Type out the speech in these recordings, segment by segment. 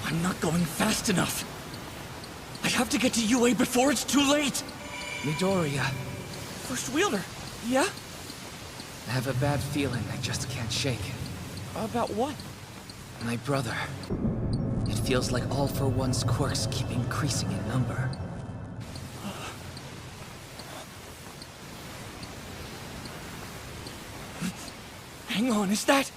I'm not going fast enough. I have to get to UA before it's too late. Midoriya, First wielder, yeah? I have a bad feeling I just can't shake. About what? My brother. It feels like All for One's quirks keep increasing in number. Hang on, is that?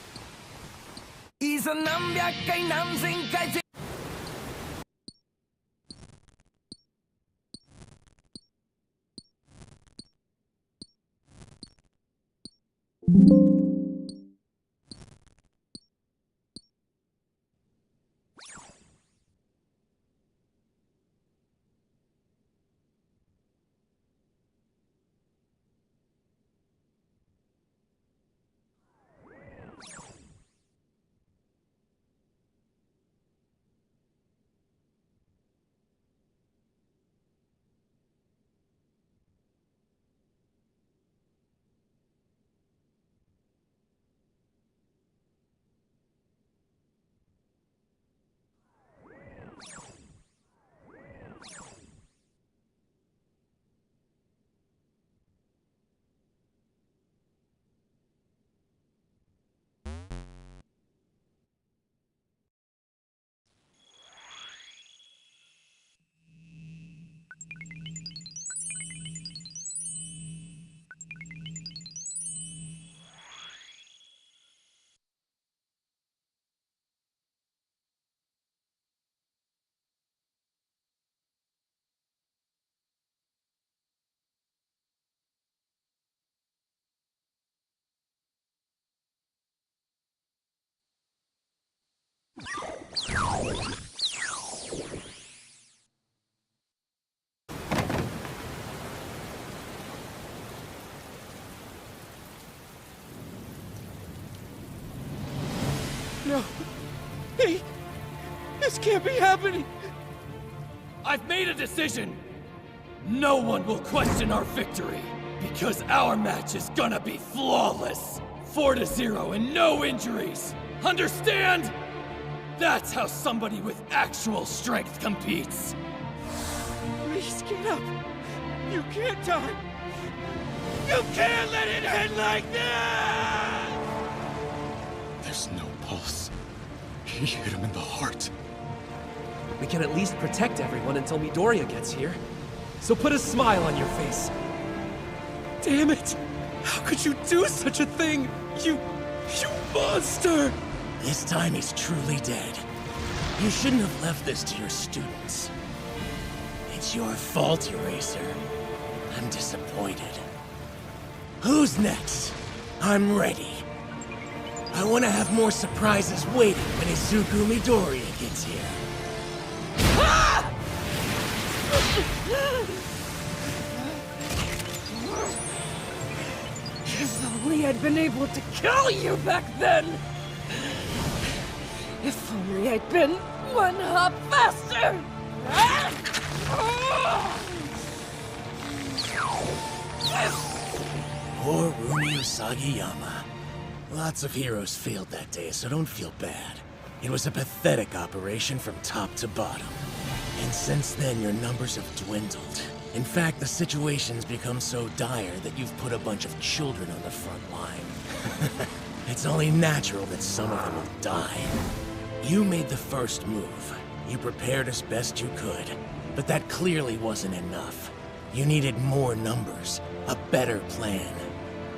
No. Hey, this can't be happening. I've made a decision. No one will question our victory, because our match is gonna be flawless. 4-0 and no injuries. Understand? That's how somebody with actual strength competes. Please get up. You can't die. You can't let it end like that! There's no pulse. He hit him in the heart. We can at least protect everyone until Midoriya gets here. So put a smile on your face. Damn it! How could you do such a thing? You monster! This time he's truly dead. You shouldn't have left this to your students. It's your fault, Eraser. I'm disappointed. Who's next? I'm ready. I want to have more surprises waiting when Izuku Midoriya gets here. Ah! If only I'd been able to kill you back then! If only I'd been one hop faster! Poor Rumi Usagiyama. Lots of heroes failed that day, so don't feel bad. It was a pathetic operation from top to bottom. And since then, your numbers have dwindled. In fact, the situation's become so dire that you've put a bunch of children on the front line. It's only natural that some of them will die. You made the first move. You prepared as best you could. But that clearly wasn't enough. You needed more numbers, a better plan.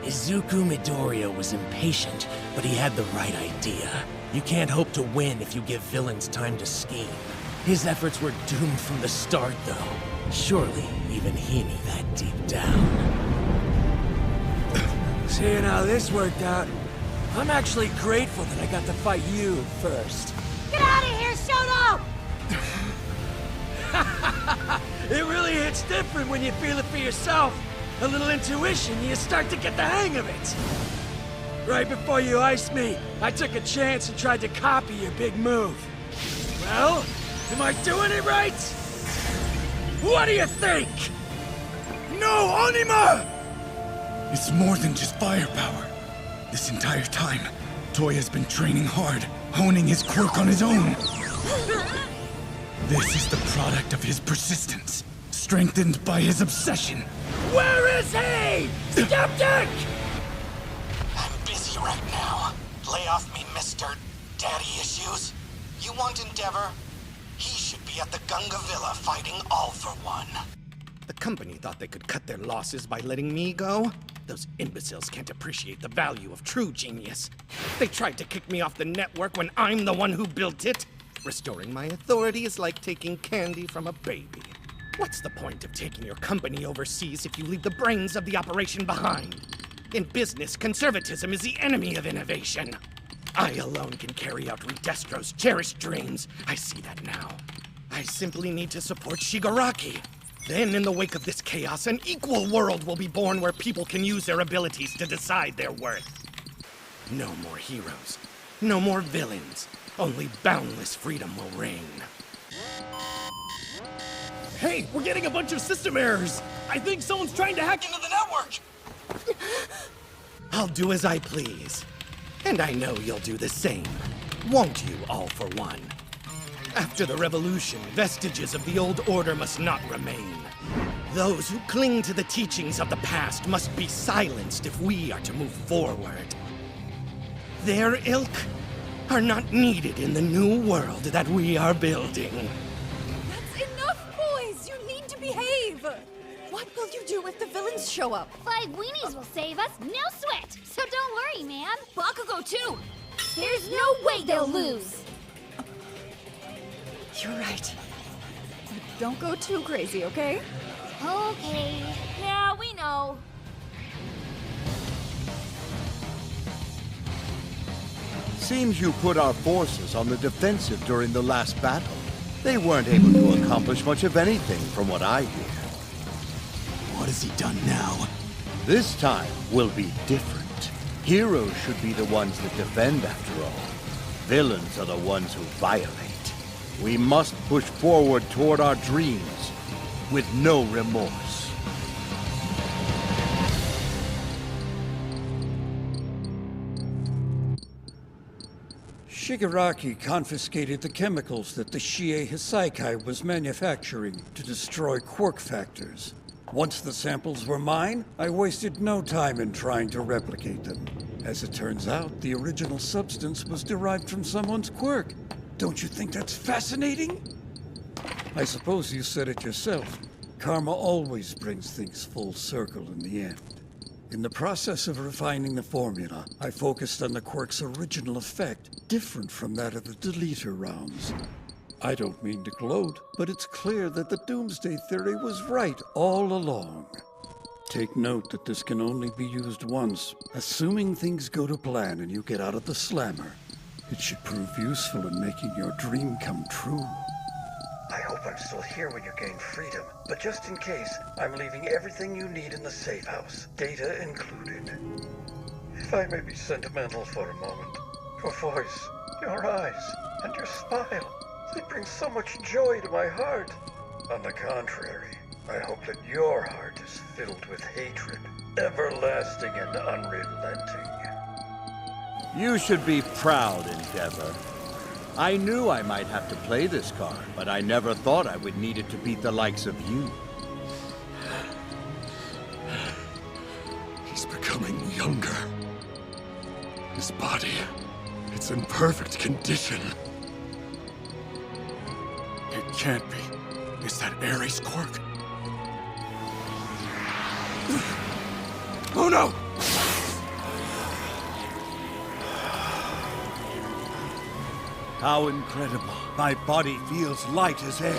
Izuku Midoriya was impatient, but he had the right idea. You can't hope to win if you give villains time to scheme. His efforts were doomed from the start, though. Surely, even he knew that deep down. Seeing how this worked out, I'm actually grateful that I got to fight you first. Get out of here, Shoto! It really hits different when you feel it for yourself. A little intuition, you start to get the hang of it. Right before you iced me, I took a chance and tried to copy your big move. Well, am I doing it right? What do you think? No, Anima! It's more than just firepower. This entire time, Toy has been training hard, honing his quirk on his own. This is the product of his persistence, strengthened by his obsession. Where is he? Skeptic! I'm busy right now. Lay off me, Mr. Daddy Issues. You want Endeavor? He should be at the Gunga Villa fighting All for One. The company thought they could cut their losses by letting me go? Those imbeciles can't appreciate the value of true genius. They tried to kick me off the network when I'm the one who built it. Restoring my authority is like taking candy from a baby. What's the point of taking your company overseas if you leave the brains of the operation behind? In business, conservatism is the enemy of innovation. I alone can carry out Redestro's cherished dreams. I see that now. I simply need to support Shigaraki. Then, in the wake of this chaos, an equal world will be born where people can use their abilities to decide their worth. No more heroes. No more villains. Only boundless freedom will reign. Hey, we're getting a bunch of system errors. I think someone's trying to hack into the network. I'll do as I please. And I know you'll do the same. Won't you, All for One? After the revolution, vestiges of the old order must not remain. Those who cling to the teachings of the past must be silenced if we are to move forward. Their ilk are not needed in the new world that we are building. That's enough, boys! You need to behave! What will you do if the villains show up? 5 weenies will save us, no sweat! So don't worry, man. Bakugo too! There's no way they'll lose! You're right. But don't go too crazy, okay? Okay. Yeah, we know. Seems you put our forces on the defensive during the last battle. They weren't able to accomplish much of anything from what I hear. What has he done now? This time will be different. Heroes should be the ones that defend after all. Villains are the ones who violate. We must push forward toward our dreams with no remorse. Shigaraki confiscated the chemicals that the Shie Hisaikai was manufacturing to destroy quirk factors. Once the samples were mine, I wasted no time in trying to replicate them. As it turns out, the original substance was derived from someone's quirk. Don't you think that's fascinating? I suppose you said it yourself. Karma always brings things full circle in the end. In the process of refining the formula, I focused on the quirk's original effect, different from that of the deleter rounds. I don't mean to gloat, but it's clear that the Doomsday Theory was right all along. Take note that this can only be used once, assuming things go to plan and you get out of the slammer. It should prove useful in making your dream come true. I hope I'm still here when you gain freedom, but just in case, I'm leaving everything you need in the safe house, data included. If I may be sentimental for a moment, your voice, your eyes, and your smile, they bring so much joy to my heart. On the contrary, I hope that your heart is filled with hatred, everlasting and unrelenting. You should be proud, Endeavor. I knew I might have to play this card, but I never thought I would need it to beat the likes of you. He's becoming younger. His body, it's in perfect condition. It can't be. Is that Ares' quirk? Oh no! How incredible. My body feels light as air.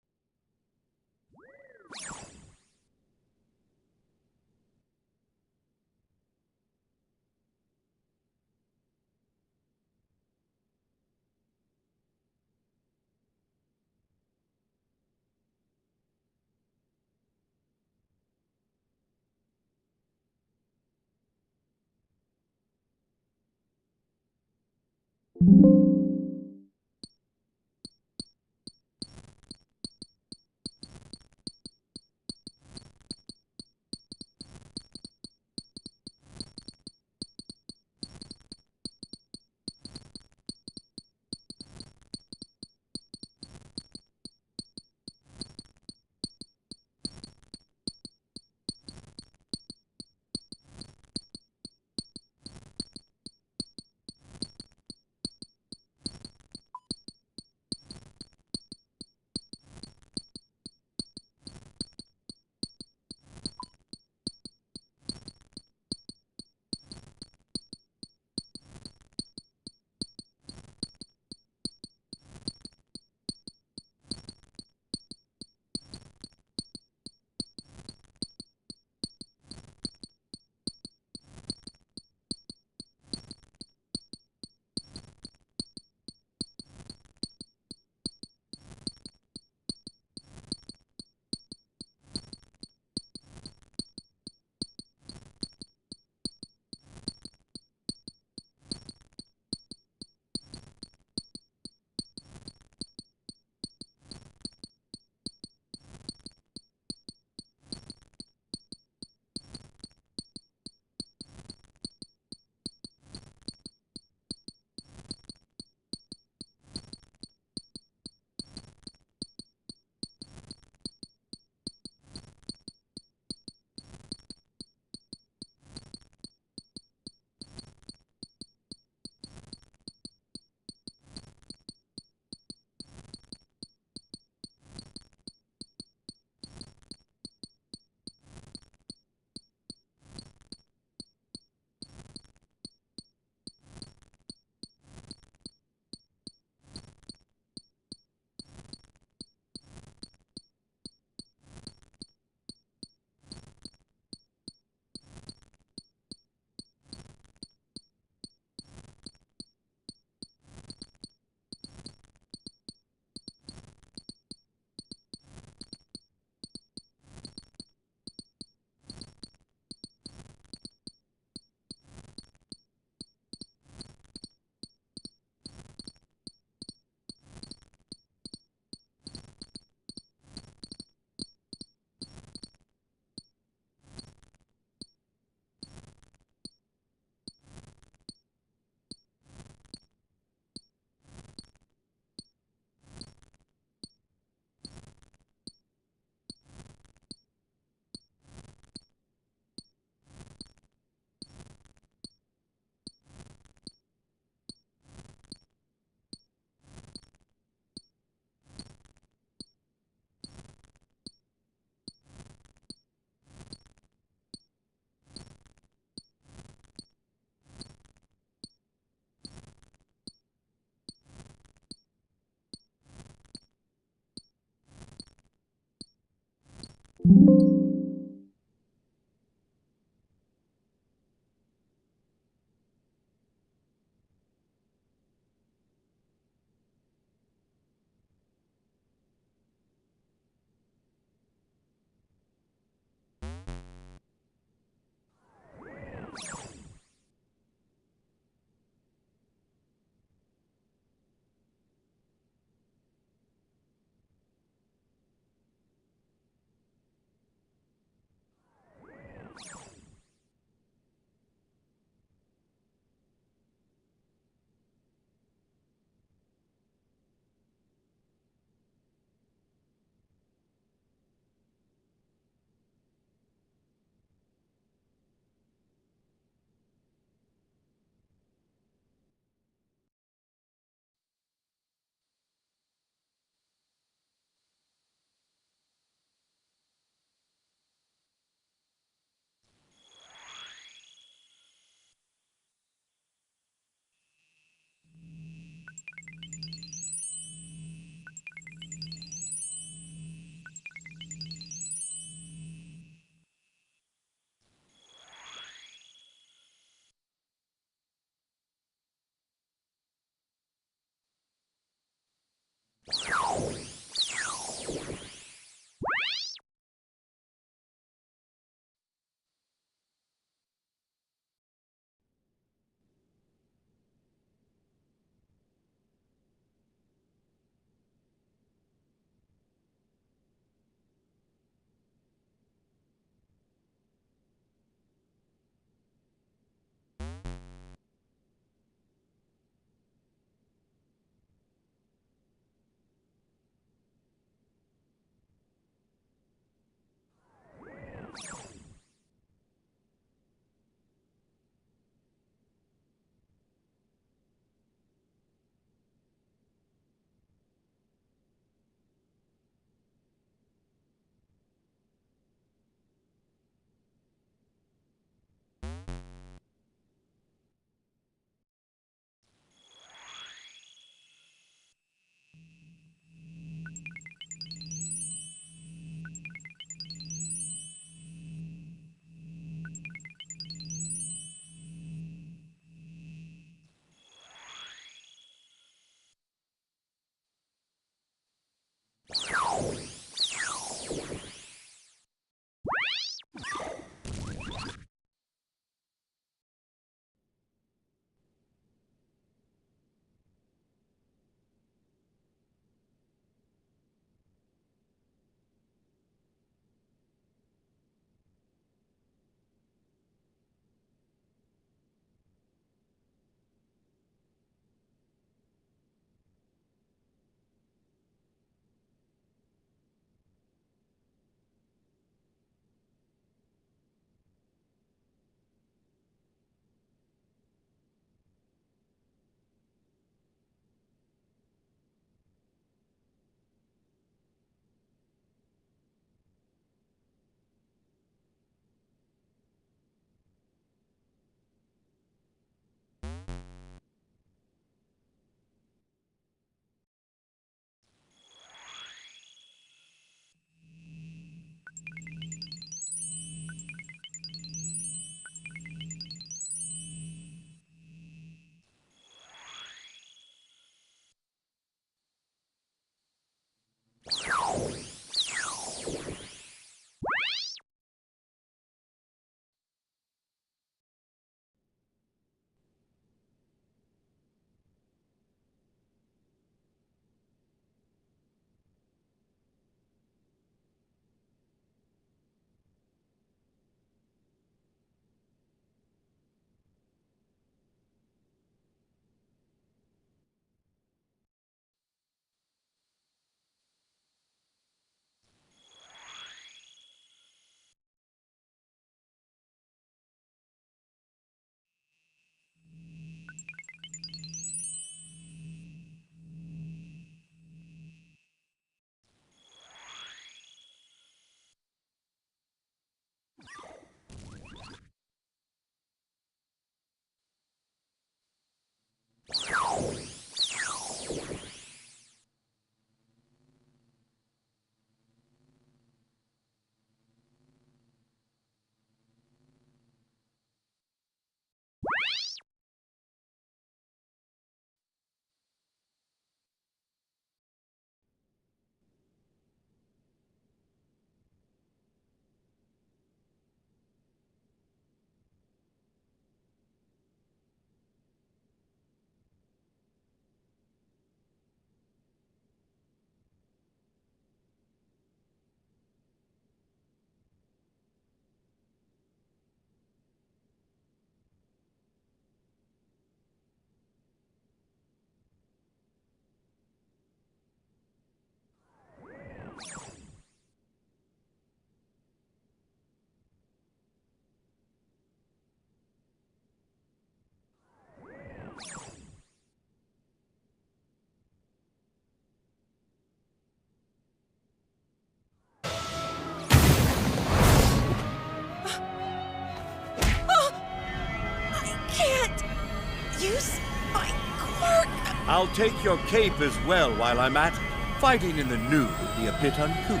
I'll take your cape as well while I'm at it. Fighting in the nude would be a bit uncouth.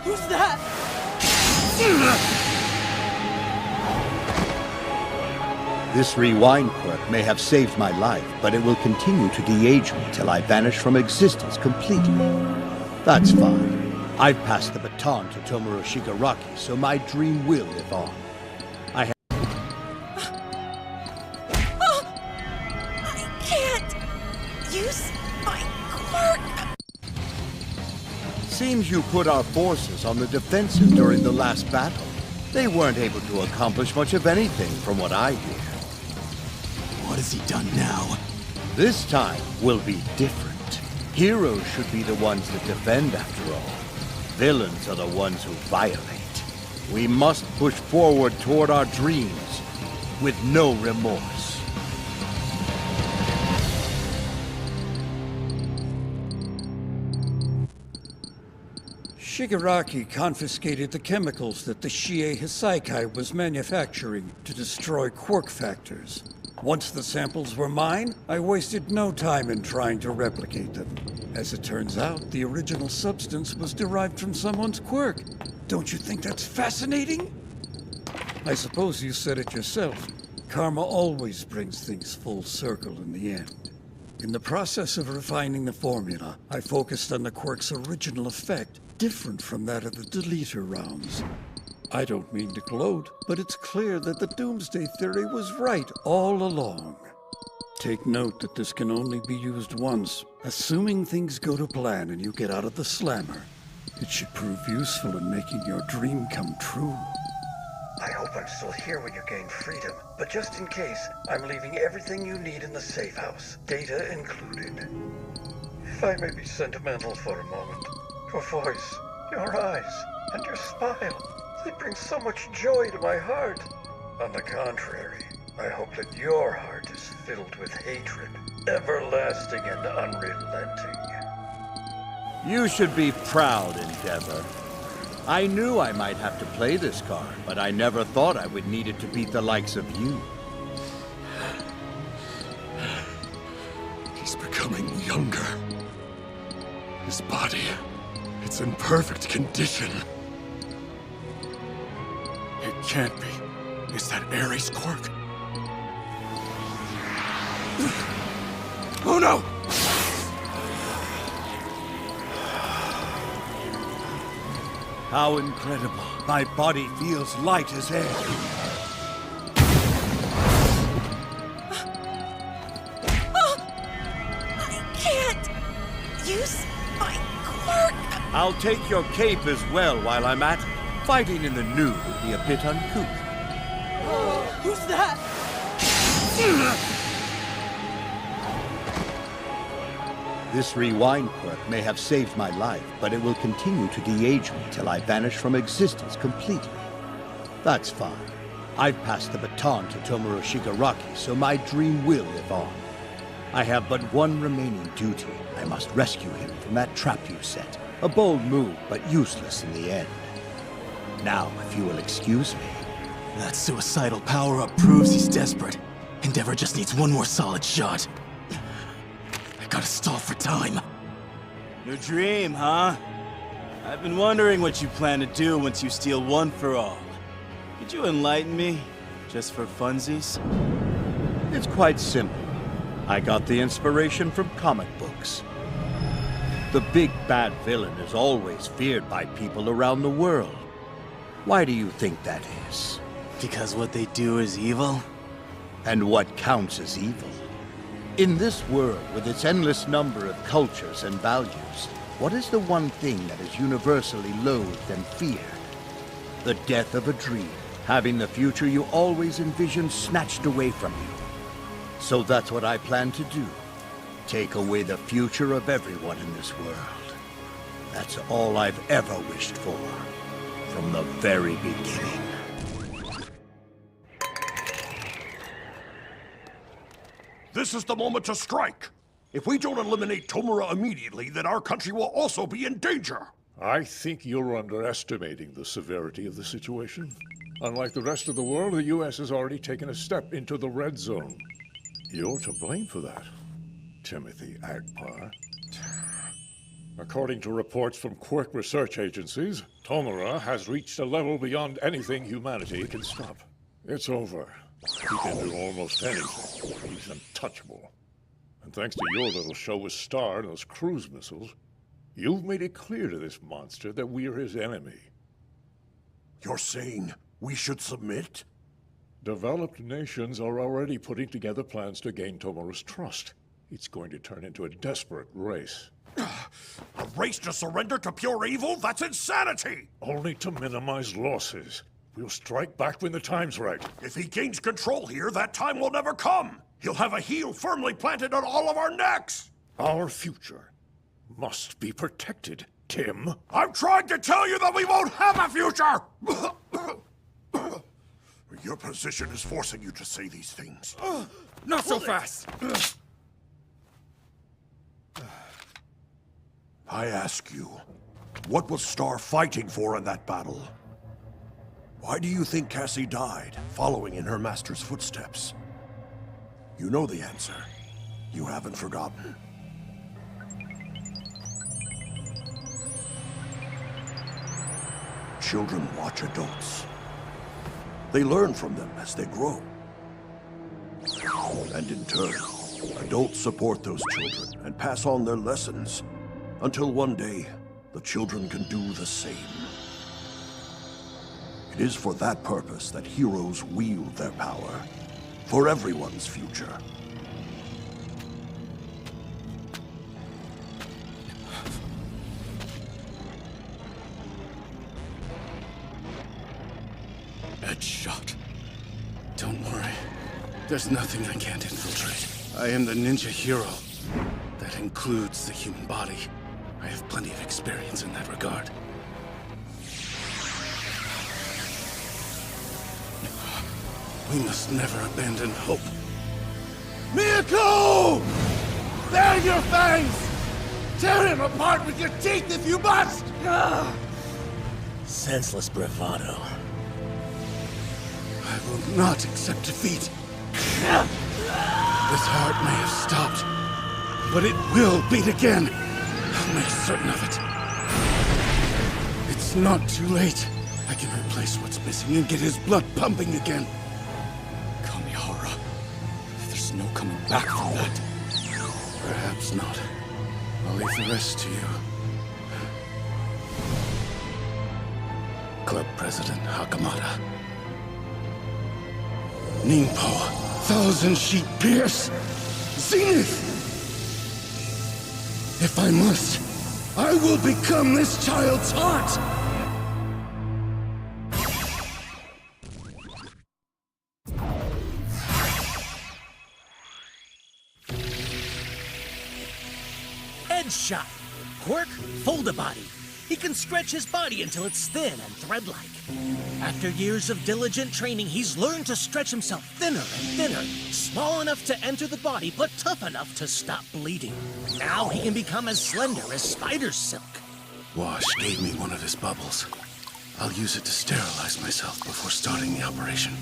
Who's that? This rewind quirk may have saved my life, but it will continue to de-age me till I vanish from existence completely. That's fine. I've passed the baton to Tomura Shigaraki, so my dream will live on. Seems you put our forces on the defensive during the last battle. They weren't able to accomplish much of anything, from what I hear. What has he done now? This time will be different. Heroes should be the ones that defend, after all. Villains are the ones who violate. We must push forward toward our dreams with no remorse. Shigaraki confiscated the chemicals that the Shie Hisaikai was manufacturing to destroy quirk factors. Once the samples were mine, I wasted no time in trying to replicate them. As it turns out, the original substance was derived from someone's quirk. Don't you think that's fascinating? I suppose you said it yourself. Karma always brings things full circle in the end. In the process of refining the formula, I focused on the quirk's original effect, different from that of the deleter rounds. I don't mean to gloat, but it's clear that the Doomsday Theory was right all along. Take note that this can only be used once, assuming things go to plan and you get out of the slammer. It should prove useful in making your dream come true. I hope I'm still here when you gain freedom, but just in case, I'm leaving everything you need in the safe house, data included. If I may be sentimental for a moment, your voice, your eyes, and your smile, they bring so much joy to my heart. On the contrary, I hope that your heart is filled with hatred, everlasting and unrelenting. You should be proud, Endeavor. I knew I might have to play this card, but I never thought I would need it to beat the likes of you. He's becoming younger. His body, It's in perfect condition. It can't be. Is that Ares' quirk? Oh no! How incredible. My body feels light as air. I can't use my quirk. I'll take your cape as well while I'm at it. Fighting in the nude would be a bit uncouth. Who's that? This rewind quirk may have saved my life, but it will continue to de-age me till I vanish from existence completely. That's fine. I've passed the baton to Tomura Shigaraki, so my dream will live on. I have but one remaining duty. I must rescue him from that trap you set. A bold move, but useless in the end. Now, if you will excuse me. That suicidal power-up proves he's desperate. Endeavor just needs one more solid shot. I gotta stall for time. Your dream, huh? I've been wondering what you plan to do once you steal One for All. Could you enlighten me? Just for funsies? It's quite simple. I got the inspiration from comic books. The big bad villain is always feared by people around the world. Why do you think that is? Because what they do is evil? And what counts as evil? In this world, with its endless number of cultures and values, what is the one thing that is universally loathed and feared? The death of a dream, having the future you always envisioned snatched away from you. So that's what I plan to do. Take away the future of everyone in this world. That's all I've ever wished for, from the very beginning. This is the moment to strike. If we don't eliminate Tomura immediately, then our country will also be in danger. I think you're underestimating the severity of the situation. Unlike the rest of the world, the U.S. has already taken a step into the red zone. You're to blame for that, Timothy Agpar. According to reports from quirk research agencies, Tomura has reached a level beyond anything humanity can stop. It's over. He can do almost anything. He's untouchable. And thanks to your little show with Star and those cruise missiles, you've made it clear to this monster that we're his enemy. You're saying we should submit? Developed nations are already putting together plans to gain Tomura's trust. It's going to turn into a desperate race. A race to surrender to pure evil? That's insanity! Only to minimize losses. We'll strike back when the time's right. If he gains control here, that time will never come! He'll have a heel firmly planted on all of our necks! Our future must be protected, Tim. I'm trying to tell you that we won't have a future! Your position is forcing you to say these things. Not so fast! I ask you, what was Star fighting for in that battle? Why do you think Cassie died, following in her master's footsteps? You know the answer. You haven't forgotten. Children watch adults. They learn from them as they grow. And in turn, adults support those children and pass on their lessons, until one day, the children can do the same. It is for that purpose that heroes wield their power, for everyone's future. Headshot. Don't worry. There's nothing I can't infiltrate. I am the ninja hero. That includes the human body. I have plenty of experience in that regard. We must never abandon hope. Miyako! There your fangs! Tear him apart with your teeth if you must! Senseless bravado. I will not accept defeat. This heart may have stopped, but it will beat again. I'll make certain of it. not too late. I can replace what's missing and get his blood pumping again. Kamihara, there's no coming back from that. Perhaps not. I'll leave the rest to you. Club President Hakamata. Ningpo, Thousand Sheet Pierce, Zenith! If I must, I will become this child's heart! Edge shot. Quirk, fold a body. He can stretch his body until it's thin and thread-like. After years of diligent training, he's learned to stretch himself thinner and thinner, small enough to enter the body, but tough enough to stop bleeding. Now he can become as slender as spider silk. Wash gave me one of his bubbles. I'll use it to sterilize myself before starting the operation.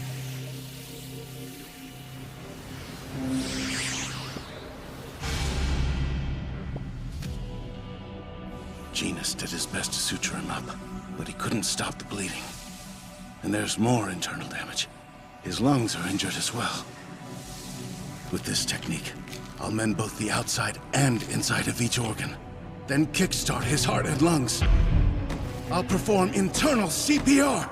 Genus did his best to suture him up, but he couldn't stop the bleeding. And there's more internal damage. His lungs are injured as well. With this technique, I'll mend both the outside and inside of each organ, then kickstart his heart and lungs. I'll perform internal CPR.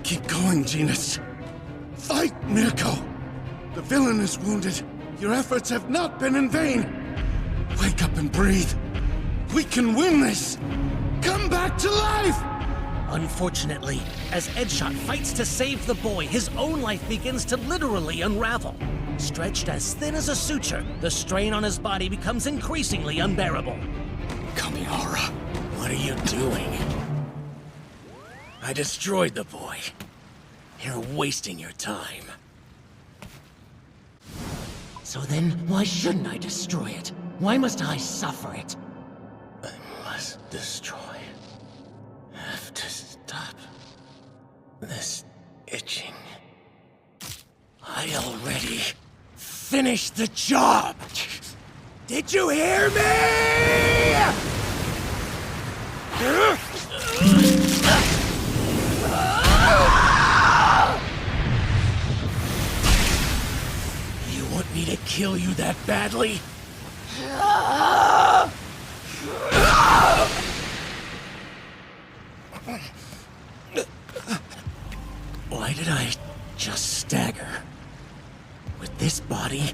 Keep going, Genus. Fight, Mirko! The villain is wounded. Your efforts have not been in vain. Wake up and breathe. We can win this! Come back to life! Unfortunately, as Edgeshot fights to save the boy, his own life begins to literally unravel. Stretched as thin as a suture, the strain on his body becomes increasingly unbearable. Kamihara. What are you doing? I destroyed the boy. You're wasting your time. So then, why shouldn't I destroy it? Why must I suffer it? I must destroy. Have to stop this itching. I already finished the job! Did you hear me? You want me to kill you that badly? Why did I just stagger? With this body,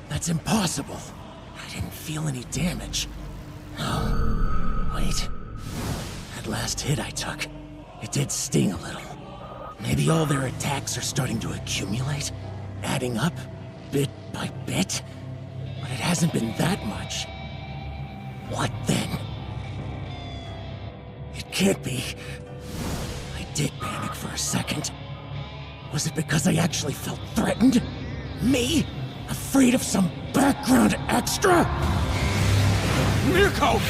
that's impossible. I didn't feel any damage. Oh, wait. That last hit I took, it did sting a little. Maybe all their attacks are starting to accumulate, adding up, bit by bit. But it hasn't been that much. What then? It can't be. I did panic for a second. Was it because I actually felt threatened? Me? Afraid of some background extra? Mirko!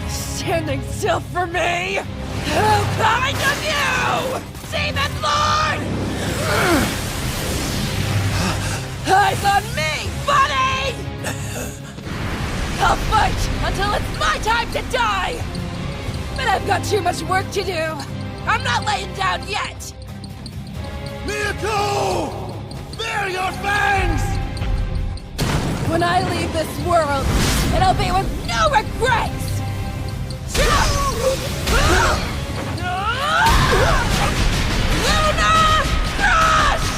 Standing still for me? How kind of you! Demon Lord! Eyes on me, buddy! I'll fight until it's my time to die! But I've got too much work to do. I'm not laying down yet! Mirko! Bare your fangs! When I leave this world, it'll be with no regrets! Luna! Crush!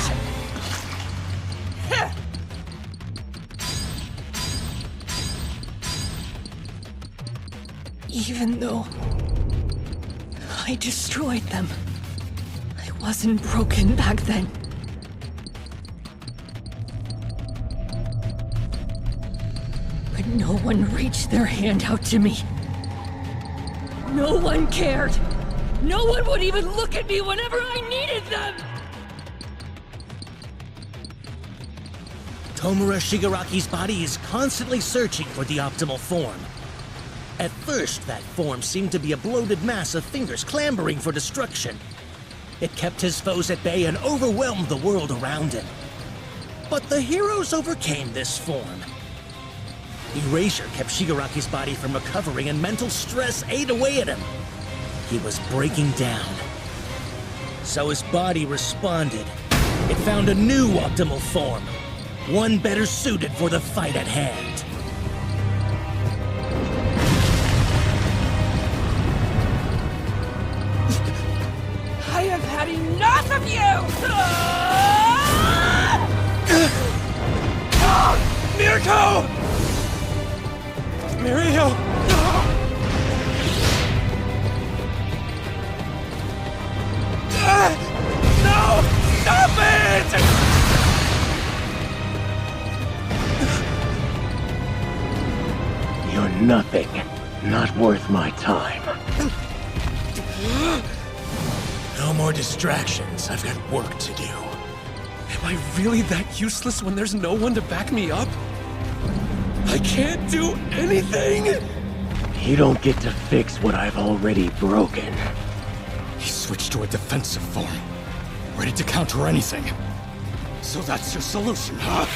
Even though I destroyed them, I wasn't broken back then. But no one reached their hand out to me. No one cared. No one would even look at me whenever I needed them! Tomura Shigaraki's body is constantly searching for the optimal form. At first, that form seemed to be a bloated mass of fingers clambering for destruction. It kept his foes at bay and overwhelmed the world around him. But the heroes overcame this form. Erasure kept Shigaraki's body from recovering, and mental stress ate away at him. He was breaking down. So his body responded. It found a new optimal form, one better suited for the fight at hand. I have had enough of you! Mirko! Mirio! No! Stop it! You're nothing. Not worth my time. No more distractions. I've got work to do. Am I really that useless when there's no one to back me up? I can't do anything! You don't get to fix what I've already broken. He switched to a defensive form, ready to counter anything. So that's your solution, huh?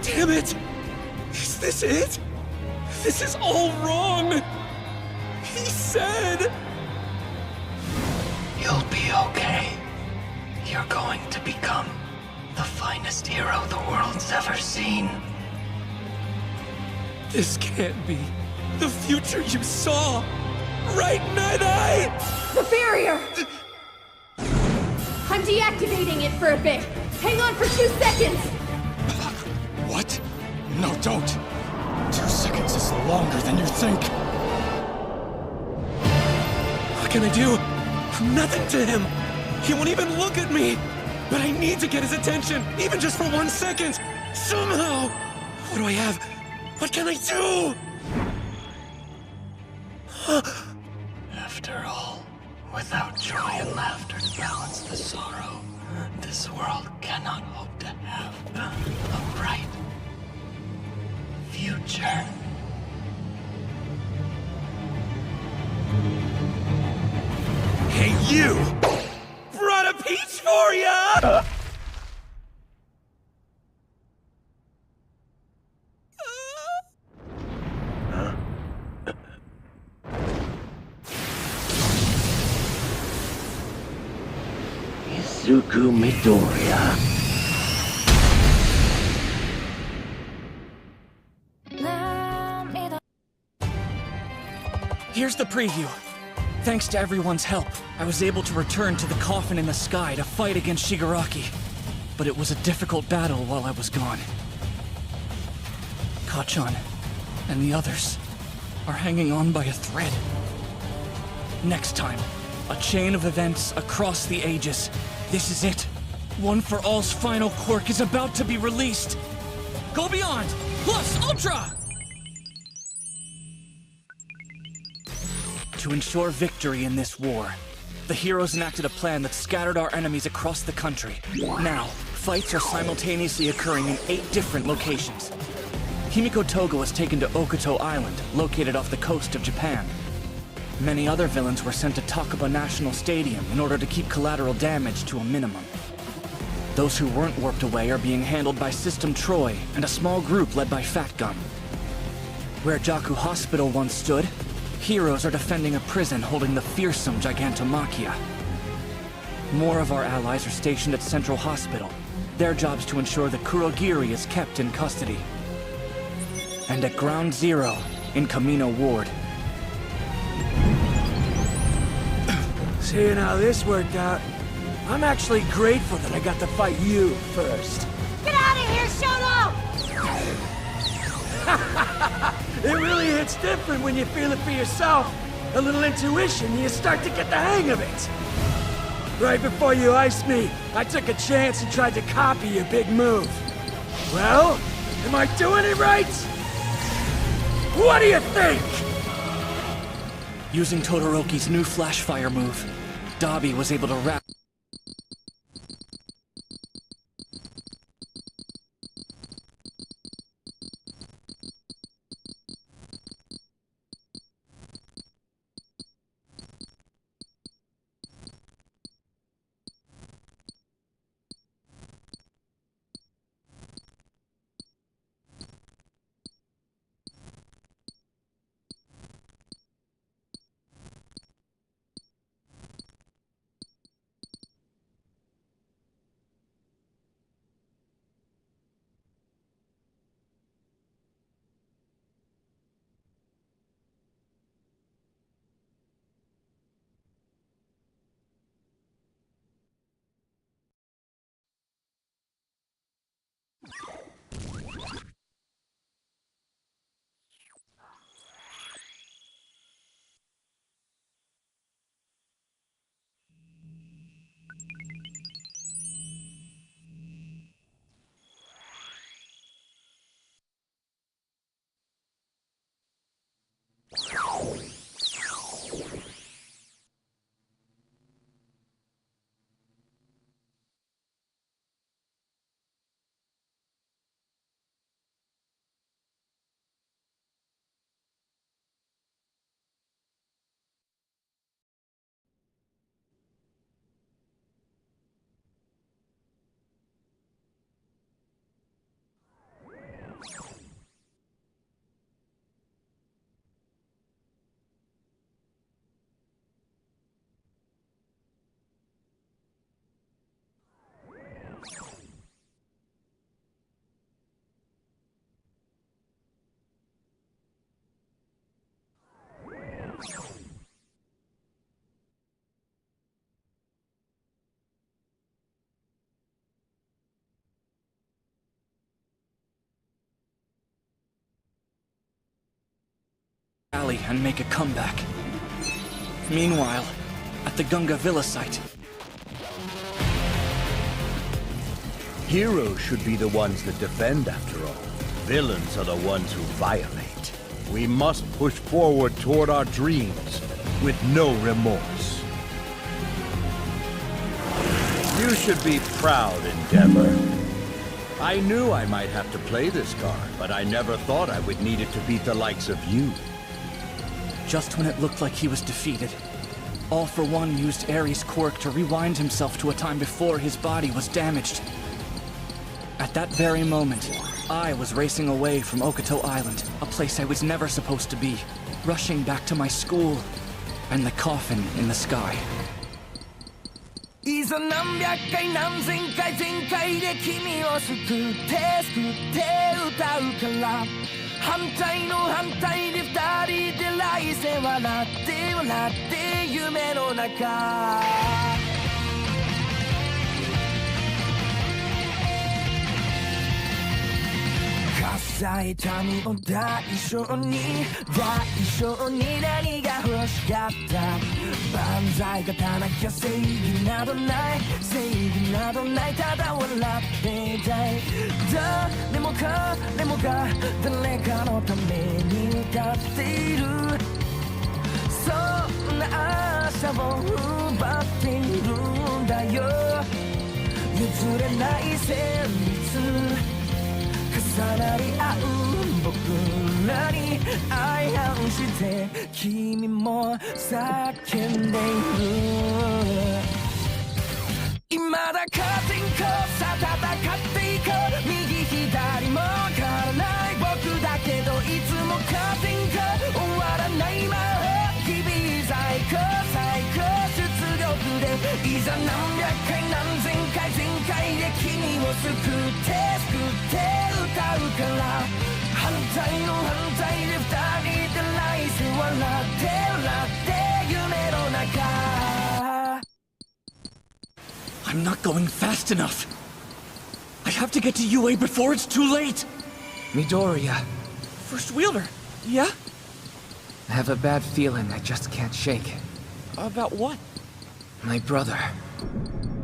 Damn it! Is this it? This is all wrong! He said... You'll be okay. You're going to become the finest hero the world's ever seen. This can't be the future you saw! Right, Night-Eye? The barrier! I'm deactivating it for a bit. Hang on for 2 seconds! What? No, don't. 2 seconds is longer than you think. What can I do? I'm nothing to him. He won't even look at me. But I need to get his attention, even just for 1 second. Somehow. What do I have? What can I do? After all, without joy and laughter to balance the sorrow, this world cannot hope to have a bright future. Hey, you! Brought a peach for ya! Izuku Midoriya. Here's the preview. Thanks to everyone's help, I was able to return to the coffin in the sky to fight against Shigaraki. But it was a difficult battle while I was gone. Kachan and the others are hanging on by a thread. Next time, a chain of events across the ages. This is it. One for All's final quirk is about to be released. Go Beyond! Plus Ultra! To ensure victory in this war, the heroes enacted a plan that scattered our enemies across the country. Now, fights are simultaneously occurring in 8 different locations. Himiko Togo was taken to Okuto Island, located off the coast of Japan. Many other villains were sent to Takaba National Stadium in order to keep collateral damage to a minimum. Those who weren't warped away are being handled by System Troy and a small group led by Fat Gun. Where Jaku Hospital once stood, heroes are defending a prison holding the fearsome Gigantomachia. More of our allies are stationed at Central Hospital. Their job's to ensure that Kurogiri is kept in custody. And at Ground Zero, in Camino Ward. Seeing how this worked out, I'm actually grateful that I got to fight you first. Get out of here, Shoto! It really hits different when you feel it for yourself. A little intuition, you start to get the hang of it. Right before you iced me, I took a chance and tried to copy your big move. Well, am I doing it right? What do you think? Using Todoroki's new flash fire move, Dabi was able to wrap Rally and make a comeback. Meanwhile, at the Gunga Villa site, Heroes should be the ones that defend, after all. Villains are the ones who violate. We must push forward toward our dreams with no remorse. You should be proud, Endeavor. I knew I might have to play this card, but I never thought I would need it to beat the likes of you. just when it looked like he was defeated, All for One used Ares' quirk to rewind himself to a time before his body was damaged. At that very moment, I was racing away from Okito Island, a place I was never supposed to be, rushing back to my school and the coffin in the sky. いざ何百回何千回全開で君を救って歌うから反対の反対で二人で来世笑って笑って夢の中重い痛みを代償に何が欲しかった万歳がたなきゃ正義などないただ笑っていたい誰もが誰かのために歌っているそんな朝を奪っているんだよ譲れない旋律重なり合う僕らに愛反して君も叫んでいる未だカチンコさ戦っていこう右左も変わらない僕だけどいつもカチンコ終わらない魔法日々最高出力でいざ何百回何千回全開で君を救って歌うから反対の反対で二人で来世笑って夢の中 I'm not going fast enough. I have to get to UA before it's too late. Midoriya. First Wheeler, yeah? I have a bad feeling I just can't shake. About what? My brother.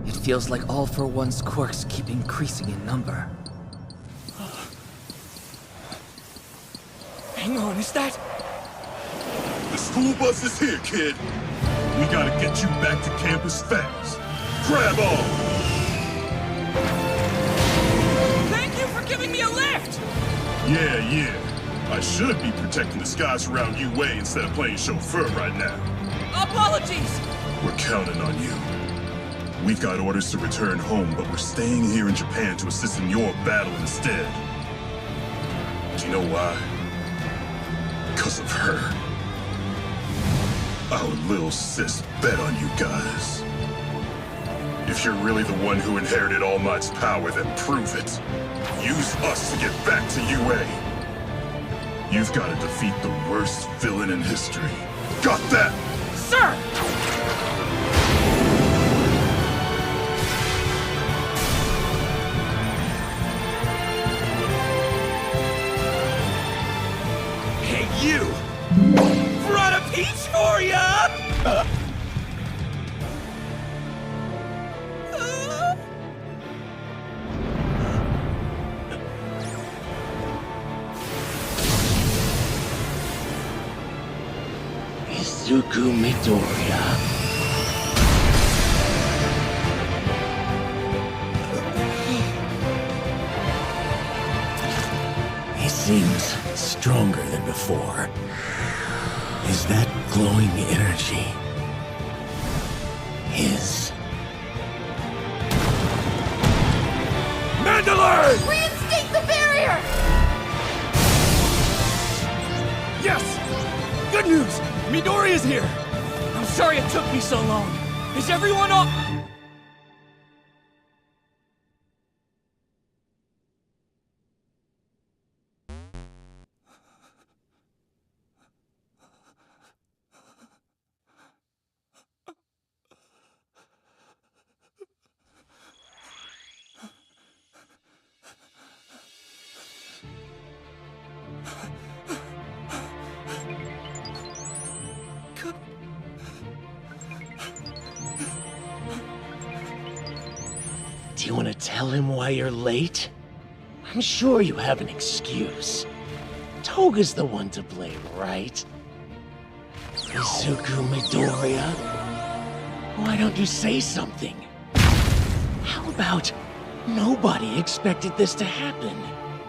It feels like All for One's quirks keep increasing in number. Hang on, is that... The school bus is here, kid. We gotta get you back to campus fast. Grab on! Thank you for giving me a lift! Yeah. I should be protecting the skies around UA instead of playing chauffeur right now. Apologies! We're counting on you. We've got orders to return home, but we're staying here in Japan to assist in your battle instead. Do you know why? Because of her. Our little sis bet on you guys. If you're really the one who inherited All Might's power, then prove it. Use us to get back to UA. You've got to defeat the worst villain in history. Got that? Sir! Hey, you! Brought a peach for ya! Izuku Midoriya. He seems stronger than before. Is that glowing energy his? Mandalay! Reinstate the barrier! Yes! Good news! Midoriya's here! I'm sorry it took me so long. Is everyone up? Do you want to tell him why you're late? I'm sure you have an excuse. Toga's the one to blame, right? Izuku Midoriya? Why don't you say something? How about nobody expected this to happen?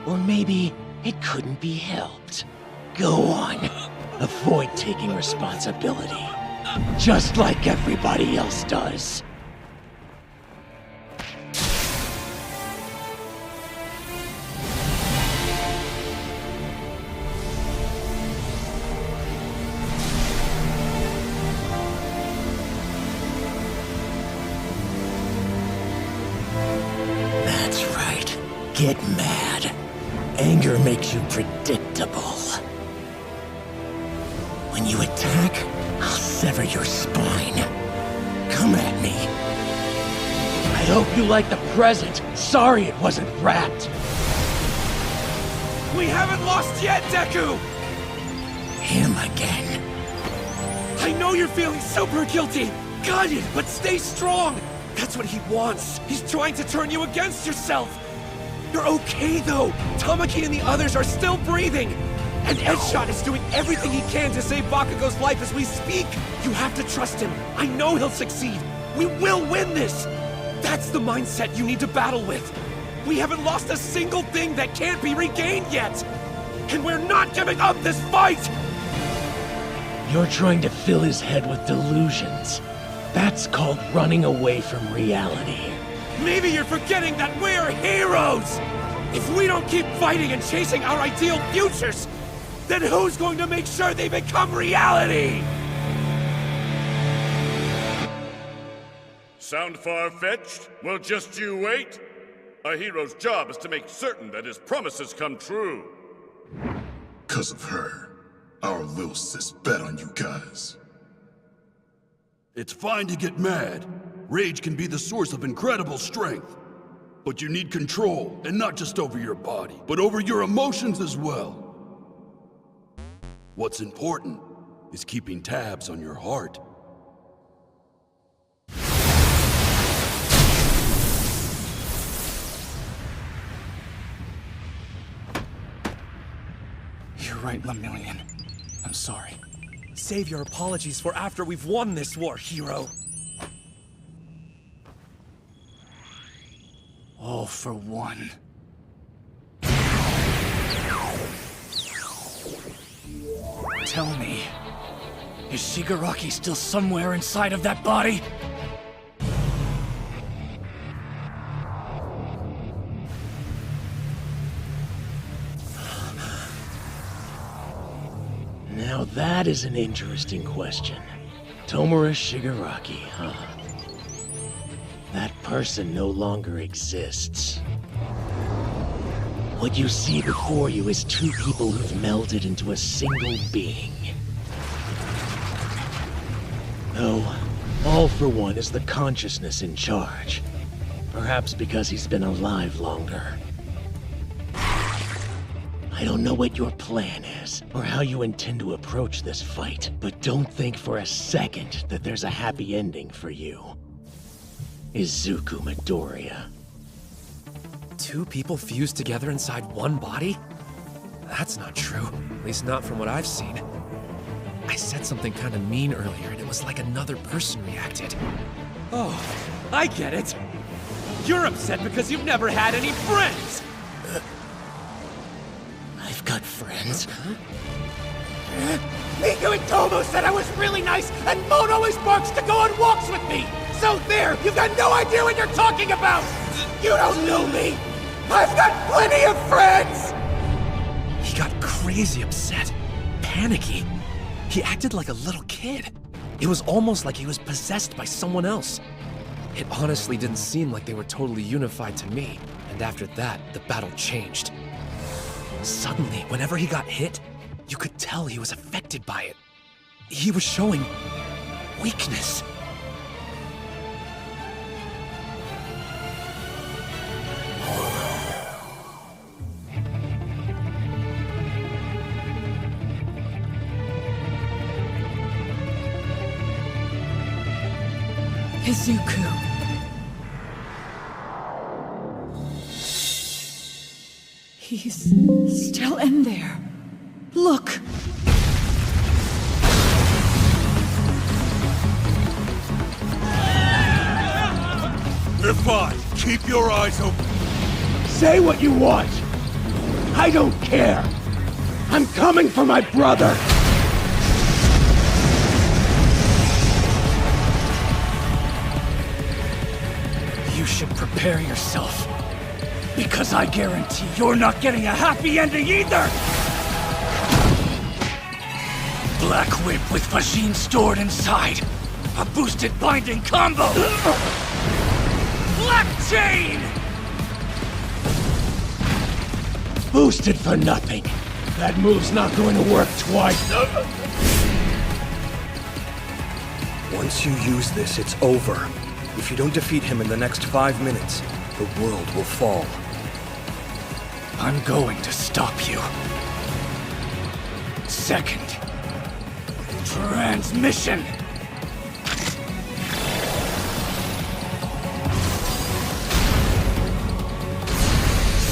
Or maybe it couldn't be helped. Go on. Avoid taking responsibility. Just like everybody else does. That's right. Get mad. Anger makes you predictable. When you attack, I'll sever your spine. Come at me. I hope you like the present. Sorry it wasn't wrapped. We haven't lost yet, Deku! Him again. I know you're feeling super guilty! Got it, but stay strong! That's what he wants! He's trying to turn you against yourself! You're okay, though! Tamaki and the others are still breathing! And Edgeshot is doing everything he can to save Bakugo's life as we speak! You have to trust him! I know he'll succeed! We will win this! That's the mindset you need to battle with! We haven't lost a single thing that can't be regained yet! And we're not giving up this fight! You're trying to fill his head with delusions. That's called running away from reality. Maybe you're forgetting that we're heroes! If we don't keep fighting and chasing our ideal futures, then who's going to make sure they become reality? Sound far-fetched? Well, just you wait. A hero's job is to make certain that his promises come true. 'Cause of her, our little sis bet on you guys. It's fine to get mad. Rage can be the source of incredible strength. But you need control, and not just over your body, but over your emotions as well. What's important is keeping tabs on your heart. You're right, Lemillion. I'm sorry. Save your apologies for after we've won this war, hero. All for one. Tell me, is Shigaraki still somewhere inside of that body? Now that is an interesting question. Tomura Shigaraki, huh? That person no longer exists. What you see before you is two people who've melded into a single being. Though, All for One is the consciousness in charge. Perhaps because he's been alive longer. I don't know what your plan is, or how you intend to approach this fight, but don't think for a second that there's a happy ending for you. Izuku Midoriya. Two people fused together inside one body? That's not true. At least not from what I've seen. I said something kind of mean earlier, and it was like another person reacted. Oh, I get it. You're upset because you've never had any friends. I've got friends. Miku and Tomo said I was really nice, and Moto always barks to go on walks with me. So there, you've got no idea what you're talking about. You don't know me. I've got plenty of friends. He got crazy upset, panicky. He acted like a little kid. It was almost like he was possessed by someone else. It honestly didn't seem like they were totally unified to me, and after that, the battle changed. Suddenly, whenever he got hit, you could tell he was affected by it. He was showing weakness. Izuku. He's still in there. Look! We're fine. Keep your eyes open. Say what you want. I don't care. I'm coming for my brother. You should prepare yourself. Because I guarantee you're not getting a happy ending either! Black Whip with Fajin stored inside. A boosted binding combo! Black Chain! Boosted for nothing. That move's not going to work twice. Once you use this, it's over. If you don't defeat him in the next 5 minutes, the world will fall. I'm going to stop you. Second. Transmission!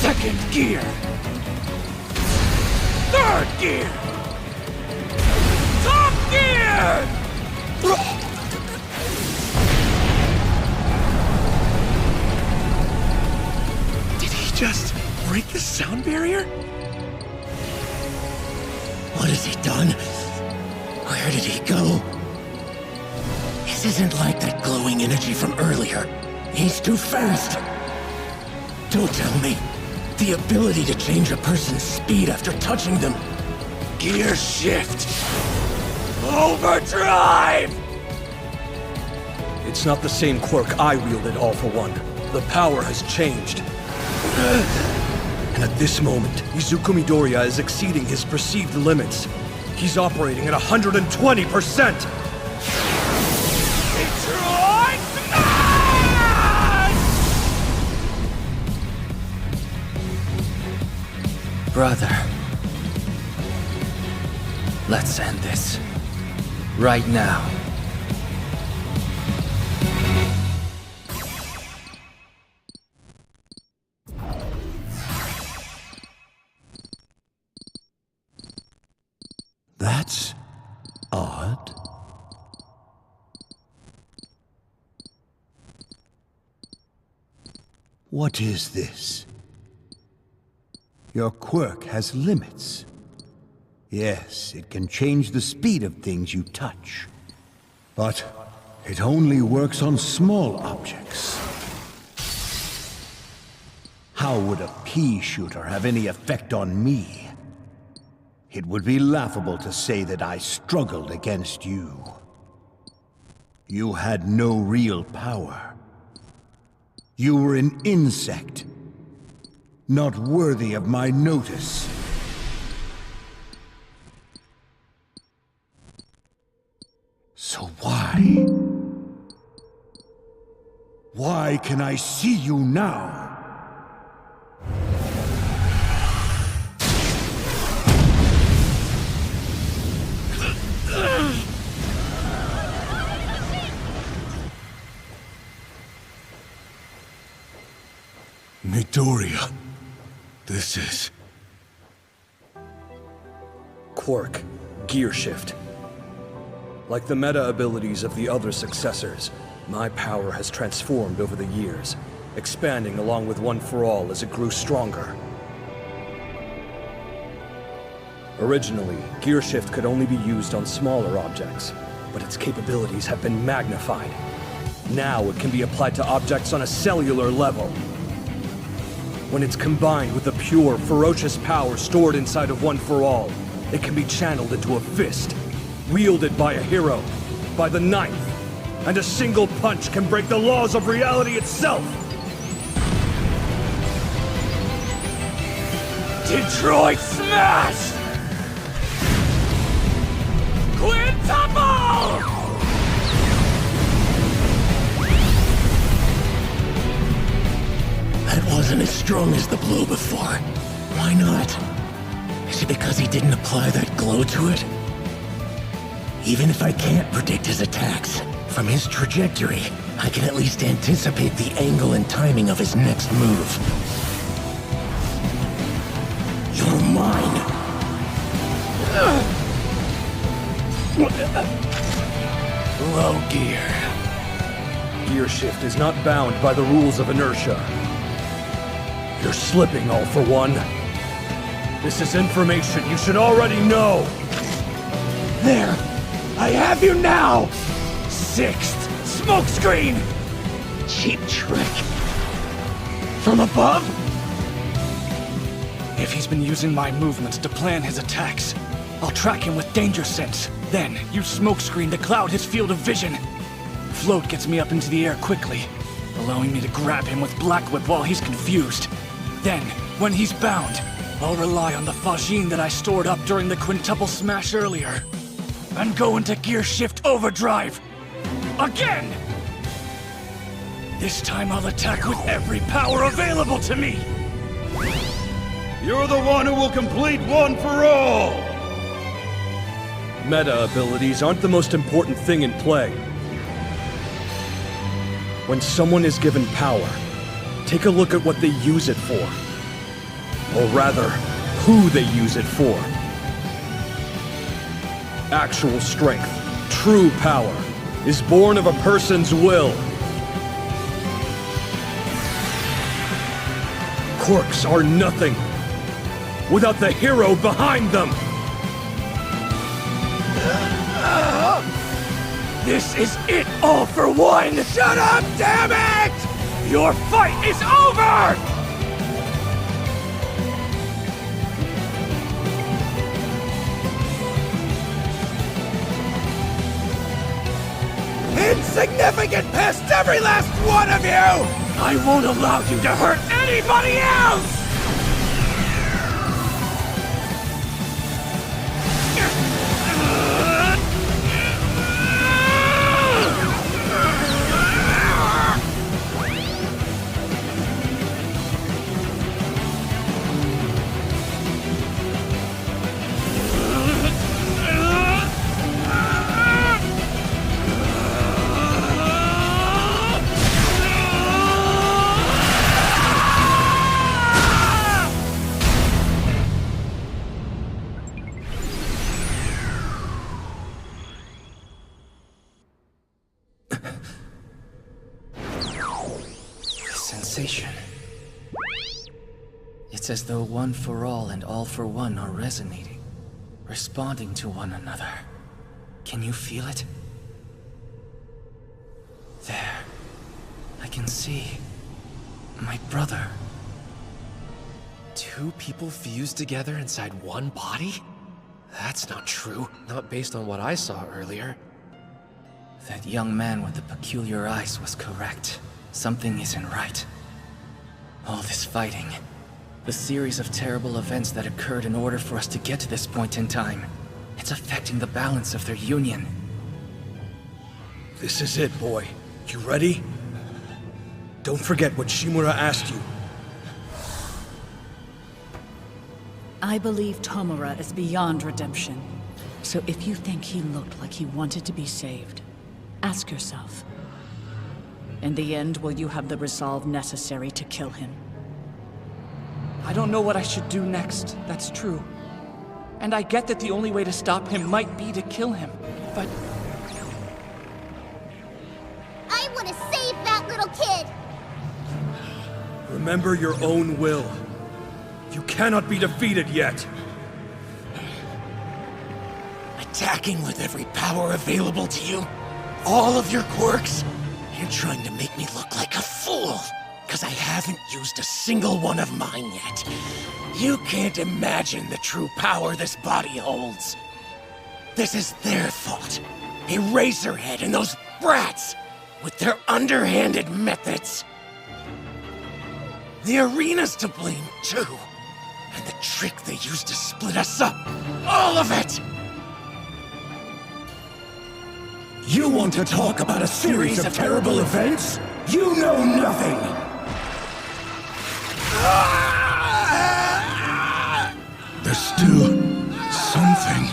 Second gear! Third gear! Top gear! Did he just break the sound barrier? What has he done? Where did he go? This isn't like that glowing energy from earlier. He's too fast. Don't tell me. The ability to change a person's speed after touching them. Gear shift! Overdrive! It's not the same quirk I wielded, All for One. The power has changed. And at this moment, Izuku Midoriya is exceeding his perceived limits. He's operating at 120%! Detroit Smash! Brother. Let's end this. Right now. That's odd. What is this? Your quirk has limits. Yes, it can change the speed of things you touch. But it only works on small objects. How would a pea shooter have any effect on me? It would be laughable to say that I struggled against you. You had no real power. You were an insect, not worthy of my notice. So why? Why can I see you now? Midoriya, this is... Quirk. Gear shift. Like the meta abilities of the other successors, my power has transformed over the years, expanding along with One for All as it grew stronger. Originally, Gear Shift could only be used on smaller objects, but its capabilities have been magnified. Now it can be applied to objects on a cellular level. When it's combined with the pure, ferocious power stored inside of One for All, it can be channeled into a fist, wielded by a hero, by the ninth, and a single punch can break the laws of reality itself! Detroit Smash! Quintuple! That wasn't as strong as the blow before. Why not? Is it because he didn't apply that glow to it? Even if I can't predict his attacks, from his trajectory, I can at least anticipate the angle and timing of his next move. You're mine. Low gear. Gear Shift is not bound by the rules of inertia. You're slipping, All for One. This is information you should already know. There! I have you now! Sixth smokescreen! Cheap trick. From above? If he's been using my movements to plan his attacks, I'll track him with danger sense. Then use smokescreen to cloud his field of vision. Float gets me up into the air quickly, allowing me to grab him with Black Whip while he's confused. Then, when he's bound, I'll rely on the Fajin that I stored up during the quintuple smash earlier, and go into Gear Shift Overdrive. Again! This time I'll attack with every power available to me! You're the one who will complete One for All! Meta abilities aren't the most important thing in play. When someone is given power, take a look at what they use it for. Or rather, who they use it for. Actual strength, true power, is born of a person's will. Quirks are nothing without the hero behind them! This is it all for one! Shut up, damn it! Your fight is over! Insignificant past every last one of you! I won't allow you to hurt anybody else! It's as though One for All and All for One are resonating, responding to one another. Can you feel it? There. I can see. My brother. Two people fused together inside one body? That's not true. Not based on what I saw earlier. That young man with the peculiar eyes was correct. Something isn't right. All this fighting. The series of terrible events that occurred in order for us to get to this point in time. It's affecting the balance of their union. This is it, boy. You ready? Don't forget what Shimura asked you. I believe Tomura is beyond redemption. So if you think he looked like he wanted to be saved, ask yourself. In the end, will you have the resolve necessary to kill him? I don't know what I should do next, that's true. And I get that the only way to stop him might be to kill him, but want to save that little kid! Remember your own will. You cannot be defeated yet. Attacking with every power available to you? All of your quirks? You're trying to make me look like a fool, because I haven't used a single one of mine yet. You can't imagine the true power this body holds. This is their fault. Eraserhead and those brats, with their underhanded methods. The arena's to blame, too. And the trick they used to split us up. All of it! You want to talk about a series of terrible events? You know nothing! There's still something.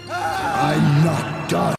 I'm not done.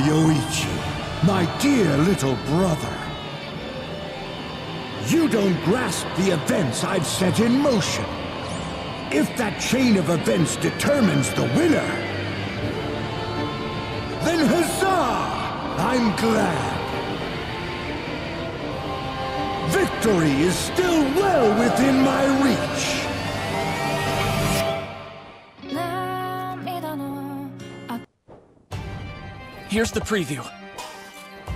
Yoichi, my dear little brother. You don't grasp the events I've set in motion. If that chain of events determines the winner, then huzzah! I'm glad. Victory is still well within my reach! Here's the preview.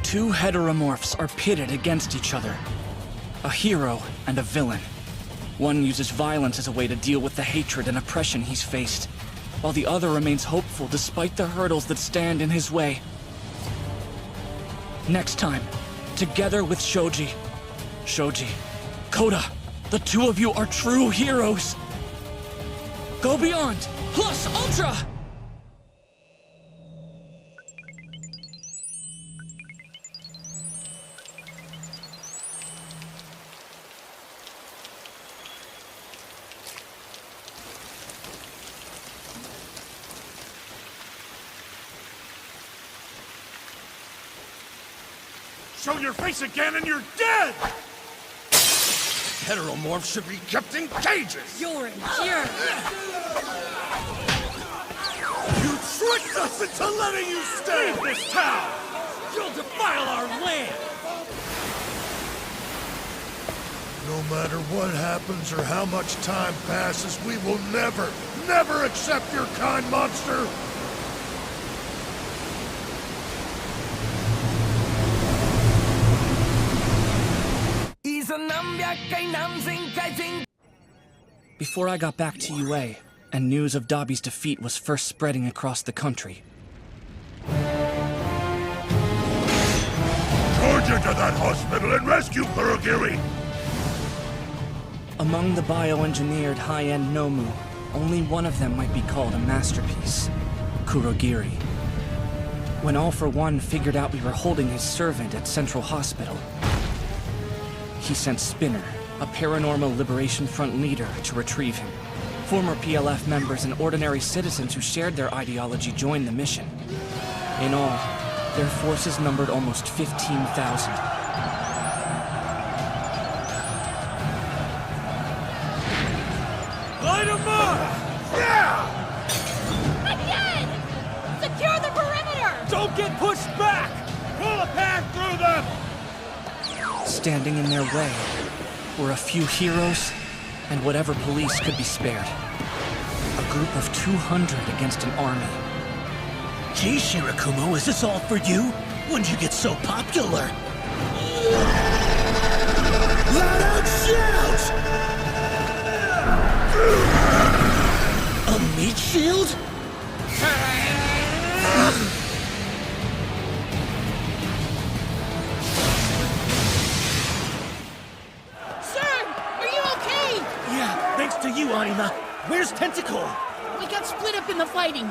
Two heteromorphs are pitted against each other. A hero and a villain. One uses violence as a way to deal with the hatred and oppression he's faced, while the other remains hopeful despite the hurdles that stand in his way. Next time, together with Shoji, Koda, the two of you are true heroes! Go beyond! Plus Ultra! Show your face again and you're dead! Heteromorphs should be kept in cages! You're a jerk! You tricked us into letting you stay in this town! You'll defile our land! No matter what happens or how much time passes, we will never accept your kind, monster! Before I got back to UA, and news of Dabi's defeat was first spreading across the country. Charge into that hospital and rescue Kurogiri! Among the bioengineered high-end Nomu, only one of them might be called a masterpiece, Kurogiri. When All for One figured out we were holding his servant at Central Hospital, he sent Spinner, a Paranormal Liberation Front leader, to retrieve him. Former PLF members and ordinary citizens who shared their ideology joined the mission. In all, their forces numbered almost 15,000. Light 'em up! Yeah! Again! Secure the perimeter! Don't get pushed back! Pull a path through them! Standing in their way were a few heroes and whatever police could be spared. A group of 200 against an army. Gee, Shirakumo, is this all for you? When did you get so popular? Loud out shout! A meat shield? Thanks to you, Anima. Where's Tentacle? We got split up in the fighting.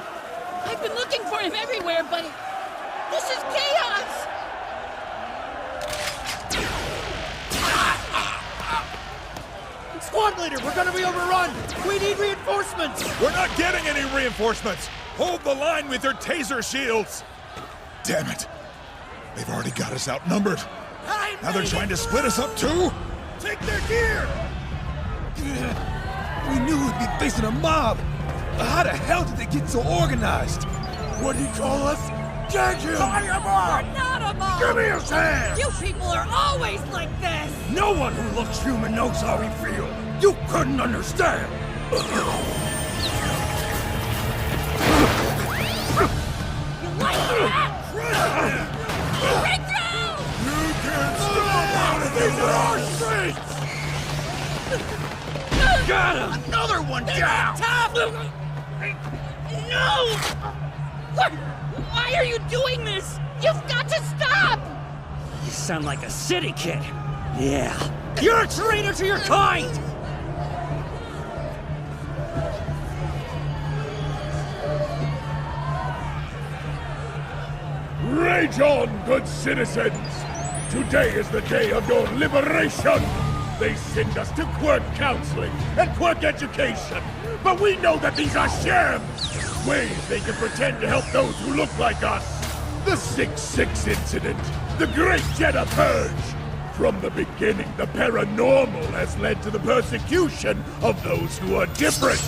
I've been looking for him everywhere, but this is chaos! Squad leader, we're gonna be overrun! We need reinforcements! We're not getting any reinforcements! Hold the line with your taser shields! Damn it! They've already got us outnumbered. Now they're trying to split us up too? Take their gear! We knew we'd be facing a mob! How the hell did they get so organized? What'd he call us? Gag him! Tie him up! We're not a mob! Give me his hand! You people are always like this! No one who looks human knows how we feel! You couldn't understand! You like that? Breakthrough! You can't stop out of these are our streets! Got him! Another one down! Tough! No! Why are you doing this? You've got to stop! You sound like a city kid. Yeah. You're a traitor to your kind! Rage on, good citizens! Today is the day of your liberation! They send us to Quirk Counseling and Quirk Education, but we know that these are shams! Ways they can pretend to help those who look like us! The 6-6 incident, the Great Jeddah Purge! From the beginning, the paranormal has led to the persecution of those who are different!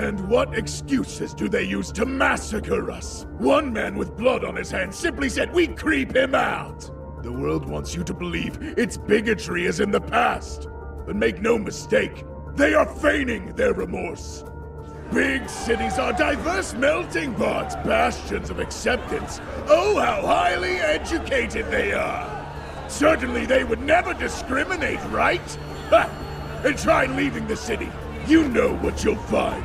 And what excuses do they use to massacre us? One man with blood on his hands simply said we creep him out. The world wants you to believe its bigotry is in the past. But make no mistake, they are feigning their remorse. Big cities are diverse melting pots, bastions of acceptance. Oh, how highly educated they are! Certainly they would never discriminate, right? Ha! And try leaving the city. You know what you'll find.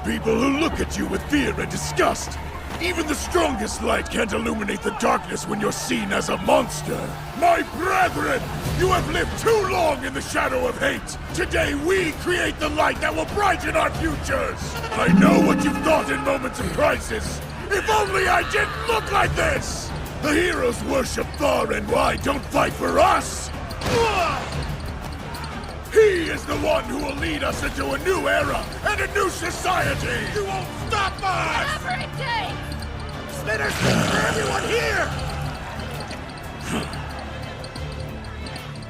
People who look at you with fear and disgust. Even the strongest light can't illuminate the darkness when you're seen as a monster. My brethren, you have lived too long in the shadow of hate. Today we create the light that will brighten our futures. I know what you've thought in moments of crisis. If only I didn't look like this! The heroes worship far and wide don't fight for us. He is the one who will lead us into a new era and a new society! You won't stop us! Whatever it takes! Spinners for everyone here!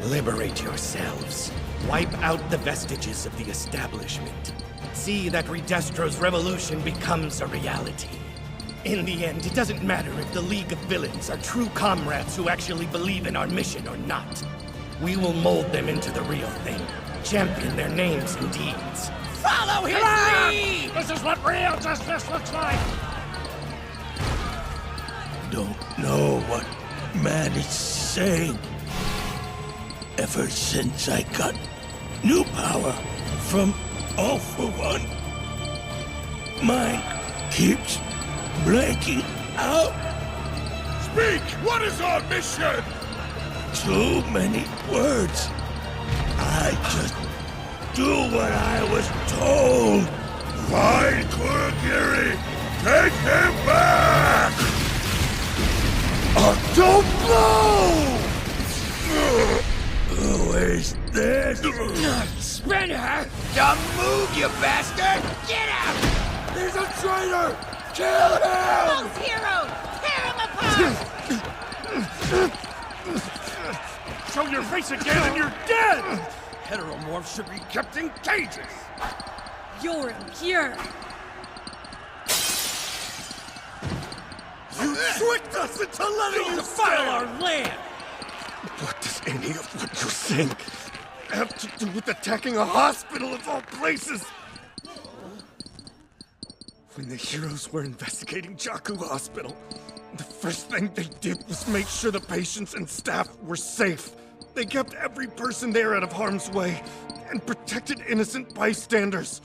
Liberate yourselves. Wipe out the vestiges of the establishment. See that Redestro's revolution becomes a reality. In the end, it doesn't matter if the League of Villains are true comrades who actually believe in our mission or not. We will mold them into the real thing. Champion their names and deeds. Follow his lead! This is what real justice looks like! Don't know what man is saying. Ever since I got new power from All for One, mine keeps blanking out. Speak! What is our mission? Too many words. I just do what I was told. Find Kurogiri! Take him back! Don't blow! Who is this? Spinner! Don't move, you bastard! Get out! He's a traitor! Kill him! Those heroes! Tear him apart! Show your face again and you're dead! Heteromorphs should be kept in cages! You're impure! You tricked us into letting you defile our land! What does any of what you're saying have to do with attacking a hospital of all places? When the heroes were investigating Jakku Hospital, the first thing they did was make sure the patients and staff were safe. They kept every person there out of harm's way and protected innocent bystanders.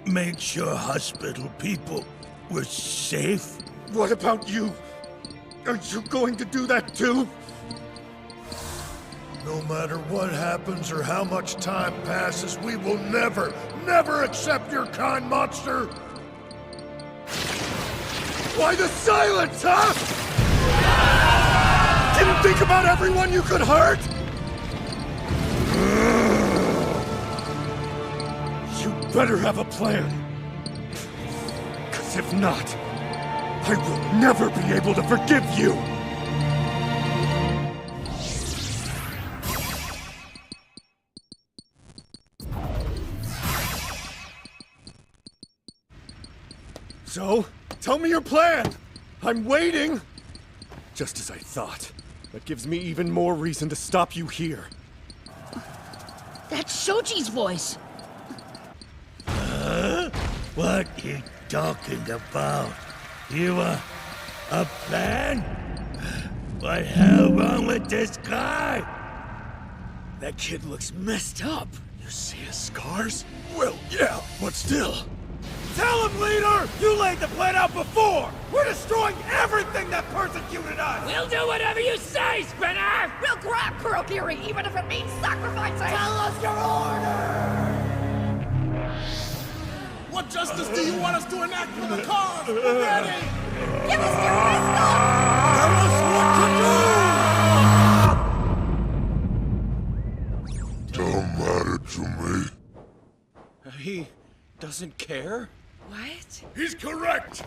Make sure hospital people were safe? What about you? Are you going to do that too? No matter what happens or how much time passes, we will never, never accept your kind, monster! Why the silence, huh? Didn't think about everyone you could hurt? You better have a plan. 'Cause if not, I will never be able to forgive you! So, tell me your plan! I'm waiting! Just as I thought. That gives me even more reason to stop you here. That's Shoji's voice! What you talking about? You, a plan? What the hell wrong with this guy? That kid looks messed up. You see his scars? Well, yeah, but still. Tell him, leader! You laid the plan out before! We're destroying everything that persecuted us! We'll do whatever you say, Spinner! We'll grab Kurogiri, even if it means sacrificing! Tell us your order! What justice do you want us to enact for the cause? We're ready! Give us your pistol! Tell us what to do! Don't matter to me. He doesn't care? What? He's correct!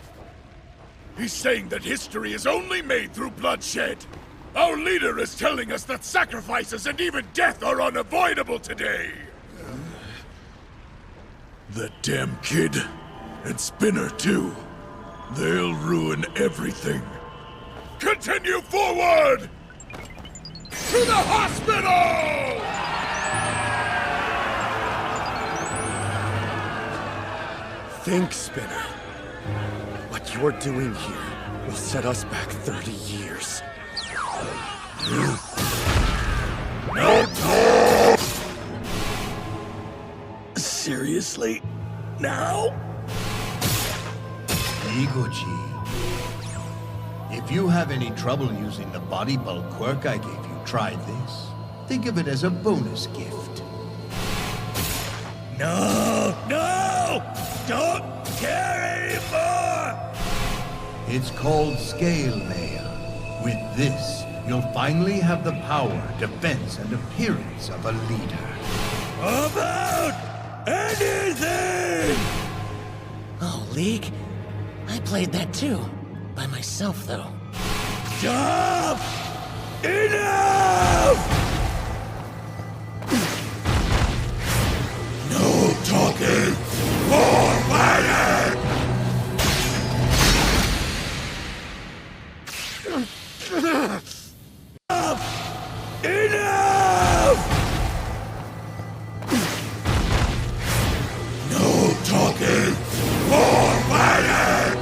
He's saying that history is only made through bloodshed. Our leader is telling us that sacrifices and even death are unavoidable today. That damn kid. And Spinner, too. They'll ruin everything. Continue forward! To the hospital! Think, Spinner. What you're doing here will set us back 30 years. No! Seriously? Now? Igoji. If you have any trouble using the body bulk quirk I gave you, try this. Think of it as a bonus gift. No! No! Don't care anymore! It's called Scale Mail. With this, you'll finally have the power, defense, and appearance of a leader. About anything! Oh, League? I played that too. By myself, though. Stop! Enough! No talking! More fighting! Stop! Enough! No talking! More fighting!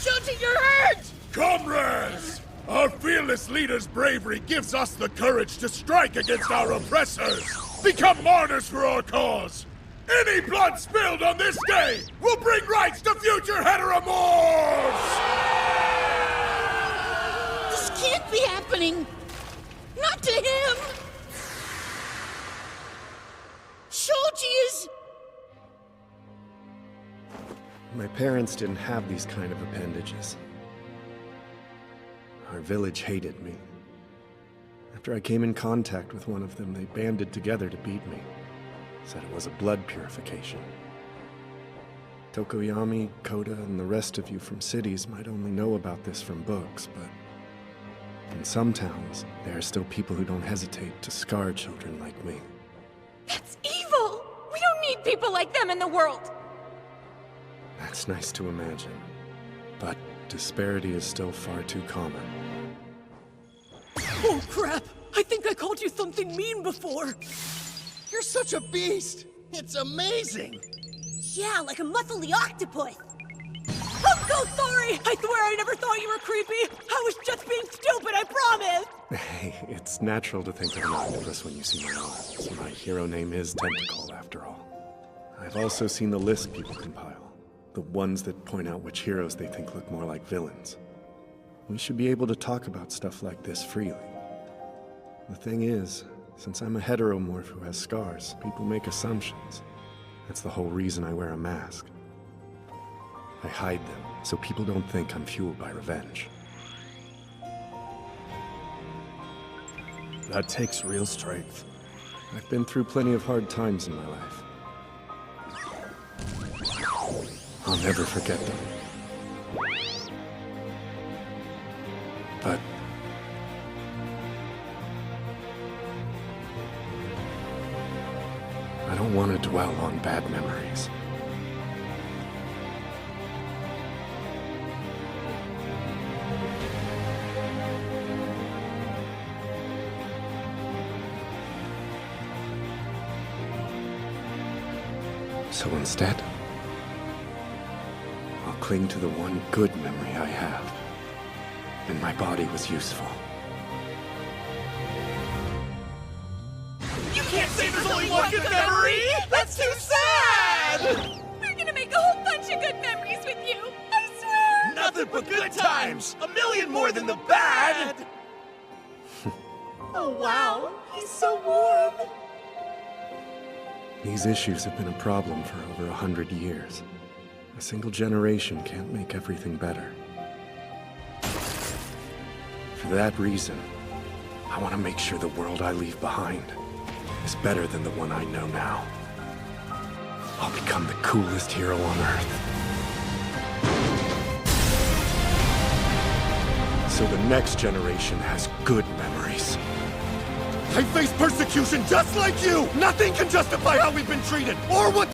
Shooting your hurt! Comrades! Our fearless leader's bravery gives us the courage to strike against our oppressors! Become martyrs for our cause! Any blood spilled on this day will bring rights to future heteromorphs! This can't be happening! Not to him! Shoji is... My parents didn't have these kind of appendages. Our village hated me. After I came in contact with one of them, they banded together to beat me. Said it was a blood purification. Tokoyami, Koda, and the rest of you from cities might only know about this from books, but in some towns, there are still people who don't hesitate to scar children like me. That's evil! We don't need people like them in the world! That's nice to imagine, but disparity is still far too common. Oh crap! I think I called you something mean before! You're such a beast! It's amazing! Yeah, like a muscly octopus! I'm so sorry! I swear I never thought you were creepy! I was just being stupid, I promise! Hey, it's natural to think of an octopus when you see my arms. My hero name is Tentacle, after all. I've also seen the list people compile. The ones that point out which heroes they think look more like villains. We should be able to talk about stuff like this freely. The thing is, since I'm a heteromorph who has scars, people make assumptions. That's the whole reason I wear a mask. I hide them, so people don't think I'm fueled by revenge. That takes real strength. I've been through plenty of hard times in my life. I'll never forget them. But I don't want to dwell on bad memories. So instead, I'll cling to the one good memory I have. And my body was useful. You can't say there's only one good memory! That's too sad! We're gonna make a whole bunch of good memories with you! I swear! Nothing but good times! A million more than the bad! Oh wow, he's so warm! These issues have been a problem for over 100 years. A single generation can't make everything better. For that reason, I want to make sure the world I leave behind is better than the one I know now. I'll become the coolest hero on Earth. so the next generation has good memories. I face persecution just like you! Nothing can justify how we've been treated, or what—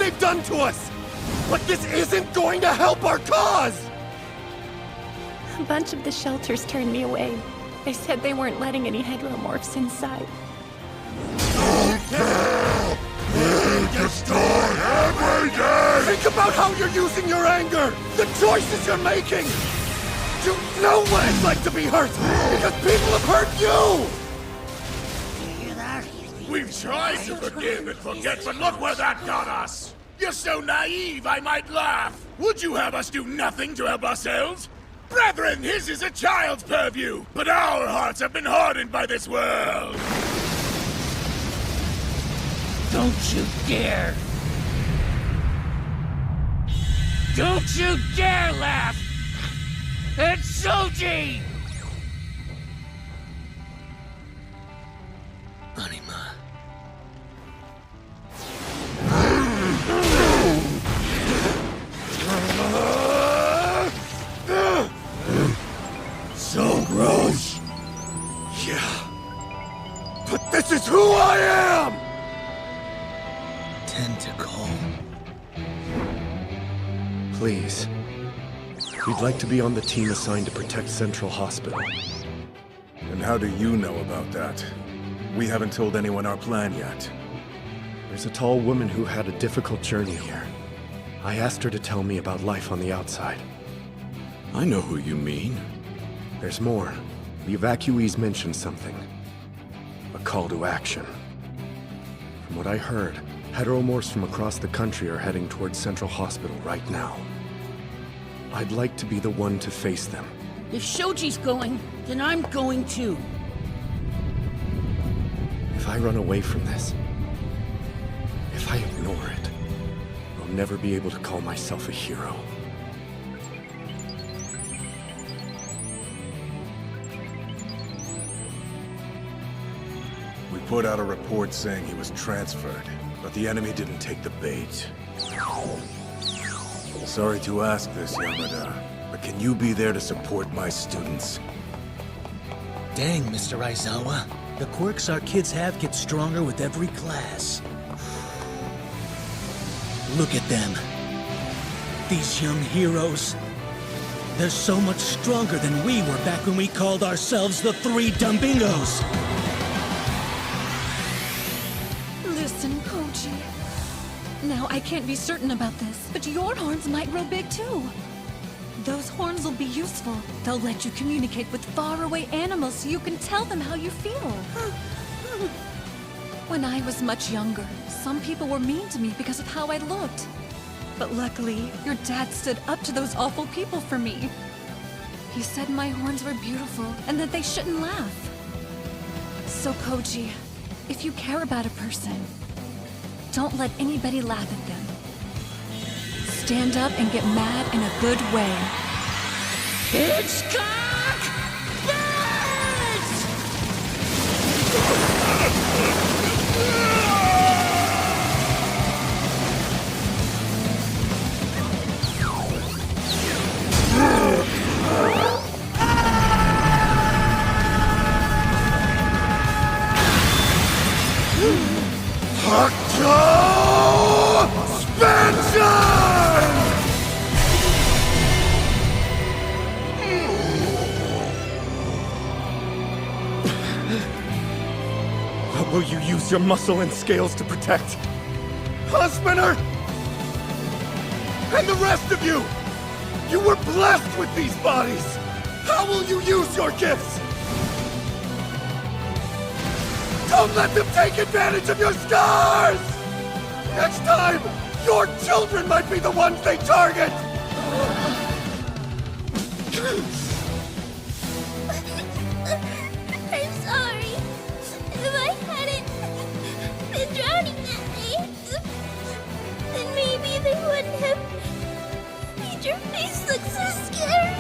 they've done to us! But this isn't going to help our cause! A bunch of the shelters turned me away. They said they weren't letting any heteromorphs inside. Destroy every day! Think about how you're using your anger! The choices you're making! You know what it's like to be hurt! Because people have hurt you! We've tried to forgive and forget, but look where that got us! You're so naive, I might laugh! Would you have us do nothing to help ourselves? Brethren, his is a child's purview, but our hearts have been hardened by this world! Don't you dare! Don't you dare laugh! It's Shoji! Anima. So gross. Yeah. But this is who I am! Tentacle. Please. We'd like to be on the team assigned to protect Central Hospital. And how do you know about that? We haven't told anyone our plan yet. There's a tall woman who had a difficult journey here. I asked her to tell me about life on the outside. I know who you mean. There's more. The evacuees mentioned something. A call to action. From what I heard, heteromorphs from across the country are heading towards Central Hospital right now. I'd like to be the one to face them. If Shoji's going, then I'm going too. If I run away from this, if I ignore it, I'll never be able to call myself a hero. We put out a report saying he was transferred, but the enemy didn't take the bait. Sorry to ask this, Yamada, but can you be there to support my students? Dang, Mr. Aizawa. The quirks our kids have get stronger with every class. Look at them. These young heroes. They're so much stronger than we were back when we called ourselves the Three Dumbingos. Listen, Koji. Now, I can't be certain about this, but your horns might grow big too. Those horns will be useful. They'll let you communicate with faraway animals so you can tell them how you feel. When I was much younger, some people were mean to me because of how I looked. But luckily, your dad stood up to those awful people for me. He said my horns were beautiful and that they shouldn't laugh. So Koji, if you care about a person, don't let anybody laugh at them. Stand up and get mad in a good way. Hitchcock! Bitch! What will you use your muscle and scales to protect? Husbander! And the rest of you! You were blessed with these bodies! How will you use your gifts? Don't let them take advantage of your scars! Next time, your children might be the ones they target! I'm sorry. If I hadn't been drowning that night, then maybe they wouldn't have made your face look so scary.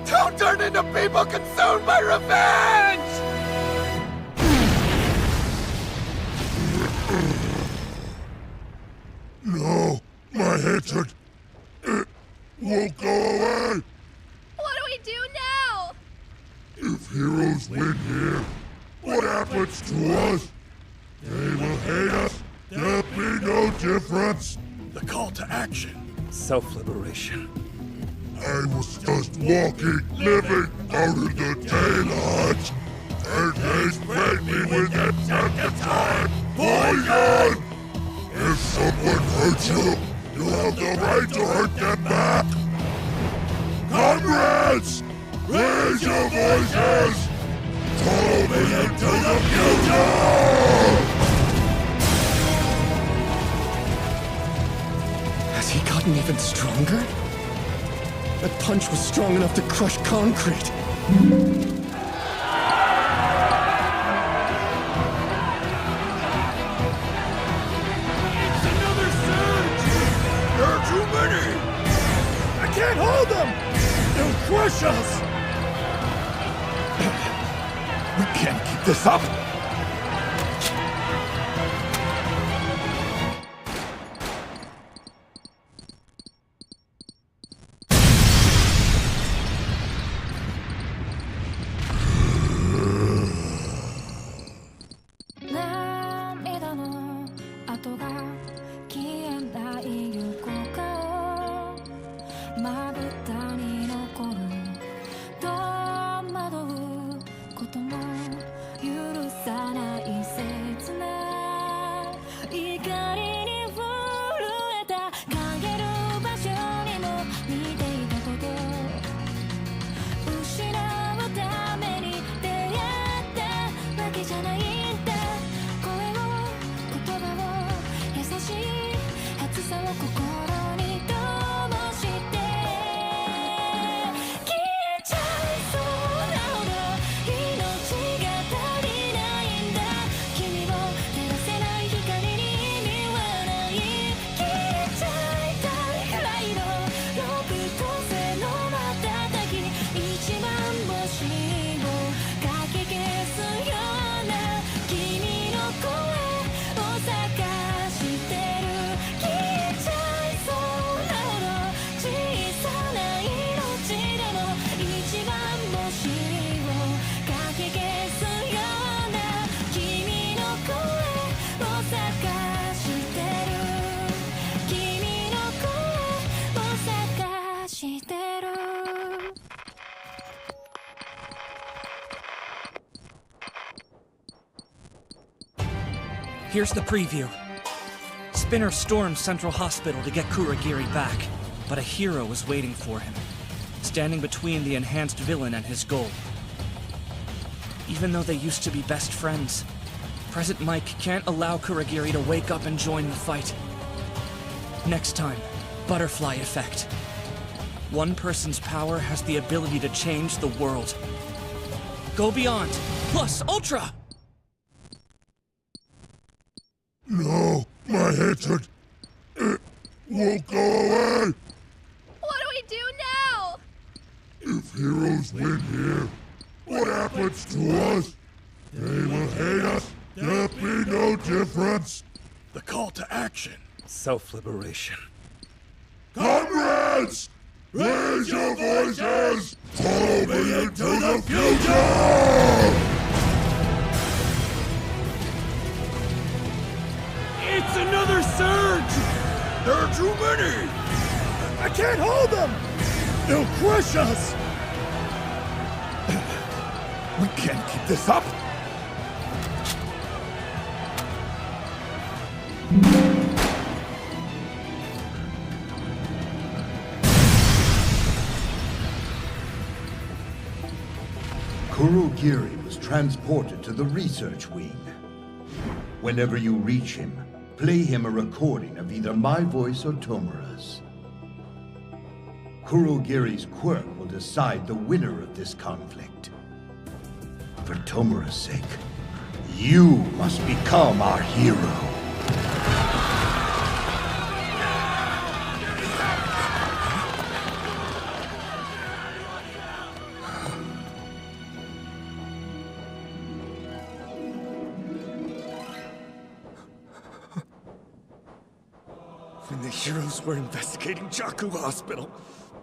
Don't turn into people consumed by revenge! No, my hatred, it won't go away. What do we do now? If heroes win here, what happens to us? They will hate us. There'll be no difference. The call to action. Self-liberation. I was just walking, living out in the daylight. And they sprayed me with that second time poison! If someone hurts you, you have the right to hurt them back! Comrades! Raise your voices! Follow me into the future! Has he gotten even stronger? That punch was strong enough to crush concrete. There are too many! I can't hold them! They'll crush us! We can't keep this up! Here's the preview. Spinner stormed Central Hospital to get Kurogiri back, but a hero was waiting for him, standing between the enhanced villain and his goal. Even though they used to be best friends, Present Mike can't allow Kurogiri to wake up and join the fight. Next time, Butterfly Effect. One person's power has the ability to change the world. Go Beyond, plus Ultra! No, my hatred, it won't go away! What do we do now? If heroes win here, what happens to us? They will hate us. There'll be no difference. The call to action. Self-liberation. Comrades! Raise your voices! Follow me into the future! It's another surge! There are too many! I can't hold them! They'll crush us! We can't keep this up! Kurogiri was transported to the research wing. Whenever you reach him, play him a recording of either my voice or Tomura's. Kurogiri's quirk will decide the winner of this conflict. For Tomura's sake, you must become our hero. When the heroes were investigating Jakku Hospital,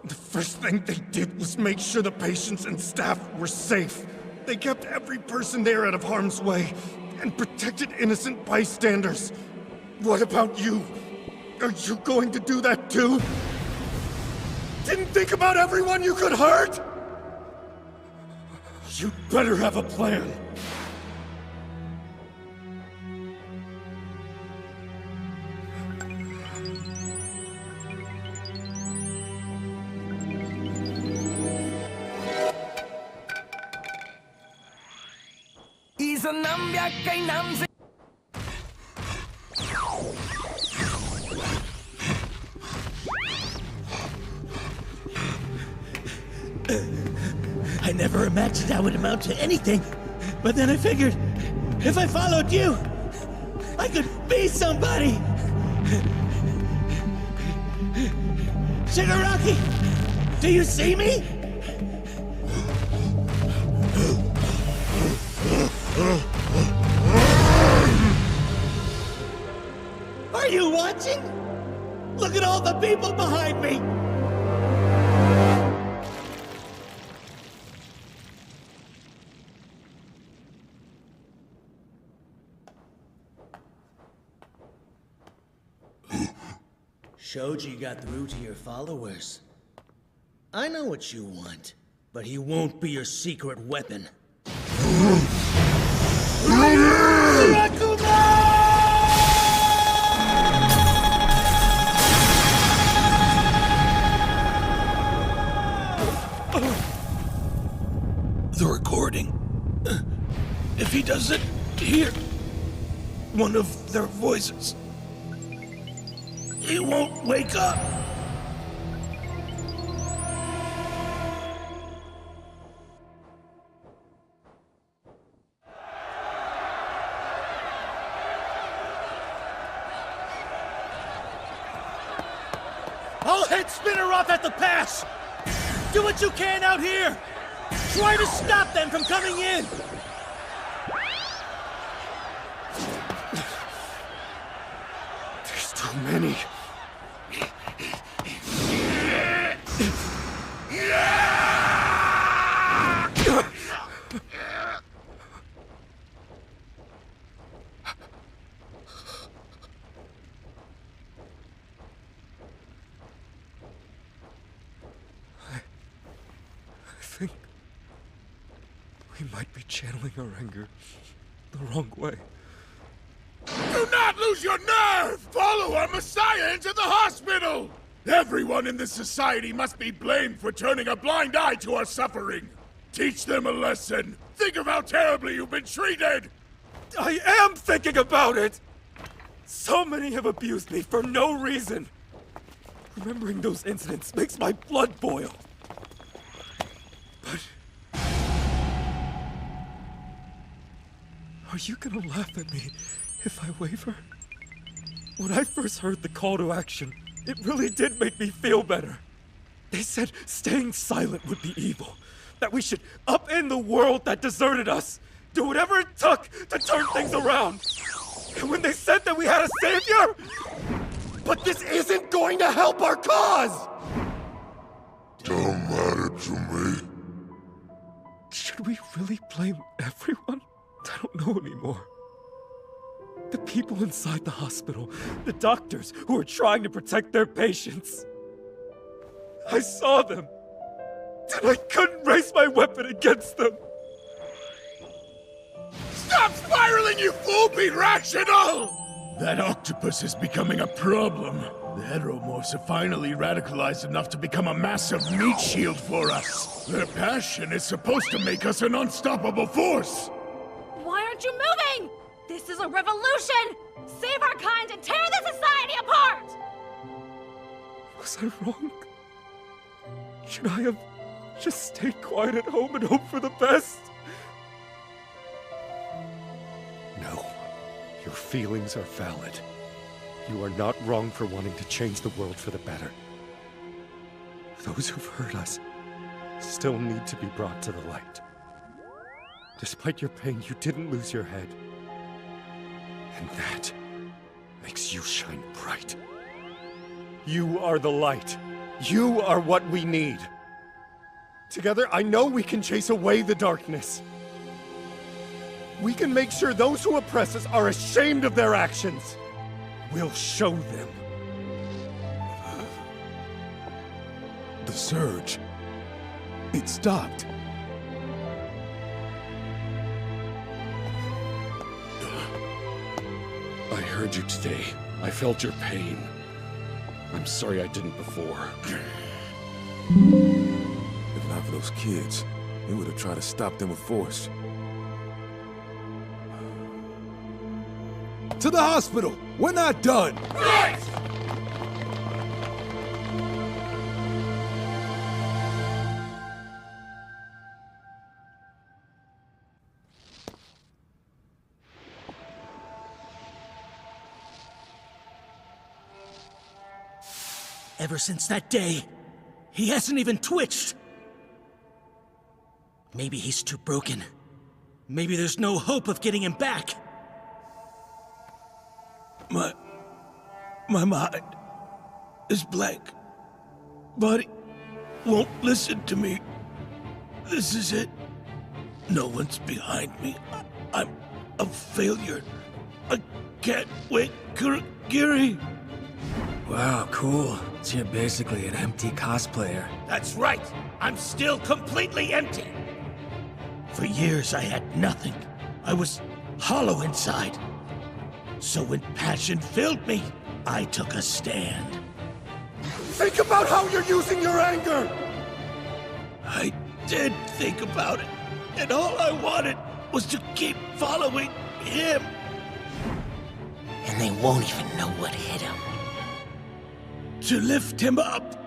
the first thing they did was make sure the patients and staff were safe. They kept every person there out of harm's way and protected innocent bystanders. What about you? Are you going to do that too? Didn't think about everyone you could hurt? You'd better have a plan. さ何百回何千 I never imagined I would amount to anything, but then I figured if I followed you, I could be somebody. Shigaraki, do you see me? Are you watching? Look at all the people behind me. Shoji got through to your followers. I know what you want, but he won't be your secret weapon. The recording. If he doesn't hear one of their voices, he won't wake up. I'll head Spinner off at the pass! Do what you can out here! Try to stop them from coming in! There's too many. I think we might be channeling our anger the wrong way. Do not lose your nerve! Follow our Messiah into the hospital! Everyone in this society must be blamed for turning a blind eye to our suffering. Teach them a lesson. Think of how terribly you've been treated! I am thinking about it! So many have abused me for no reason. Remembering those incidents makes my blood boil. But... are you gonna laugh at me if I waver? When I first heard the call to action, it really did make me feel better. They said staying silent would be evil, that we should upend the world that deserted us, do whatever it took to turn things around. And when they said that we had a savior, but this isn't going to help our cause! Don't matter to me. Should we really blame everyone? I don't know anymore. The people inside the hospital, the doctors who are trying to protect their patients. I saw them, and I couldn't raise my weapon against them. Stop spiraling, you fool! Be rational! That octopus is becoming a problem. The heteromorphs are finally radicalized enough to become a massive meat shield for us. Their passion is supposed to make us an unstoppable force. Why aren't you moving? This is a revolution! Save our kind and tear the society apart! Was I wrong? Should I have just stayed quiet at home and hoped for the best? No. Your feelings are valid. You are not wrong for wanting to change the world for the better. Those who've hurt us still need to be brought to the light. Despite your pain, you didn't lose your head. And that makes you shine bright. You are the light. You are what we need. Together, I know we can chase away the darkness. We can make sure those who oppress us are ashamed of their actions. We'll show them. The surge. It stopped. I heard you today. I felt your pain. I'm sorry I didn't before. If not for those kids, we would have tried to stop them with force. To the hospital! We're not done! Right! Ever since that day, he hasn't even twitched. Maybe he's too broken. Maybe there's no hope of getting him back. My mind is blank. Body won't listen to me. This is it. No one's behind me. I'm a failure. I can't wait, Kurogiri. Wow, cool. So you're basically an empty cosplayer. That's right. I'm still completely empty. For years, I had nothing. I was hollow inside. So when passion filled me, I took a stand. Think about how you're using your anger! I did think about it, and all I wanted was to keep following him. And they won't even know what hit him. To lift him up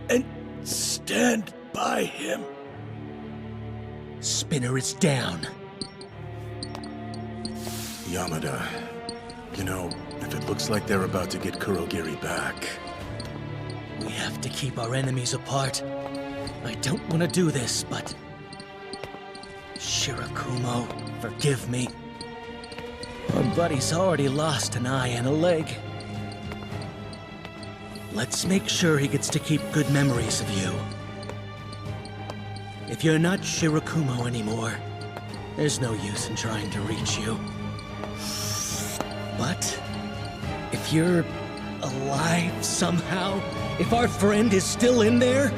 and stand by him. Spinner is down. Yamada, you know, if it looks like they're about to get Kurogiri back... We have to keep our enemies apart. I don't want to do this, but... Shirakumo, forgive me. Our buddy's already lost an eye and a leg. Let's make sure he gets to keep good memories of you. If you're not Shirakumo anymore, there's no use in trying to reach you. But if you're alive somehow, if our friend is still in there,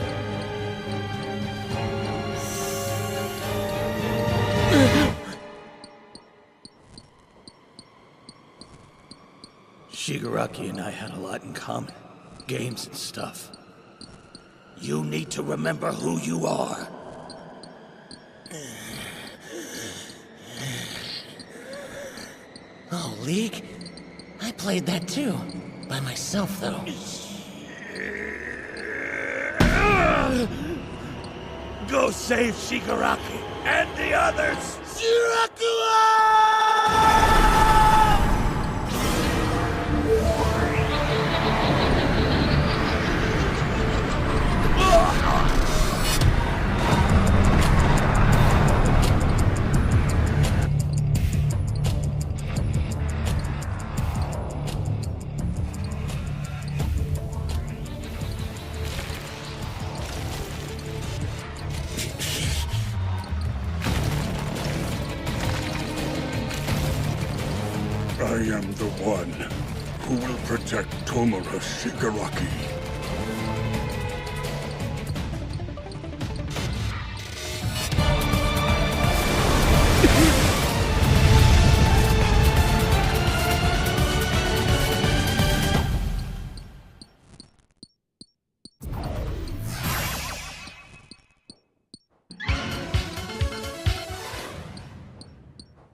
Shigaraki and I had a lot in common. Games and stuff. You need to remember who you are. Oh, League? I played that too. By myself, though. Go save Shigaraki and the others! I am the one who will protect Tomura Shigaraki.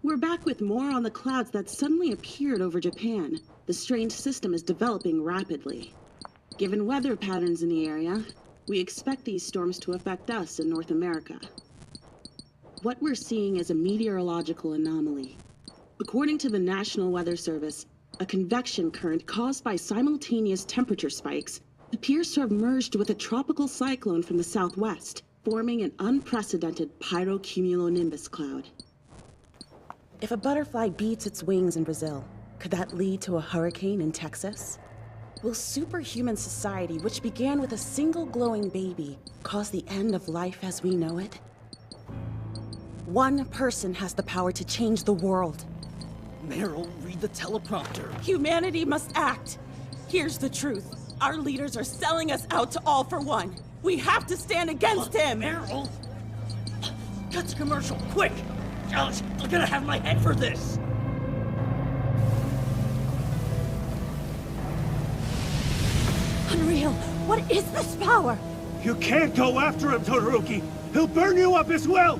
We're back with more on the clouds that suddenly appeared over Japan. The strange system is developing rapidly. Given weather patterns in the area, we expect these storms to affect us in North America. What we're seeing is a meteorological anomaly. According to the National Weather Service, a convection current caused by simultaneous temperature spikes appears to have merged with a tropical cyclone from the southwest, forming an unprecedented pyrocumulonimbus cloud. If a butterfly beats its wings in Brazil, could that lead to a hurricane in Texas? Will superhuman society, which began with a single glowing baby, cause the end of life as we know it? One person has the power to change the world. Meryl, read the teleprompter. Humanity must act. Here's the truth. Our leaders are selling us out to All for One. We have to stand against him! Meryl! Cut the commercial, quick! I'm gonna have my head for this! Unreal! What is this power? You can't go after him, Todoroki! He'll burn you up as well!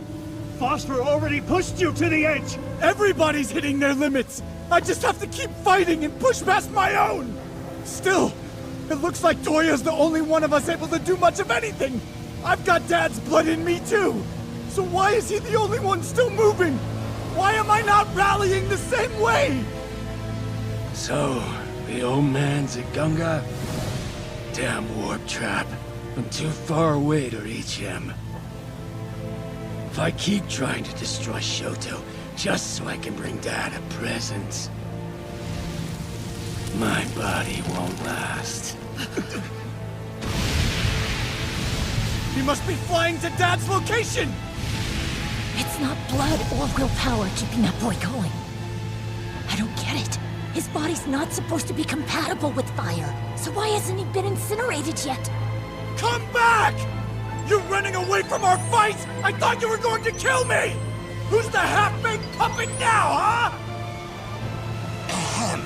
Phosphor already pushed you to the edge! Everybody's hitting their limits! I just have to keep fighting and push past my own! Still, it looks like Toya's the only one of us able to do much of anything! I've got Dad's blood in me too! So why is he the only one still moving? Why am I not rallying the same way? So, the old man's at Gunga? Damn warp trap. I'm too far away to reach him. If I keep trying to destroy Shoto just so I can bring Dad a present, my body won't last. He must be flying to Dad's location! It's not blood or willpower keeping that boy going. I don't get it. His body's not supposed to be compatible with fire. So why hasn't he been incinerated yet? Come back! You're running away from our fight! I thought you were going to kill me! Who's the half-baked puppet now, huh? Ahem.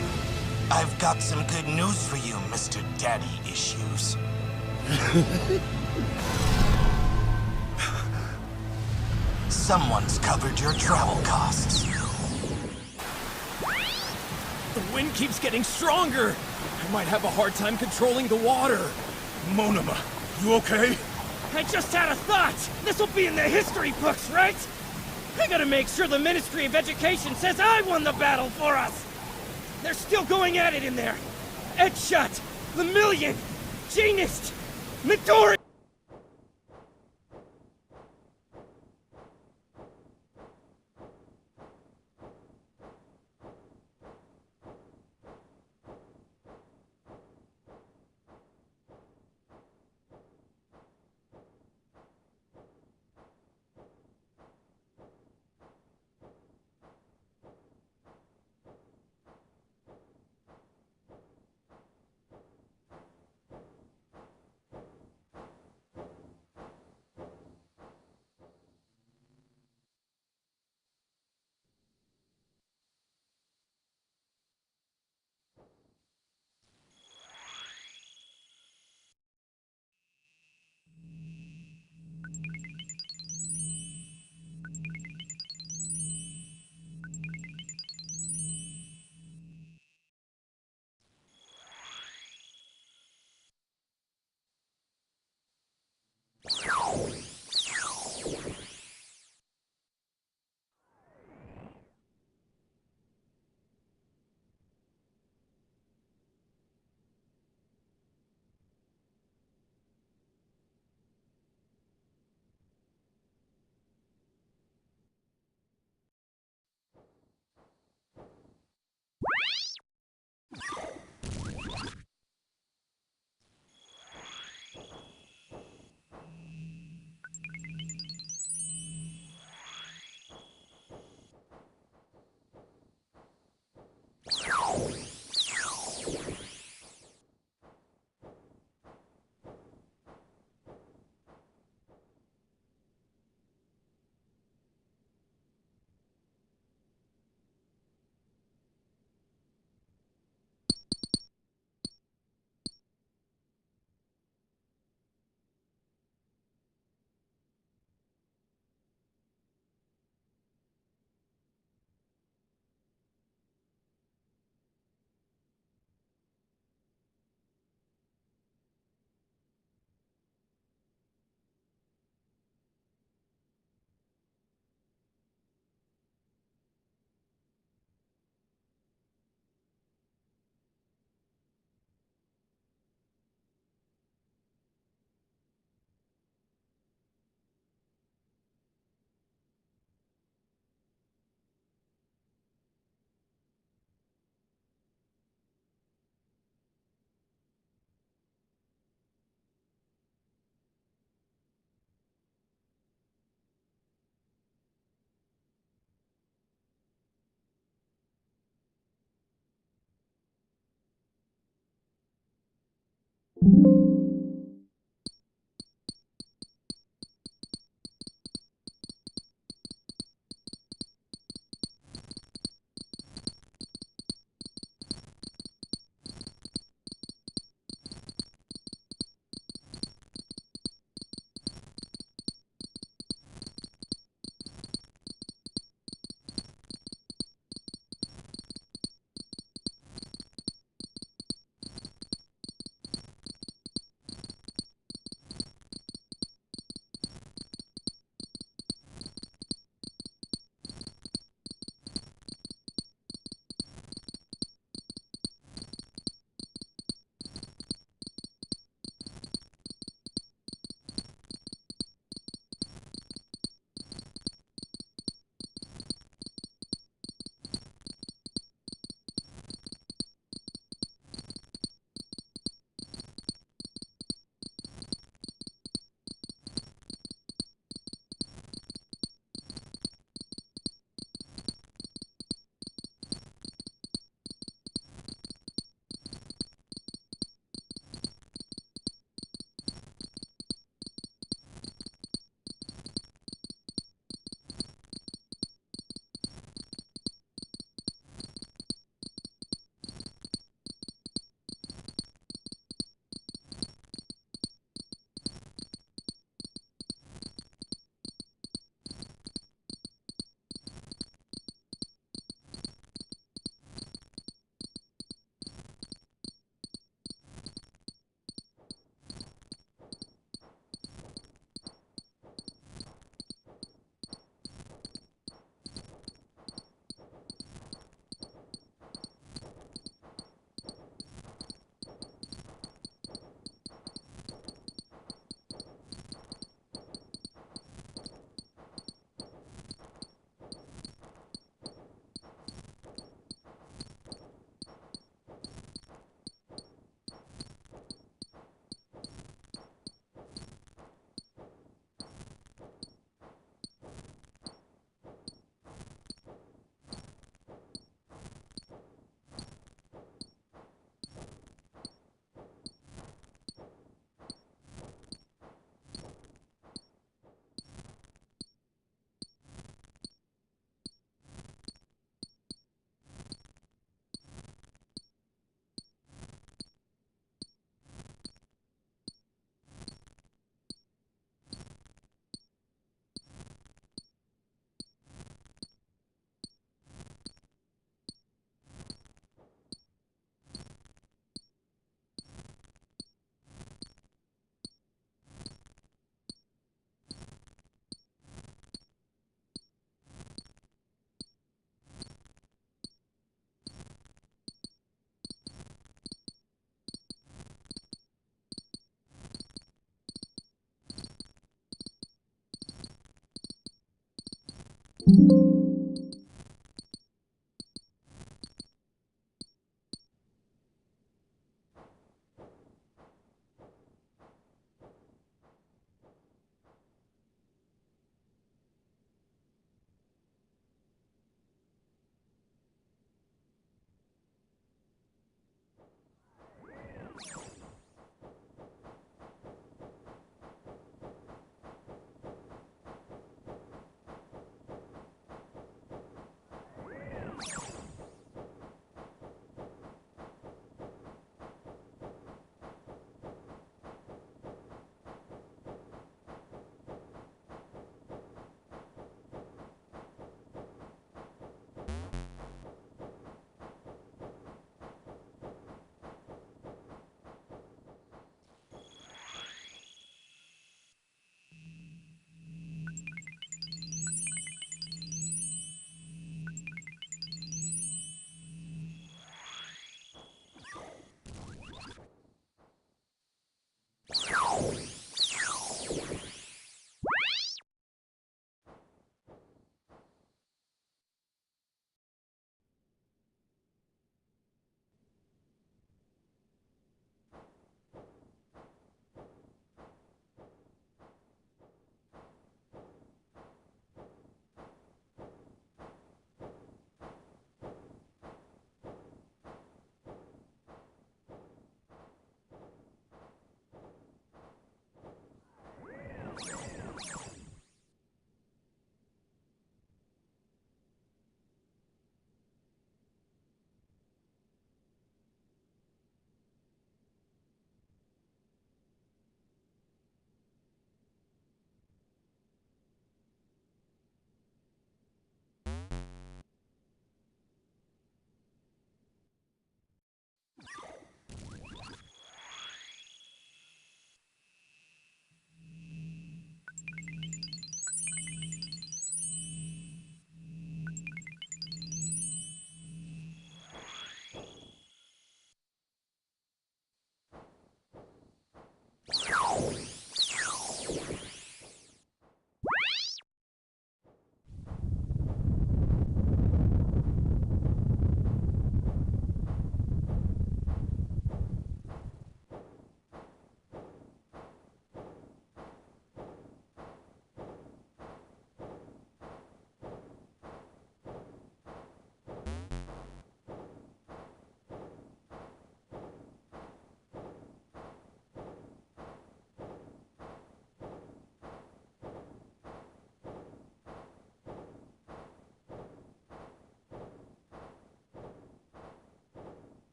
I've got some good news for you, Mr. Daddy Issues. Someone's covered your travel costs. The wind keeps getting stronger! I might have a hard time controlling the water. Monoma, you okay? I just had a thought! This'll be in the history books, right? I gotta make sure the Ministry of Education says I won the battle for us! They're still going at it in there! Edshot! Lemillion! Janist! Midori!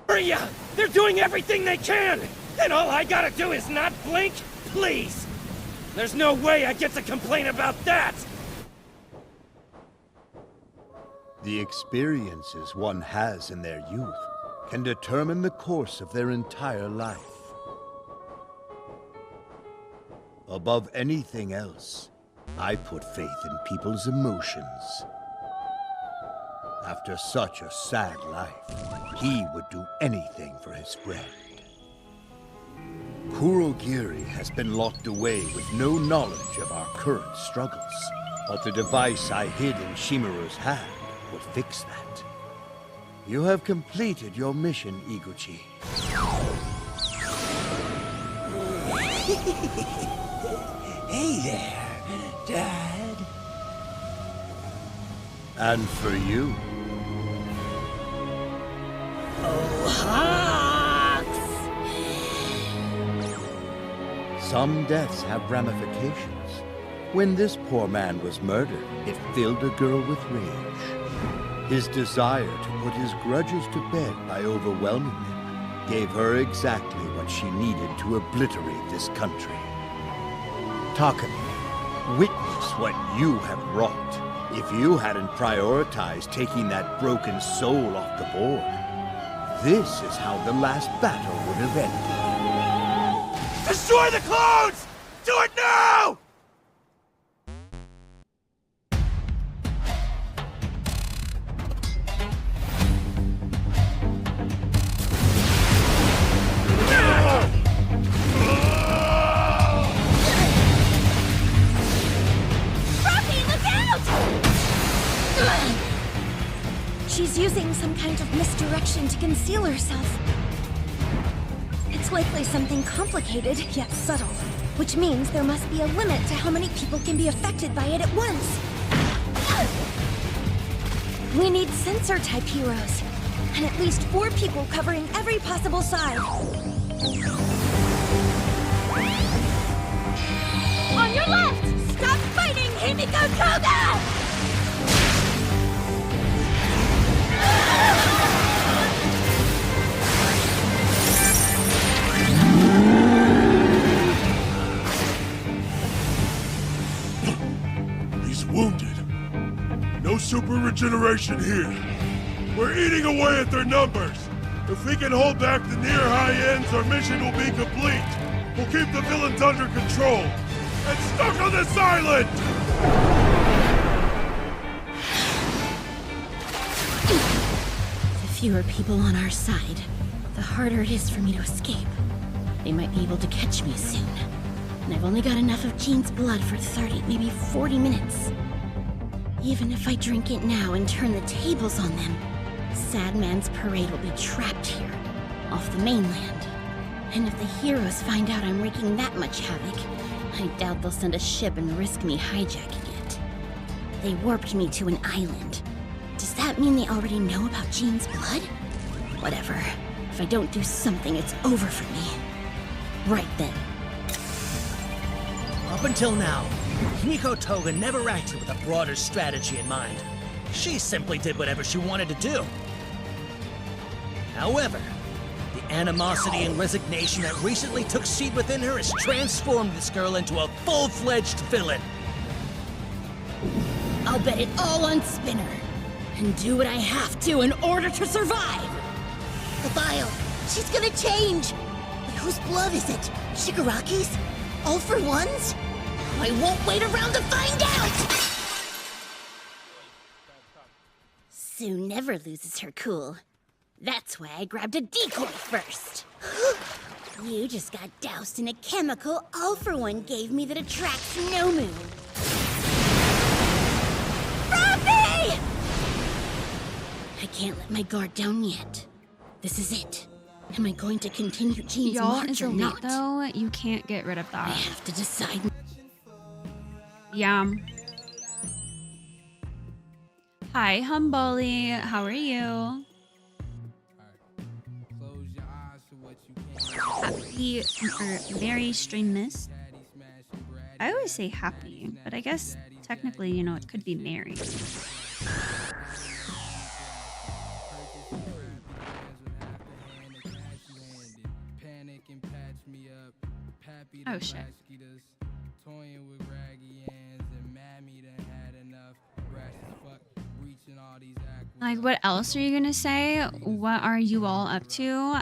Hurry up! They're doing everything they can! And all I gotta do is not blink? Please! There's no way I get to complain about that! The experiences one has in their youth can determine the course of their entire life. Above anything else, I put faith in people's emotions. After such a sad life, he would do anything for his friend. Kurogiri has been locked away with no knowledge of our current struggles, but the device I hid in Shimaru's hand will fix that. You have completed your mission, Iguchi. Hey there, Dad. And for you. Oh, Hawks! Some deaths have ramifications. When this poor man was murdered, it filled a girl with rage. His desire to put his grudges to bed by overwhelming them gave her exactly what she needed to obliterate this country. Takumi, witness what you have wrought. If you hadn't prioritized taking that broken soul off the board, this is how the last battle would have ended. Destroy the clones! Do it now! She's using some kind of misdirection to conceal herself. It's likely something complicated, yet subtle. Which means there must be a limit to how many people can be affected by it at once. We need sensor-type heroes. And at least 4 people covering every possible side. On your left! Stop fighting, Himiko Toga! He's wounded. No super regeneration here. We're eating away at their numbers. If we can hold back the near high ends, our mission will be complete. We'll keep the villains under control. And stuck on this island! The fewer people on our side, the harder it is for me to escape. They might be able to catch me soon. And I've only got enough of Jean's blood for 30, maybe 40 minutes. Even if I drink it now and turn the tables on them, Sadman's parade will be trapped here, off the mainland. And if the heroes find out I'm wreaking that much havoc, I doubt they'll send a ship and risk me hijacking it. They warped me to an island. Does that mean they already know about Jean's blood? Whatever. If I don't do something, it's over for me. Right then. Up until now, Himiko Toga never acted with a broader strategy in mind. She simply did whatever she wanted to do. However, the animosity and resignation that recently took seat within her has transformed this girl into a full-fledged villain. I'll bet it all on Spinner. And do what I have to in order to survive! The vial! She's gonna change! But whose blood is it? Shigaraki's? All for One's? I won't wait around to find out! Sue never loses her cool. That's why I grabbed a decoy first. You just got doused in a chemical All for One gave me that attracts Nomu. Ruffy! I can't let my guard down yet. This is it. Am I going to continue Jean's Y'all march is or elite not? though. You can't get rid of that. I have to decide. Yeah. Hi, Humboli. How are you? Happy or Merry Streammas. I always say happy, but I guess technically, you know, it could be merry. Oh shit. Like, what else are you gonna say? What are you all up to?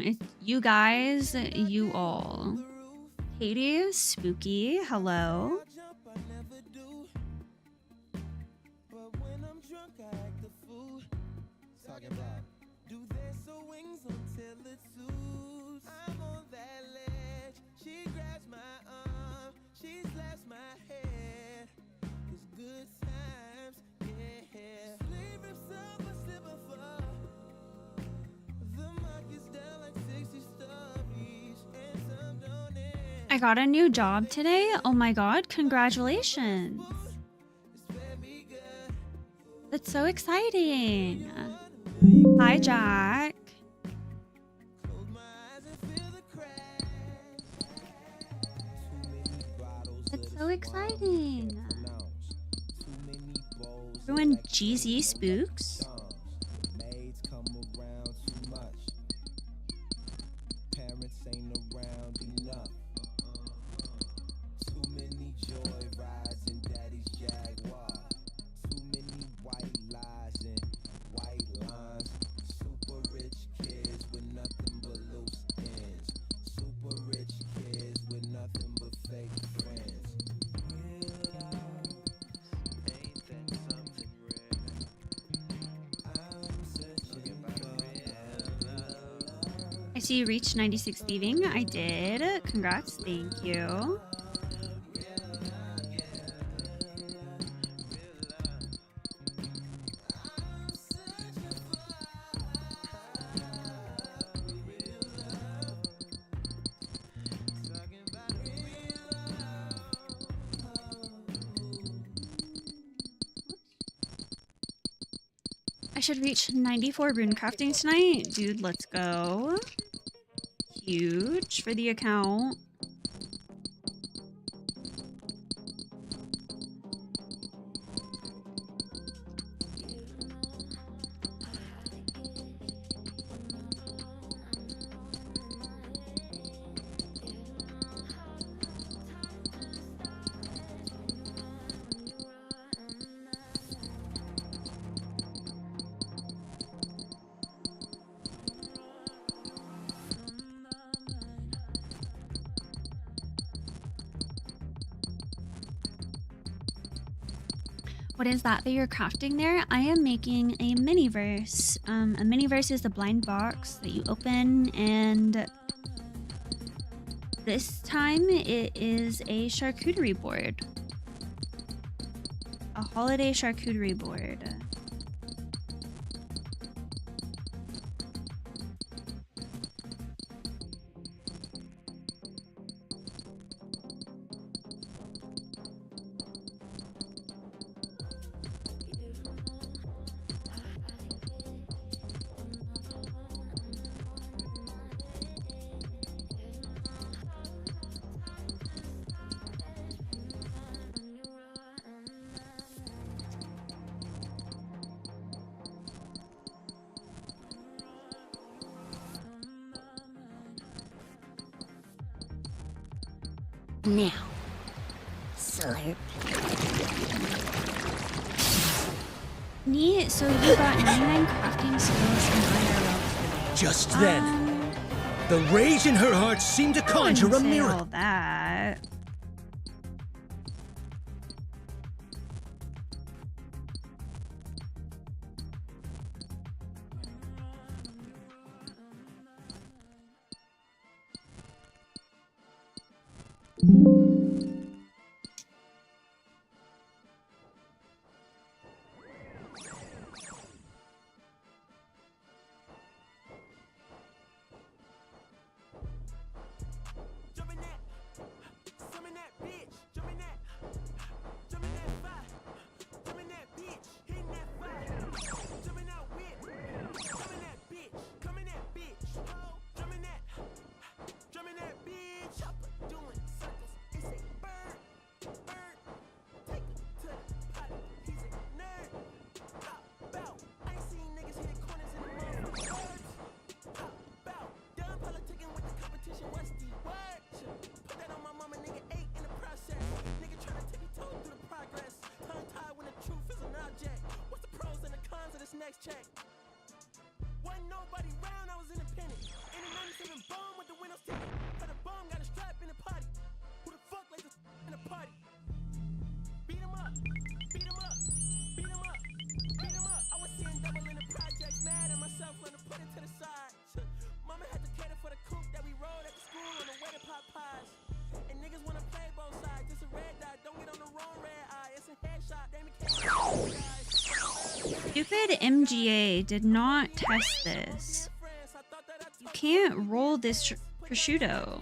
It's you guys, you all. Katie, Spooky, hello. I got a new job today. Oh my god, congratulations. That's so exciting. Hi, Jack. That's so exciting. Everyone, GZ Spooks. I see you reached 96 thieving. I did. Congrats. Thank you. I should reach 94 rune crafting tonight. Dude, let's go. Huge for the account. What is that you're crafting there? I am making a mini-verse. A mini-verse is a blind box that you open, and this time it is a charcuterie board. A holiday charcuterie board. Now, slurp. Neat. So you got 99 crafting skills in IRL. Just then, the rage in her heart seemed to conjure a miracle. All that. Mama had to cater for the coupe that we rode at the school on the way to Popeyes. And niggas wanna play both sides. It's a red dot, don't get on the wrong red eye. It's a headshot, they Stupid MGA did not test this. You can't roll this prosciutto.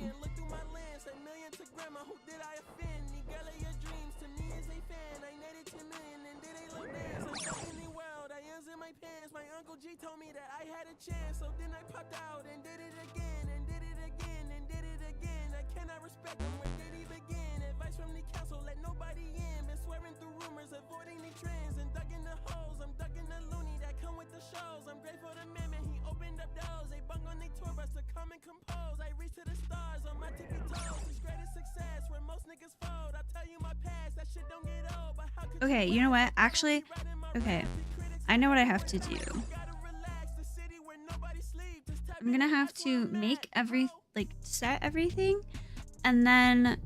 My Uncle G told me that I had a chance, so then I popped out and did it again, and did it again, and did it again. I cannot respect them, where did he begin? Advice from the council, let nobody in. Been swearing through rumors, avoiding the trends, and ducking the holes. I'm ducking the loony that come with the shows. I'm grateful to man, he opened up doors. They bung on their tour bus to come and compose. I reach to the stars on my tippy toes. It's greatest success where most niggas fold. I tell you my past, that shit don't get old, but how could Okay, you know what? Actually, okay. I know what I have to do. I'm gonna have to make set everything and then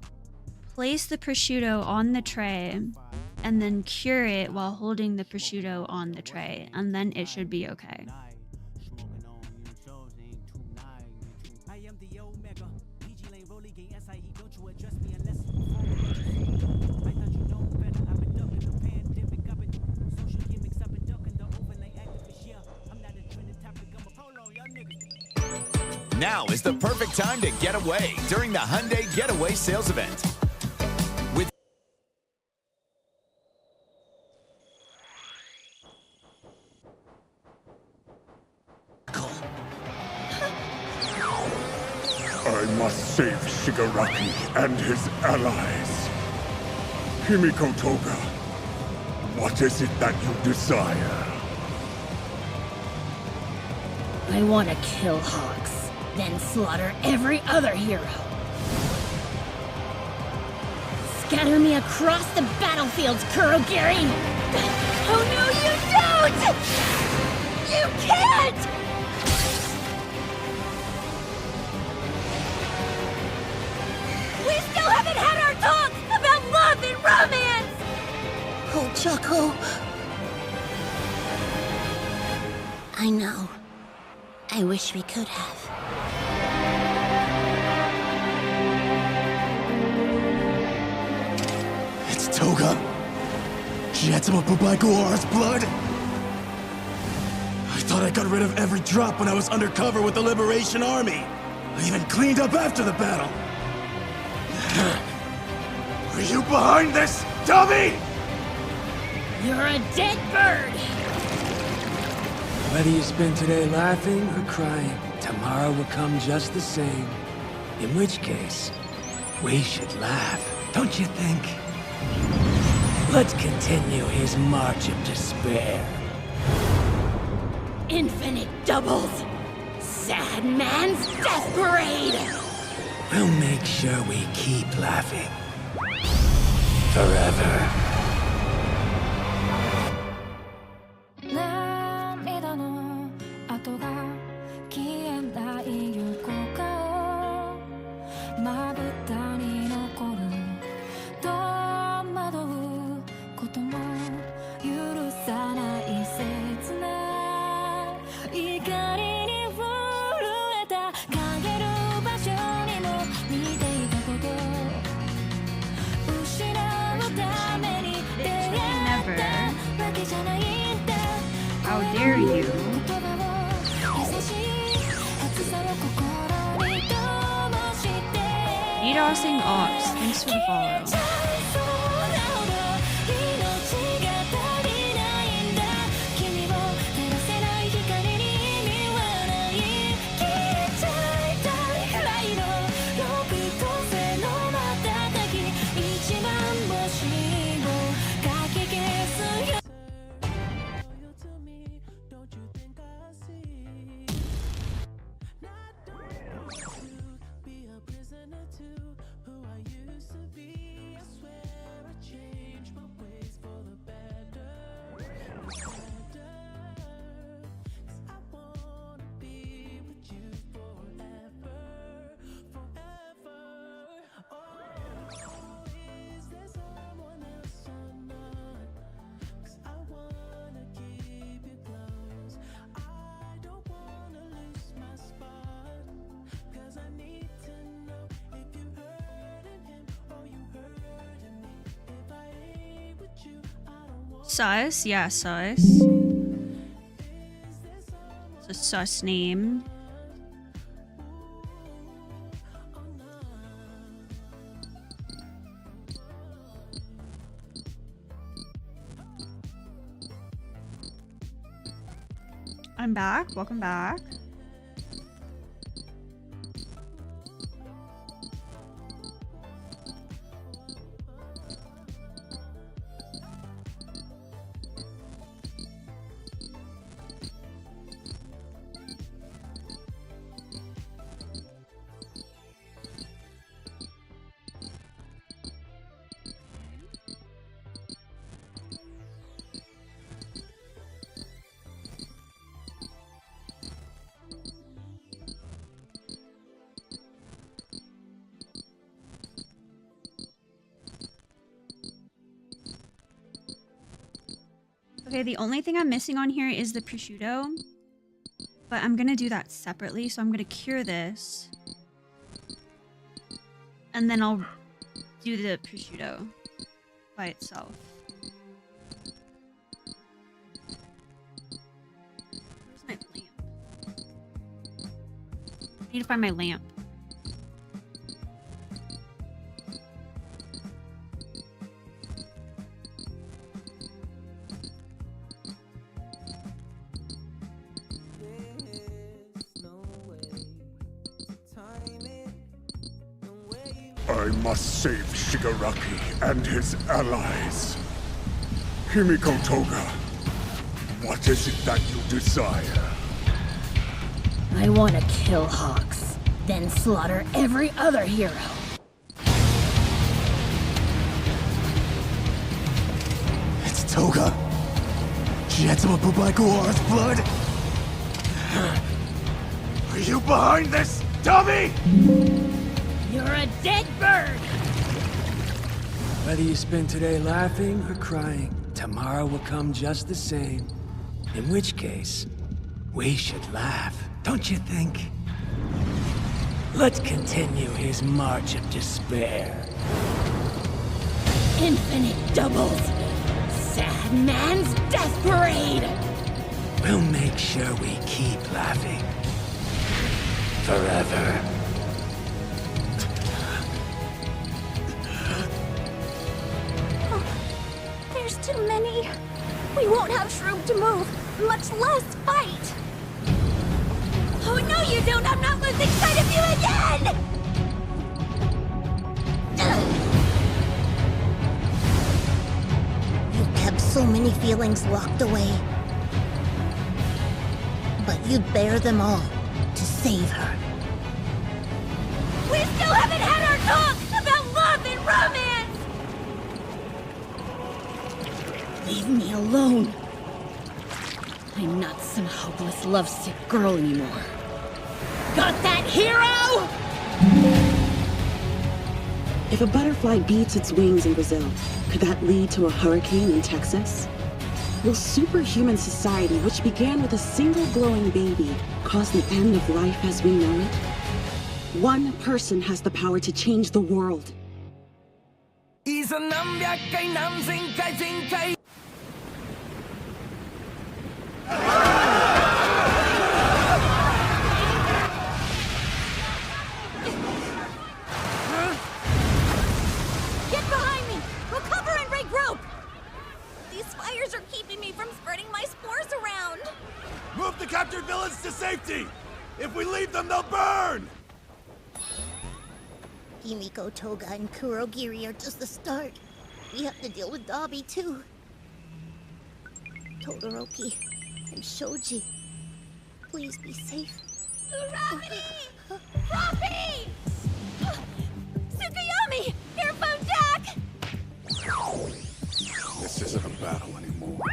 place the prosciutto on the tray and then cure it while holding the prosciutto on the tray, and then it should be okay. Now is the perfect time to get away during the Hyundai Getaway Sales Event. With I must save Shigaraki and his allies. Himiko Toga, what is it that you desire? I want to kill Hawks, then slaughter every other hero. Scatter me across the battlefields, Kurogiri! Oh no, you don't! You can't! We still haven't had our talk about love and romance! Oh, Choco. I know. I wish we could have. It's Toga. She had some of Bubai Gohara's blood. I thought I got rid of every drop when I was undercover with the Liberation Army. I even cleaned up after the battle. Are you behind this, dummy? You're a dead bird! Whether you spend today laughing or crying, tomorrow will come just the same. In which case, we should laugh, don't you think? Let's continue his march of despair. Infinite doubles! Sad man's death parade! We'll make sure we keep laughing. Forever. 涙の跡が消えない横顔まぶたに残る戸惑うことも許さない切な怒りに震えた陰る場所にも似ていたこと失うために出会ったわけじゃないんだ How dare you? DDoSing ops. Thanks for the follow. Sus, yeah, sus. It's a sus name. I'm back. Welcome back. Okay, the only thing I'm missing on here is the prosciutto. But I'm gonna do that separately, so I'm gonna cure this. And then I'll do the prosciutto by itself. Where's my lamp? I need to find my lamp. I must save Shigaraki and his allies. Himiko Toga, what is it that you desire? I want to kill Hawks, then slaughter every other hero. It's Toga. She had some of Bubaikuara's blood. Are you behind this, dummy? You're a dead bird! Whether you spend today laughing or crying, tomorrow will come just the same. In which case, we should laugh, don't you think? Let's continue his march of despair. Infinite doubles! Sad man's death parade! We'll make sure we keep laughing. Forever. There's too many. We won't have room to move, much less fight. Oh, no you don't! I'm not losing sight of you again! You kept so many feelings locked away. But you'd bear them all to save her. We still haven't had our talk about love and romance! Leave me alone. I'm not some hopeless, lovesick girl anymore. Got that, hero? If a butterfly beats its wings in Brazil, could that lead to a hurricane in Texas? Will superhuman society, which began with a single glowing baby, cause the end of life as we know it? One person has the power to change the world. Get behind me! Recover and regroup! These fires are keeping me from spreading my spores around! Move the captured villains to safety! If we leave them, they'll burn! Himiko Toga and Kurogiri are just the start. We have to deal with Dabi, too. Todoroki and Shoji, please be safe. Rapidi! Rapi! Tsukuyomi! Earphone Jack! This isn't a battle anymore.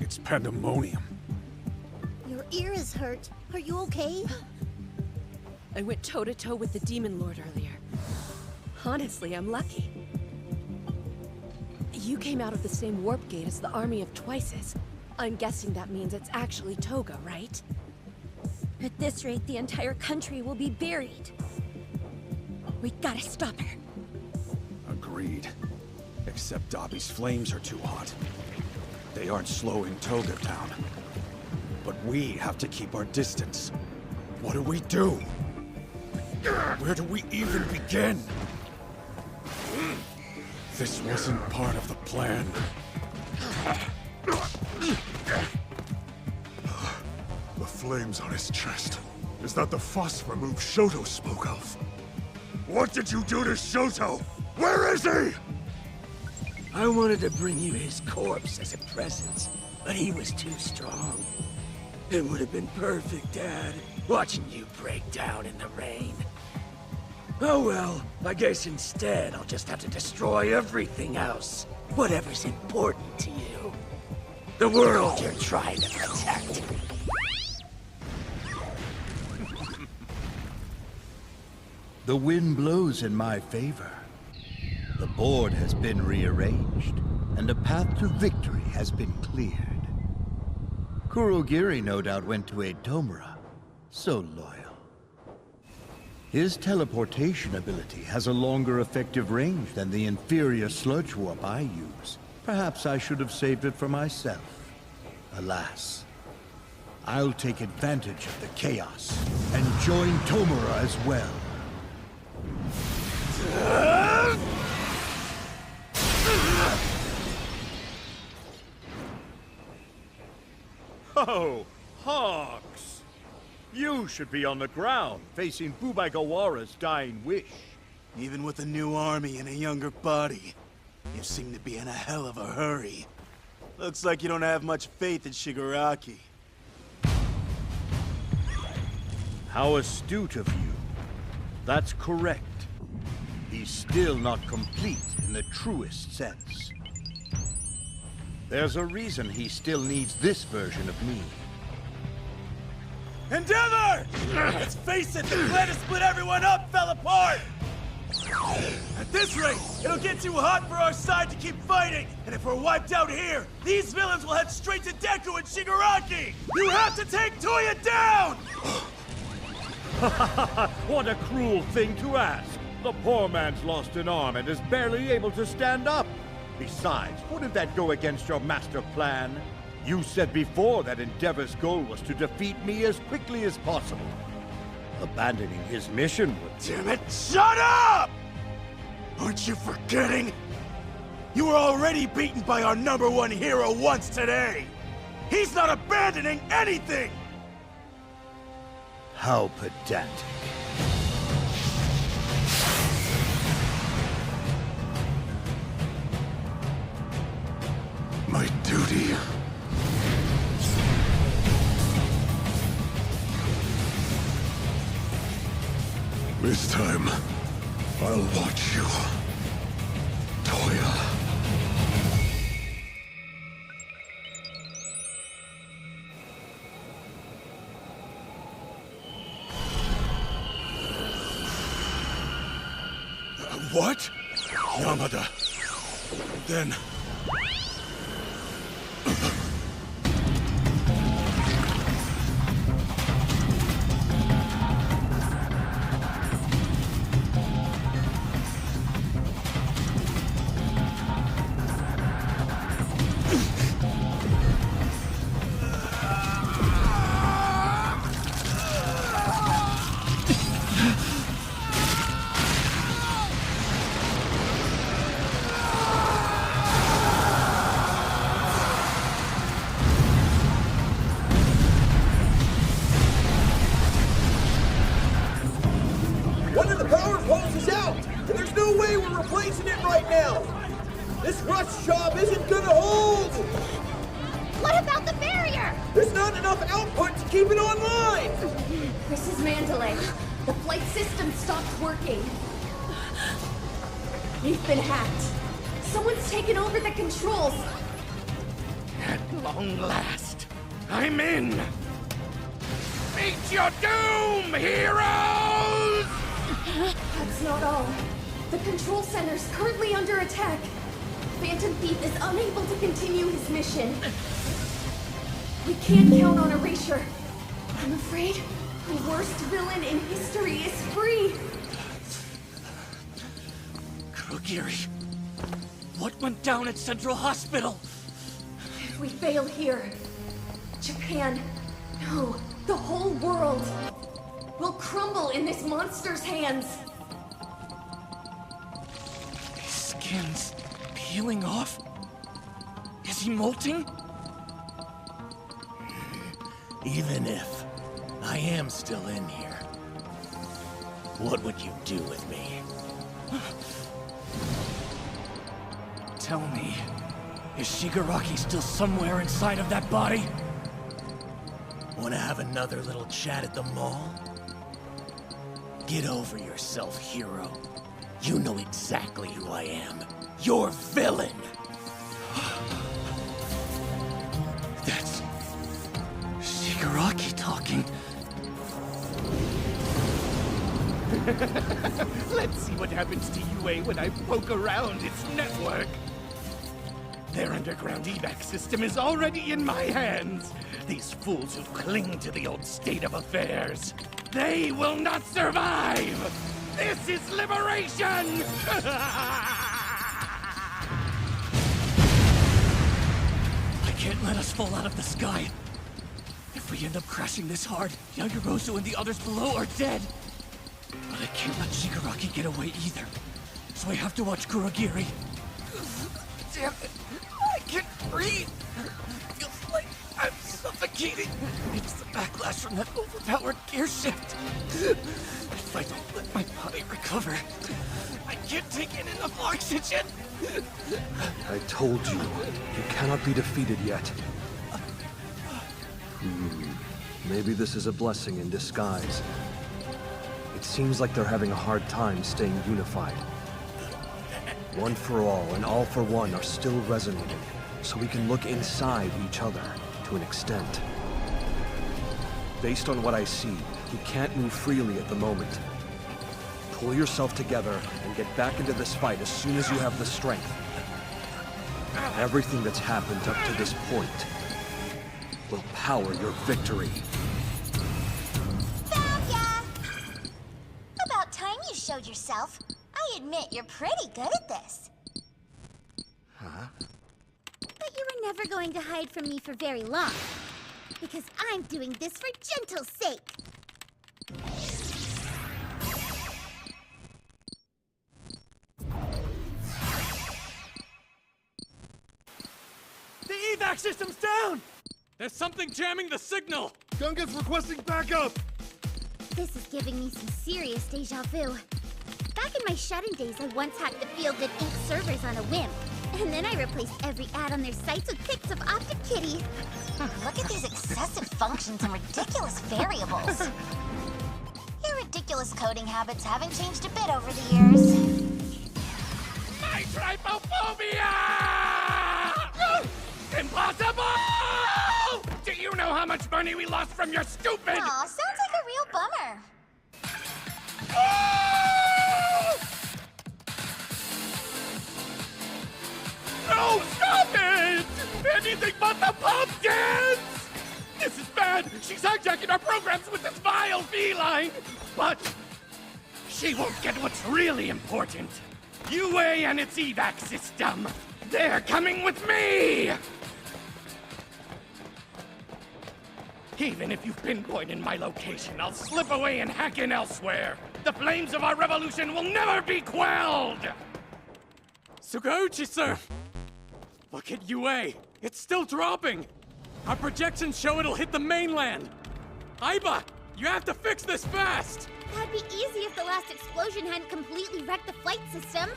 It's pandemonium. Your ear is hurt. Are you okay? I went toe-to-toe with the Demon Lord earlier. Honestly, I'm lucky. You came out of the same warp gate as the army of Twices. I'm guessing that means it's actually Toga, right? At this rate, the entire country will be buried. We gotta stop her. Agreed. Except Dabi's flames are too hot. They aren't slowing Toga down. But we have to keep our distance. What do we do? Where do we even begin? This wasn't part of the plan. The flames on his chest. Is that the phosphor move Shoto spoke of? What did you do to Shoto? Where is he? I wanted to bring you his corpse as a present, but he was too strong. It would have been perfect, Dad, watching you break down in the rain. Oh well, I guess instead I'll just have to destroy everything else. Whatever's important to you. The world you're trying to protect. The wind blows in my favor. The board has been rearranged, and a path to victory has been cleared. Kurogiri no doubt went to aid Tomura. So loyal. His teleportation ability has a longer effective range than the inferior sludge warp I use. Perhaps I should have saved it for myself. Alas. I'll take advantage of the chaos and join Tomura as well. Oh, Hawks! You should be on the ground, facing Bubaigawara's dying wish. Even with a new army and a younger body, you seem to be in a hell of a hurry. Looks like you don't have much faith in Shigaraki. How astute of you. That's correct. He's still not complete in the truest sense. There's a reason he still needs this version of me. Endeavor! Let's face it, the plan to split everyone up fell apart! At this rate, it'll get too hot for our side to keep fighting! And if we're wiped out here, these villains will head straight to Deku and Shigaraki! You have to take Toya down! What a cruel thing to ask! The poor man's lost an arm and is barely able to stand up. Besides, wouldn't that go against your master plan? You said before that Endeavor's goal was to defeat me as quickly as possible. Abandoning his mission would... Damn it! Shut up! Aren't you forgetting? You were already beaten by our #1 hero once today! He's not abandoning anything! How pedantic. My duty. This time, I'll watch you, Toya. What? Yamada. Then... One of the power poles is out, and there's no way we're replacing it right now. This rust job isn't gonna hold. What about the barrier? There's not enough output to keep it online. This is Mandalay. The flight system stopped working. We've been hacked. Someone's taken over the controls. At long last, I'm in! Meet your doom, heroes! That's not all. The control center's currently under attack. Phantom Thief is unable to continue his mission. We can't count on erasure. I'm afraid the worst villain in history is free. Kurogiri, what went down at Central Hospital? If we fail here, Japan, no, the whole world will crumble in this monster's hands. His skin's peeling off? Is he molting? Even if I am still in here, what would you do with me? Tell me, is Shigaraki still somewhere inside of that body? Wanna have another little chat at the mall? Get over yourself, hero. You know exactly who I am. You're villain! That's Shigaraki talking. Let's see what happens to UA when I poke around its network. Their underground evac system is already in my hands. These fools who cling to the old state of affairs. They will not survive! This is liberation! I can't let us fall out of the sky. If we end up crashing this hard, Yagorosu and the others below are dead. But I can't let Shigaraki get away either. So I have to watch Kurogiri. Damn it! I can't breathe! Feels like I'm suffocating! It's the backlash from that overpowered gear shift! If I don't let my body recover, I can't take in enough oxygen! I told you, you cannot be defeated yet. Maybe this is a blessing in disguise. It seems like they're having a hard time staying unified. One for all and all for one are still resonating, so we can look inside each other to an extent. Based on what I see, he can't move freely at the moment. Pull yourself together and get back into this fight as soon as you have the strength. Everything that's happened up to this point will power your victory. Found ya! About time you showed yourself. I admit you're pretty good at this. Huh? But you were never going to hide from me for very long. Because I'm doing this for Gentle's sake. The evac system's down! There's something jamming the signal! Gunga's requesting backup! This is giving me some serious deja vu. Back in my shut-in days, I once hacked the Field Good Inc. servers on a whim. And then I replaced every ad on their sites with pics of Optic Kitty. Look at these excessive functions and ridiculous variables. Your ridiculous coding habits haven't changed a bit over the years. My trypophobia! Impossible! Do you know how much money we lost from your stupid... Aw, sounds like a real bummer. No, stop it! Anything but the pumpkins! This is bad! She's hijacking our programs with this vile feline! But she won't get what's really important. UA and its evac system. They're coming with me! Even if you've pinpointed my location, I'll slip away and hack in elsewhere. The flames of our revolution will never be quelled! Sugauchi, sir! Look at UA. It's still dropping. Our projections show it'll hit the mainland. Aiba, you have to fix this fast! That'd be easy if the last explosion hadn't completely wrecked the flight system.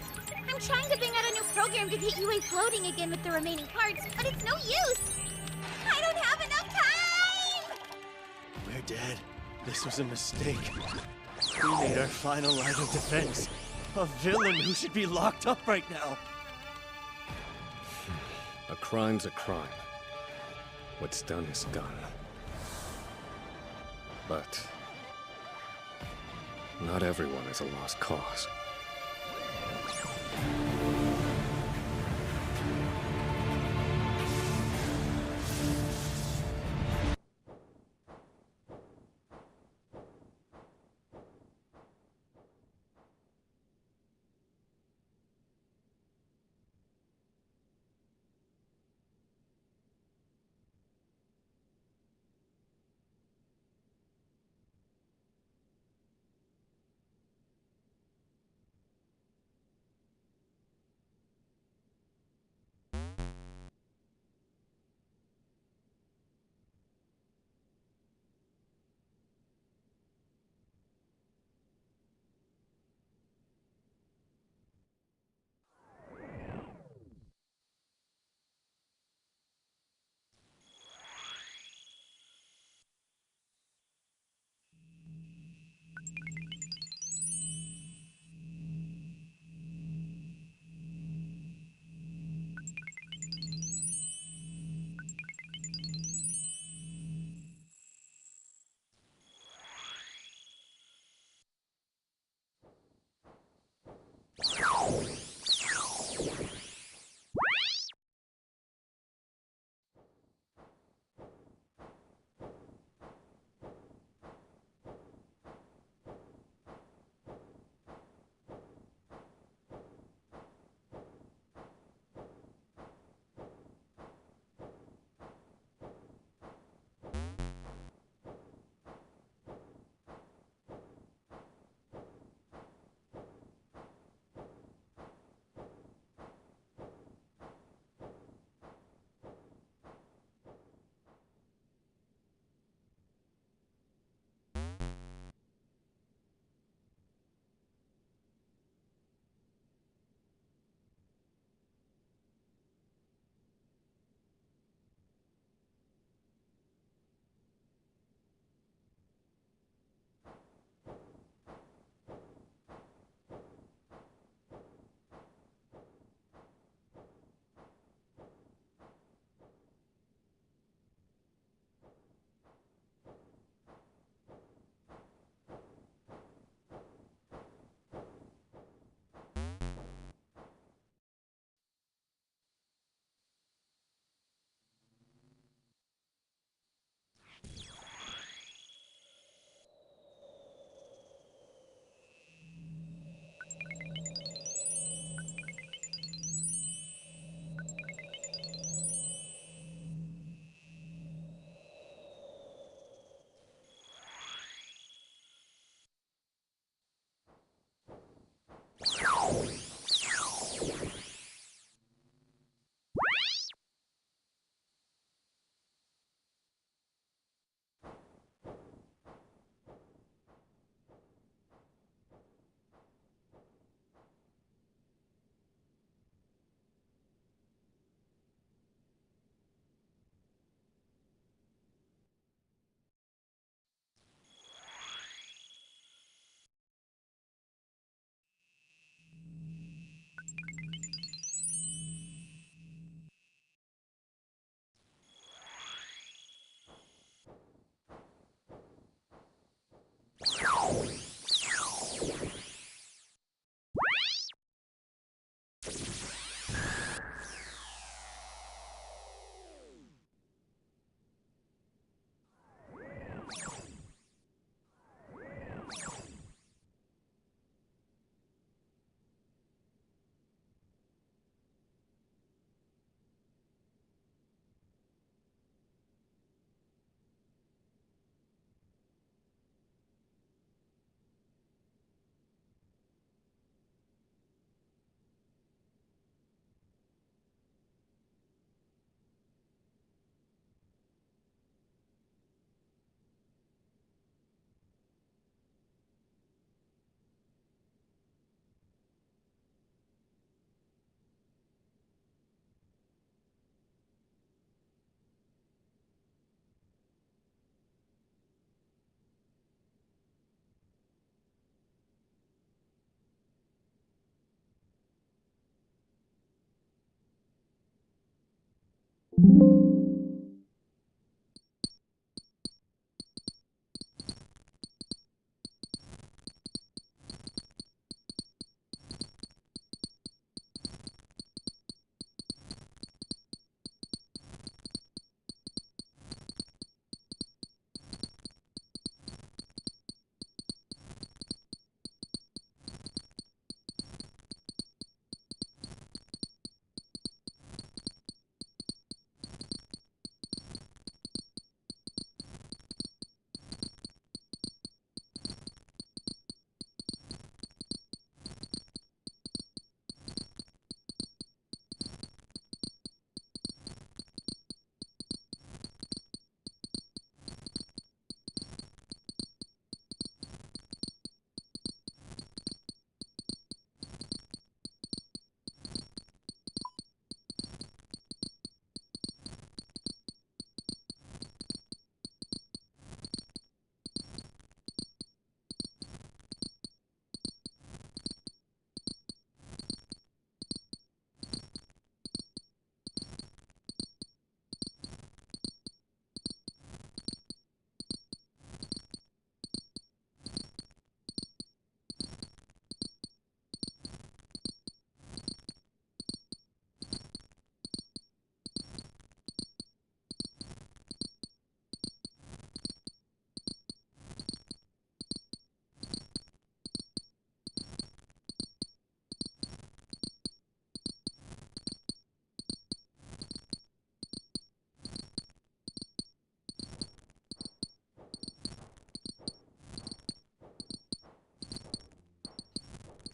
I'm trying to bang out a new program to get UA floating again with the remaining parts, but it's no use. I don't have enough time! We're dead. This was a mistake. We made our final line of defense. A villain who should be locked up right now. A crime's a crime. What's done is done. But not everyone is a lost cause.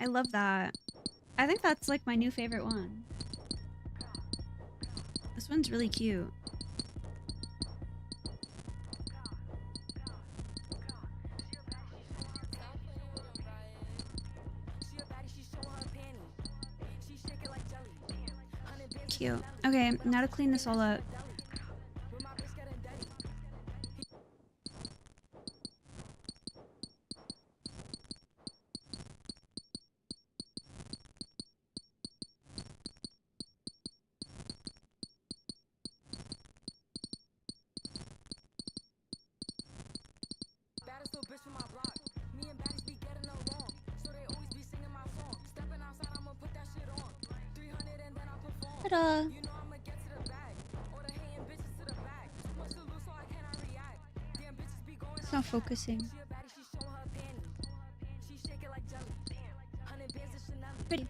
I love that. I think that's like my new favorite one. This one's really cute. Cute. Okay, now to clean this all up. Ta-da! It's not focusing. Pretty.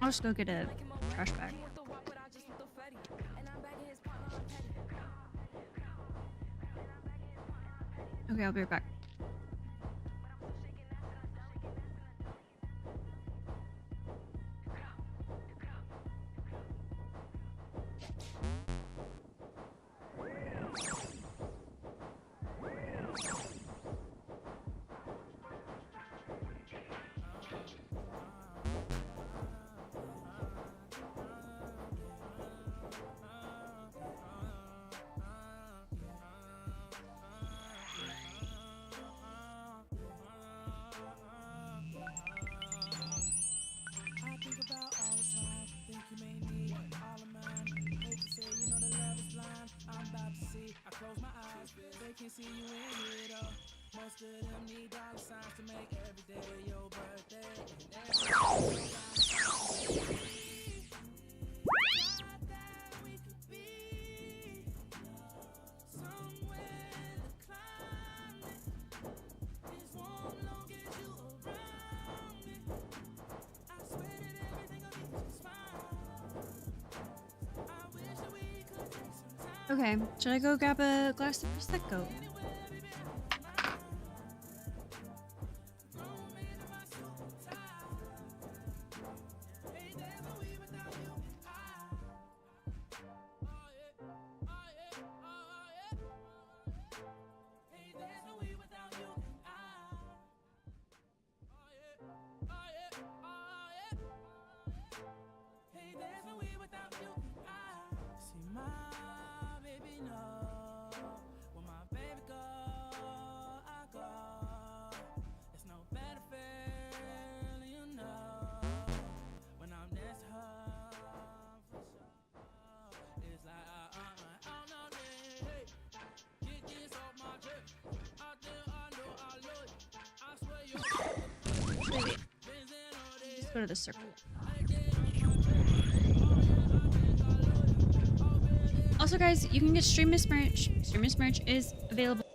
I'll just go get a trash bag. Okay, I'll be right back. Okay, should I go grab a glass of Prosecco? Let's go to the circle. Also, guys, you can get Streamless merch. Streamless merch is available.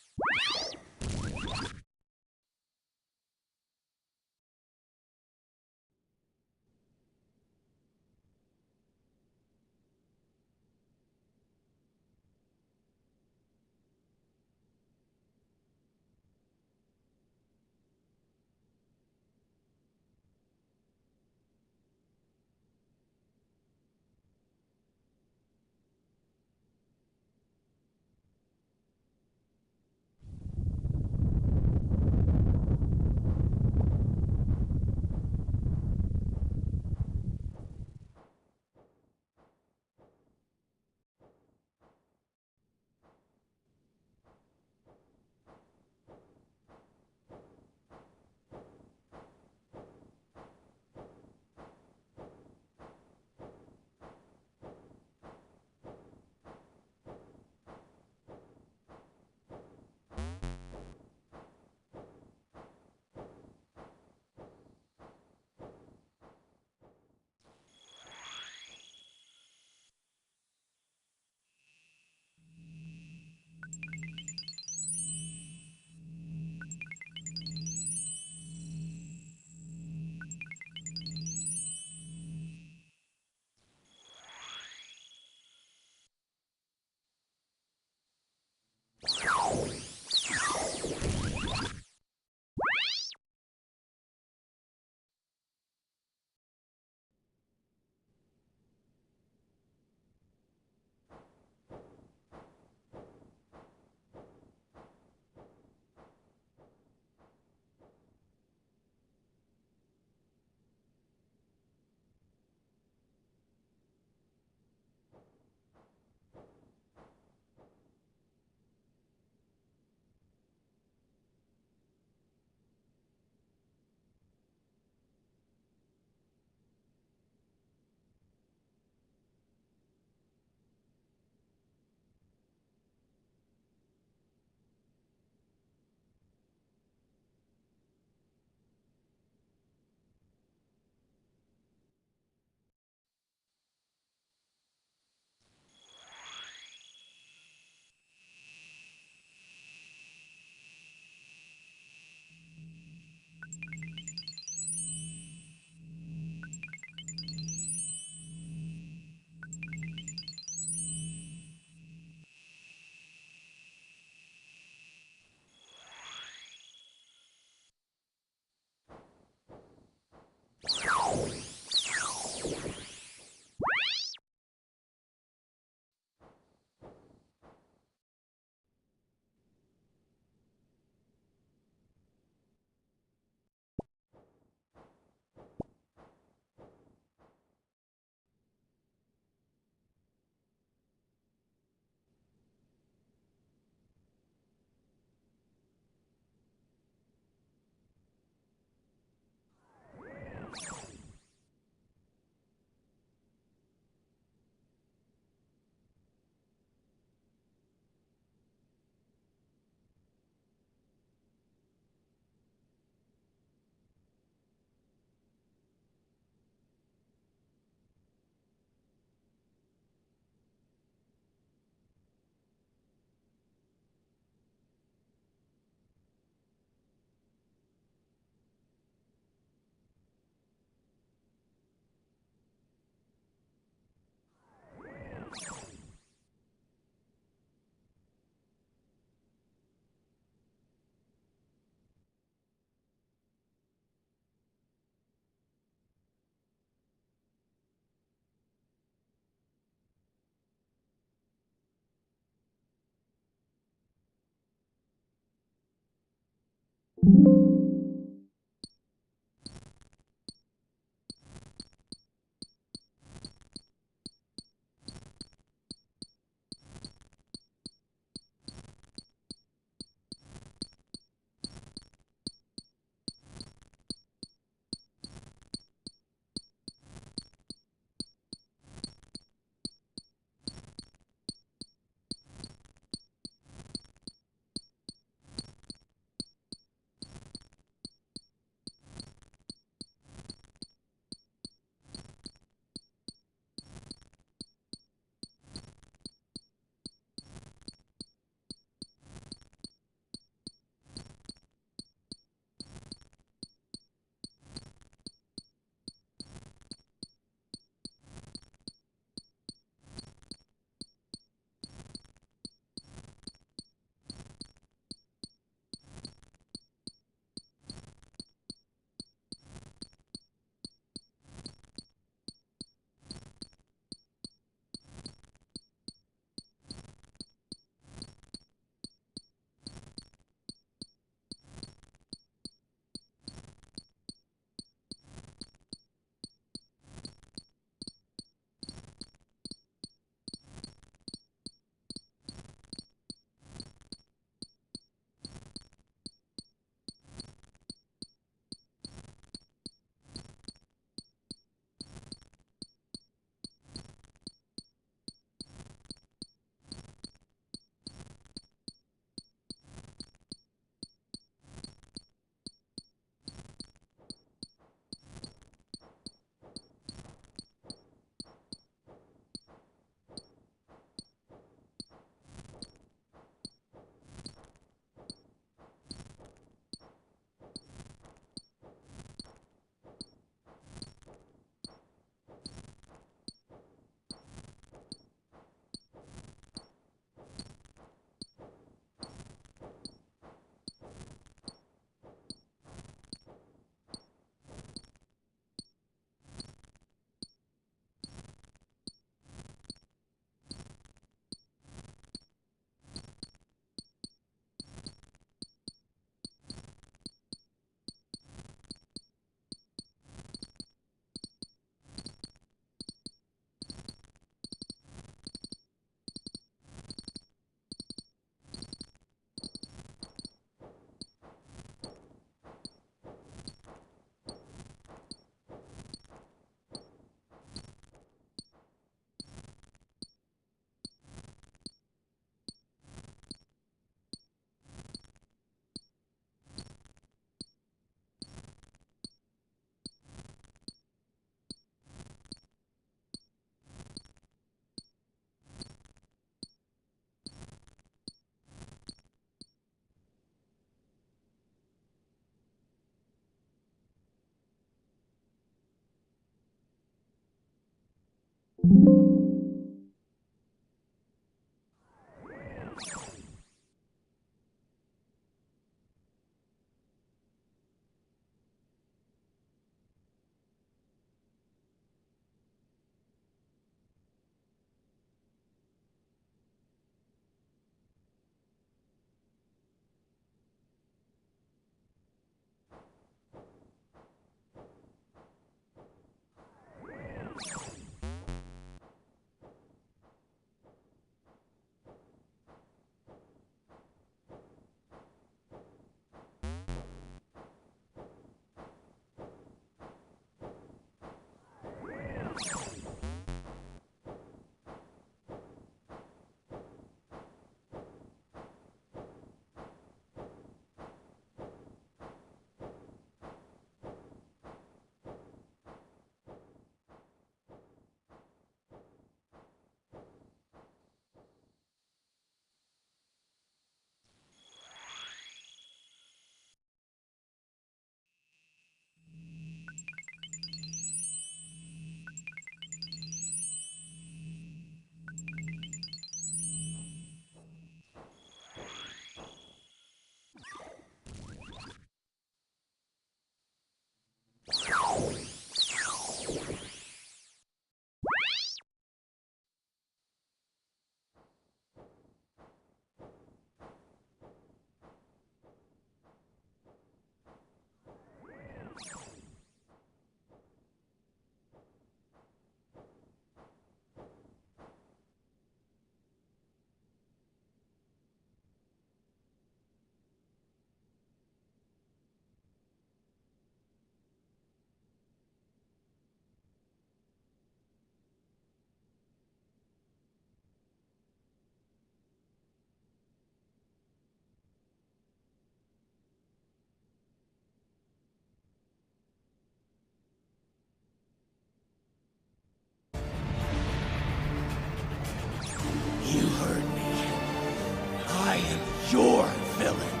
You're a villain.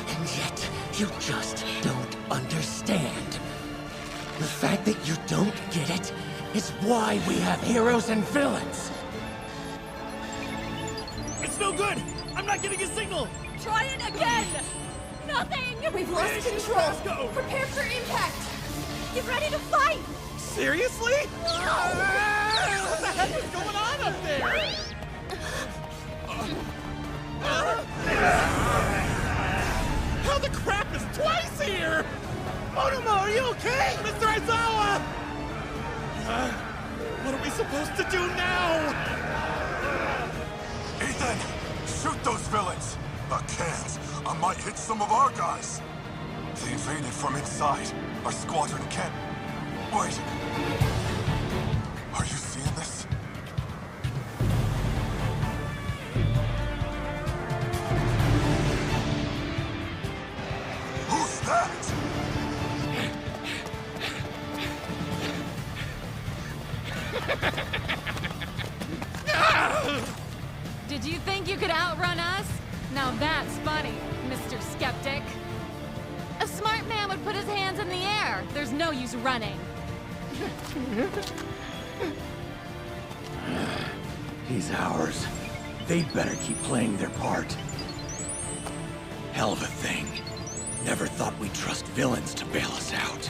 And yet, you just don't understand. The fact that you don't get it is why we have heroes and villains. It's no good! I'm not getting a signal! Try it again! Nothing! We've lost control! Prepare for impact! Get ready to fight! Seriously? What the heck is going on up there? How the crap is Twice here? Motomo, are you okay? Mr. Aizawa! What are we supposed to do now? Ethan, shoot those villains! I can't. I might hit some of our guys. They invaded from inside. Our squadron can't... Wait. Are you seeing this? Who's that? Did you think you could outrun us? Now that's funny, Mr. Skeptic. A smart man would put his hands in the air. There's no use running. He's ours. They'd better keep playing their part. Hell of a thing. Never thought we'd trust villains to bail us out.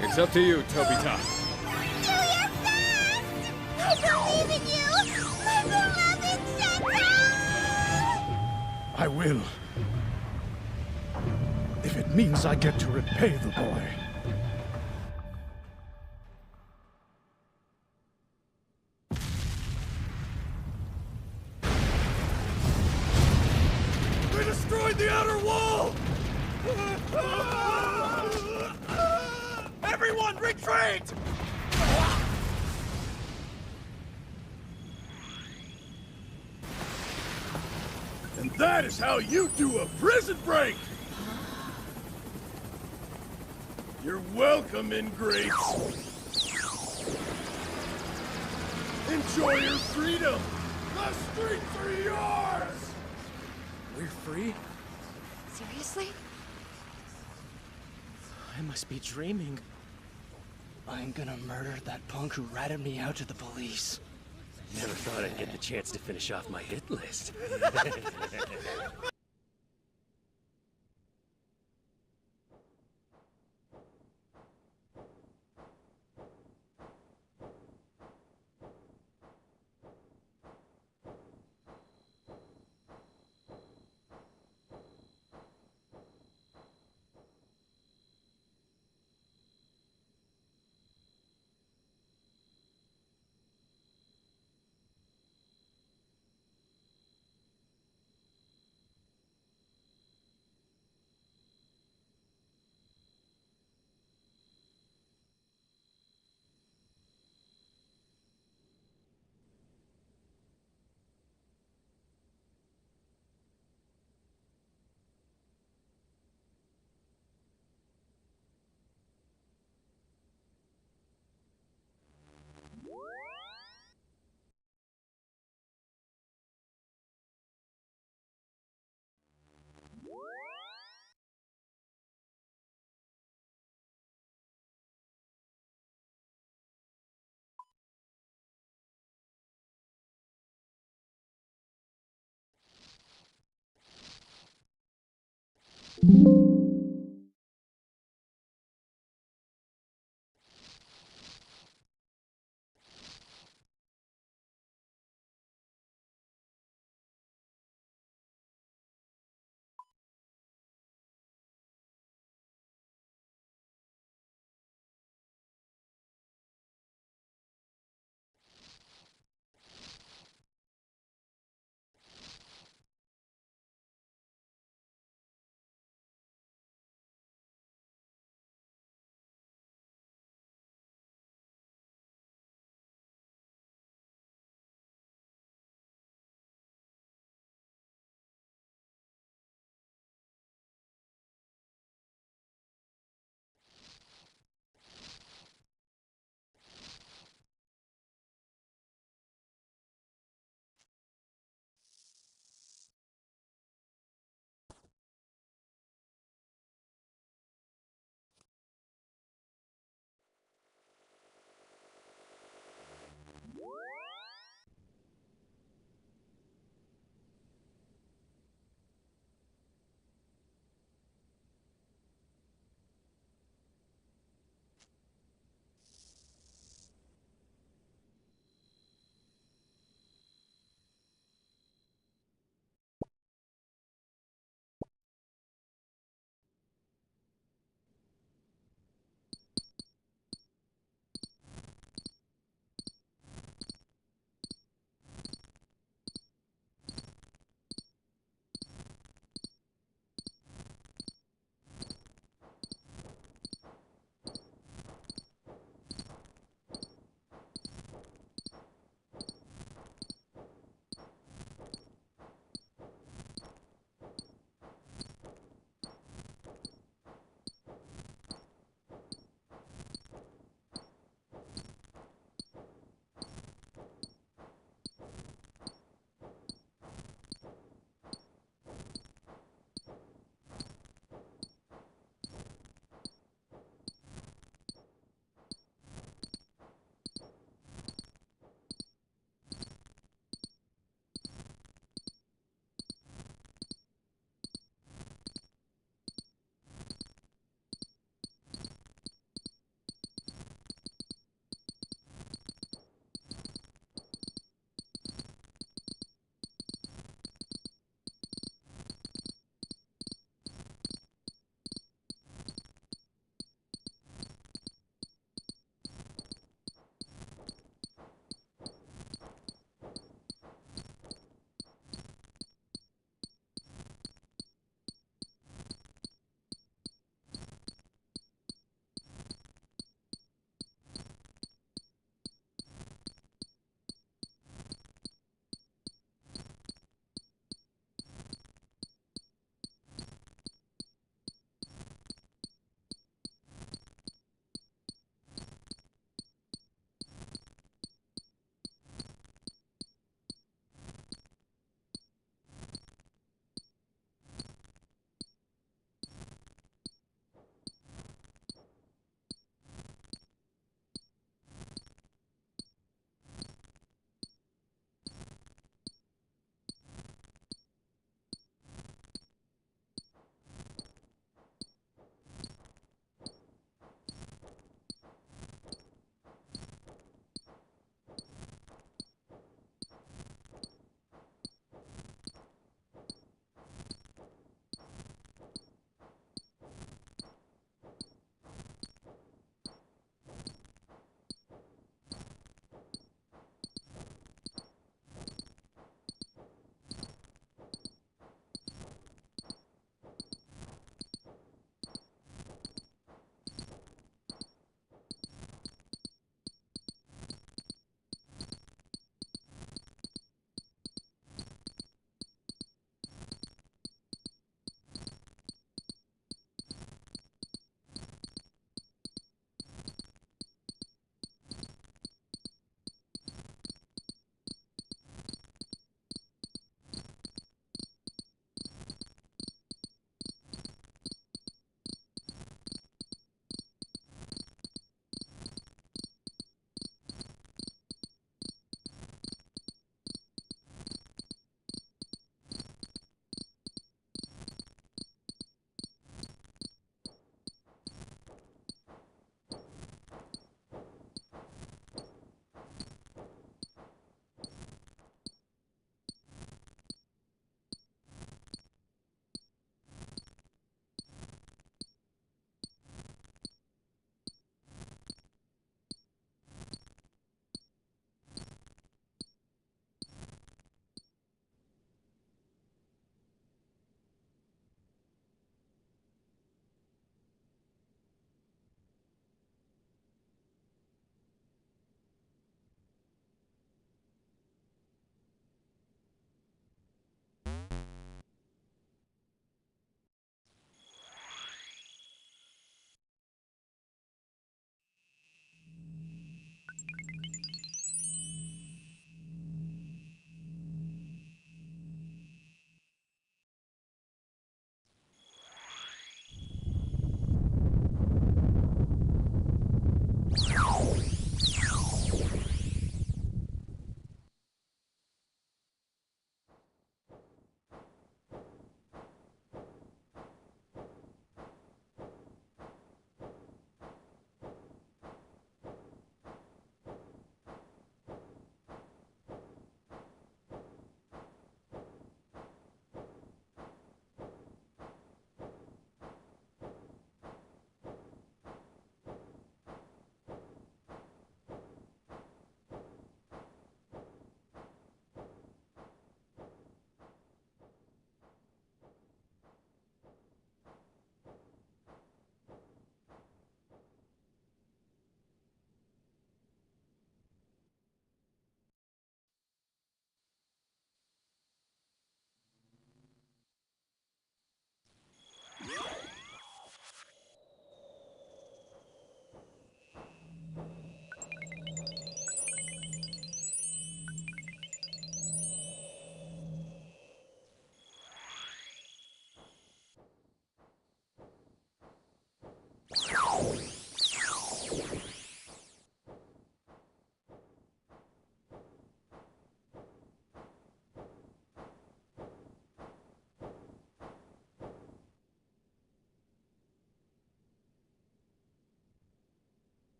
It's up to you, Tobita. Do your best! I believe in you! My beloved Sentai! I will. If it means I get to repay the boy. They destroyed the outer wall! Everyone, retreat! And that is how you do a prison break! You're welcome, ingrates! Enjoy your freedom! The streets are yours! We're free? Seriously? I must be dreaming. I'm gonna murder that punk who ratted me out to the police. Never thought I'd get the chance to finish off my hit list.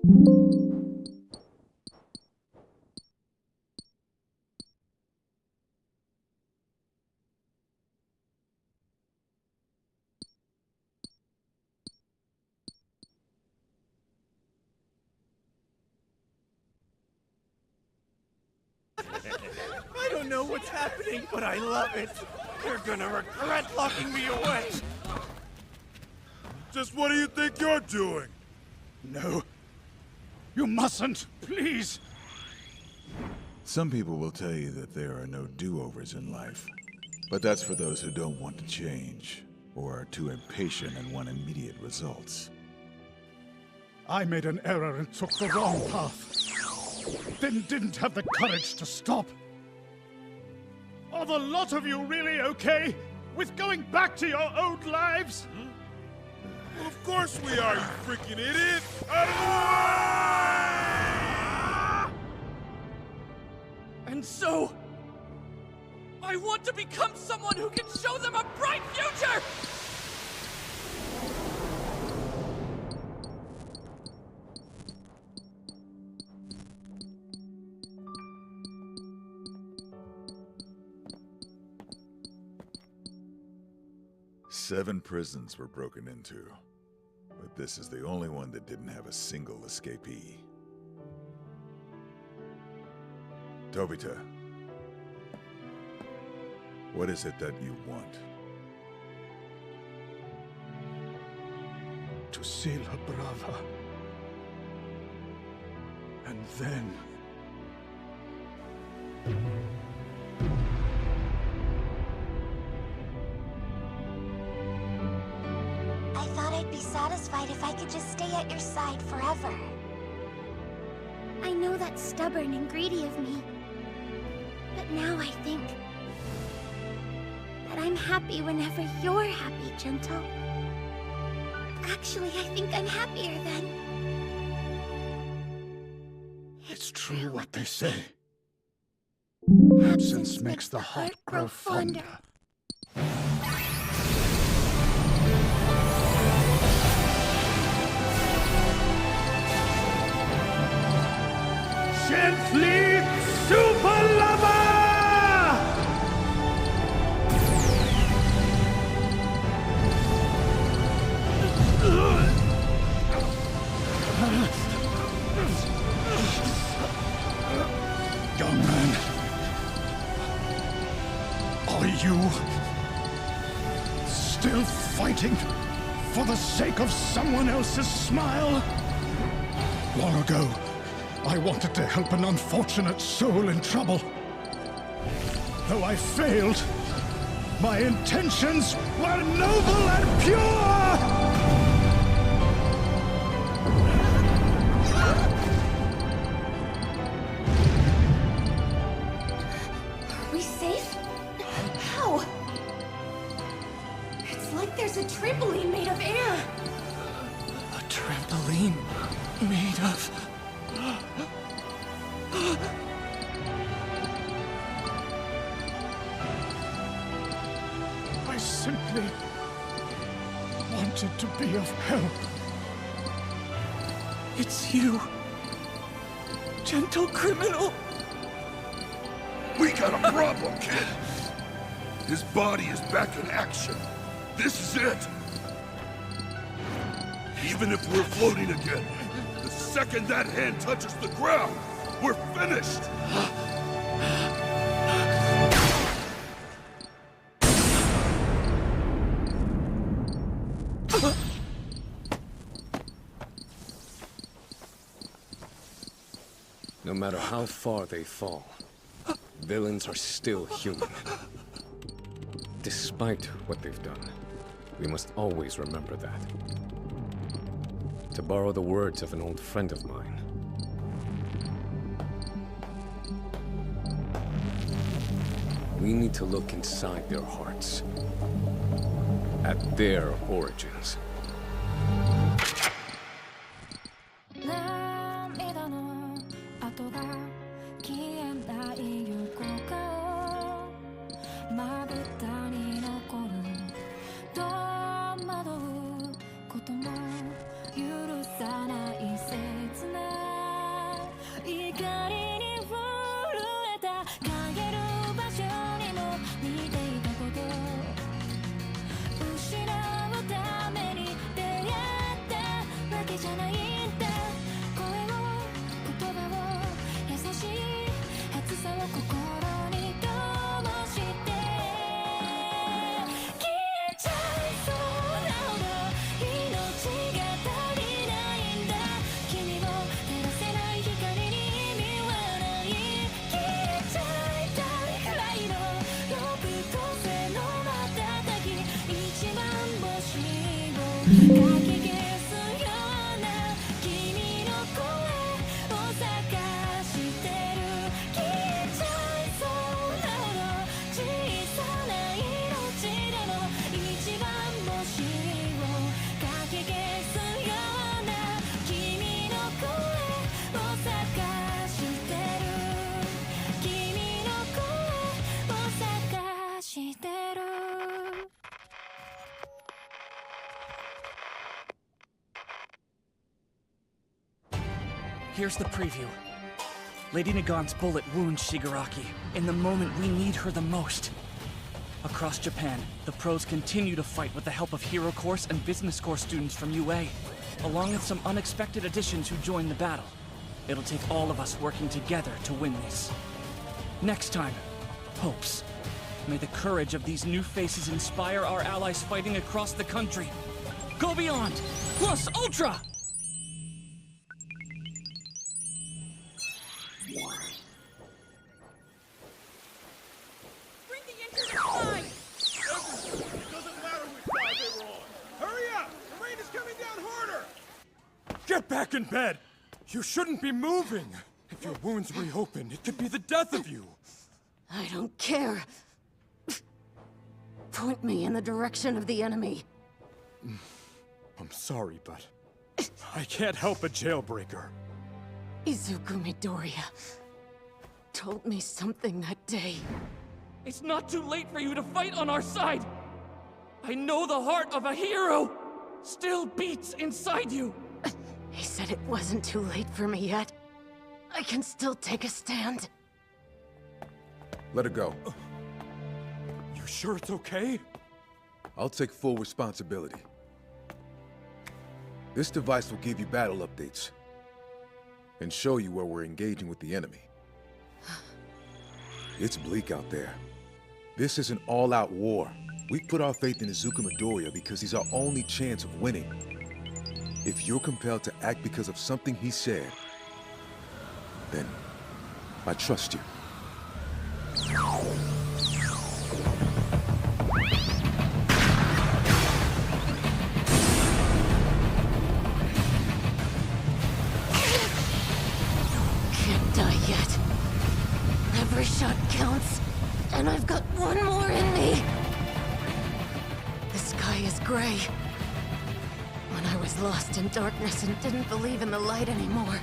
I don't know what's happening, but I love it. You're gonna regret locking me away. Just what do you think you're doing? No. You mustn't, please. Some people will tell you that there are no do-overs in life. But that's for those who don't want to change, or are too impatient and want immediate results. I made an error and took the wrong path. Then didn't have the courage to stop. Are the lot of you really okay with going back to your old lives? Well, of course we are, you freaking idiot! And so, I want to become someone who can show them a bright future! Seven prisons were broken into, but this is the only one that didn't have a single escapee. Tobita, what is it that you want? To see La Brava. And then... I thought I'd be satisfied if I could just stay at your side forever. I know that's stubborn and greedy of me. But now I think that I'm happy whenever you're happy, Gentle. Actually, I think I'm happier then. It's true what they say. Absence makes the heart grow fonder. Gently, Super Lover! Young man, are you still fighting for the sake of someone else's smile? Long ago, I wanted to help an unfortunate soul in trouble. Though I failed, my intentions were noble and pure! Are we safe? How? It's like there's a trampoline made of air. A trampoline made of... I simply wanted to be of help. It's you, gentle criminal. We got a problem, kid. His body is back in action. This is it. Even if we're floating again, the second that hand touches the ground, we're finished. No matter how far they fall, villains are still human. Despite what they've done, we must always remember that. To borrow the words of an old friend of mine, we need to look inside their hearts, at their origins. Here's the preview. Lady Nagant's bullet wounds Shigaraki in the moment we need her the most. Across Japan, the pros continue to fight with the help of Hero Course and Business Course students from UA, along with some unexpected additions who join the battle. It'll take all of us working together to win this. Next time, hopes. May the courage of these new faces inspire our allies fighting across the country. Go beyond! Plus Ultra! Get back in bed! You shouldn't be moving! If your wounds reopen, it could be the death of you! I don't care. Point me in the direction of the enemy. I'm sorry, but I can't help a jailbreaker. Izuku Midoriya told me something that day. It's not too late for you to fight on our side! I know the heart of a hero still beats inside you! He said it wasn't too late for me yet. I can still take a stand. Let her go. You sure it's okay? I'll take full responsibility. This device will give you battle updates and show you where we're engaging with the enemy. It's bleak out there. This is an all-out war. We put our faith in Izuku Midoriya because he's our only chance of winning. If you're compelled to act because of something he said, then I trust you. Can't die yet. Every shot counts, and I've got one more in me. The sky is gray. When I was lost in darkness and didn't believe in the light anymore,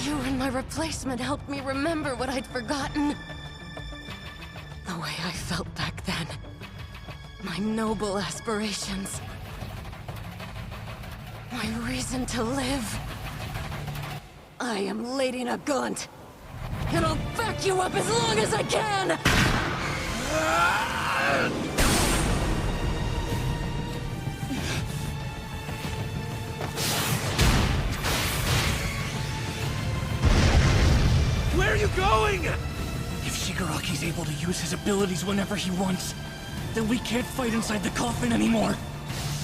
you and my replacement helped me remember what I'd forgotten. The way I felt back then. My noble aspirations. My reason to live. I am Lady Nagant, and I'll back you up as long as I can! Where are you going? If Shigaraki's able to use his abilities whenever he wants, then we can't fight inside the coffin anymore.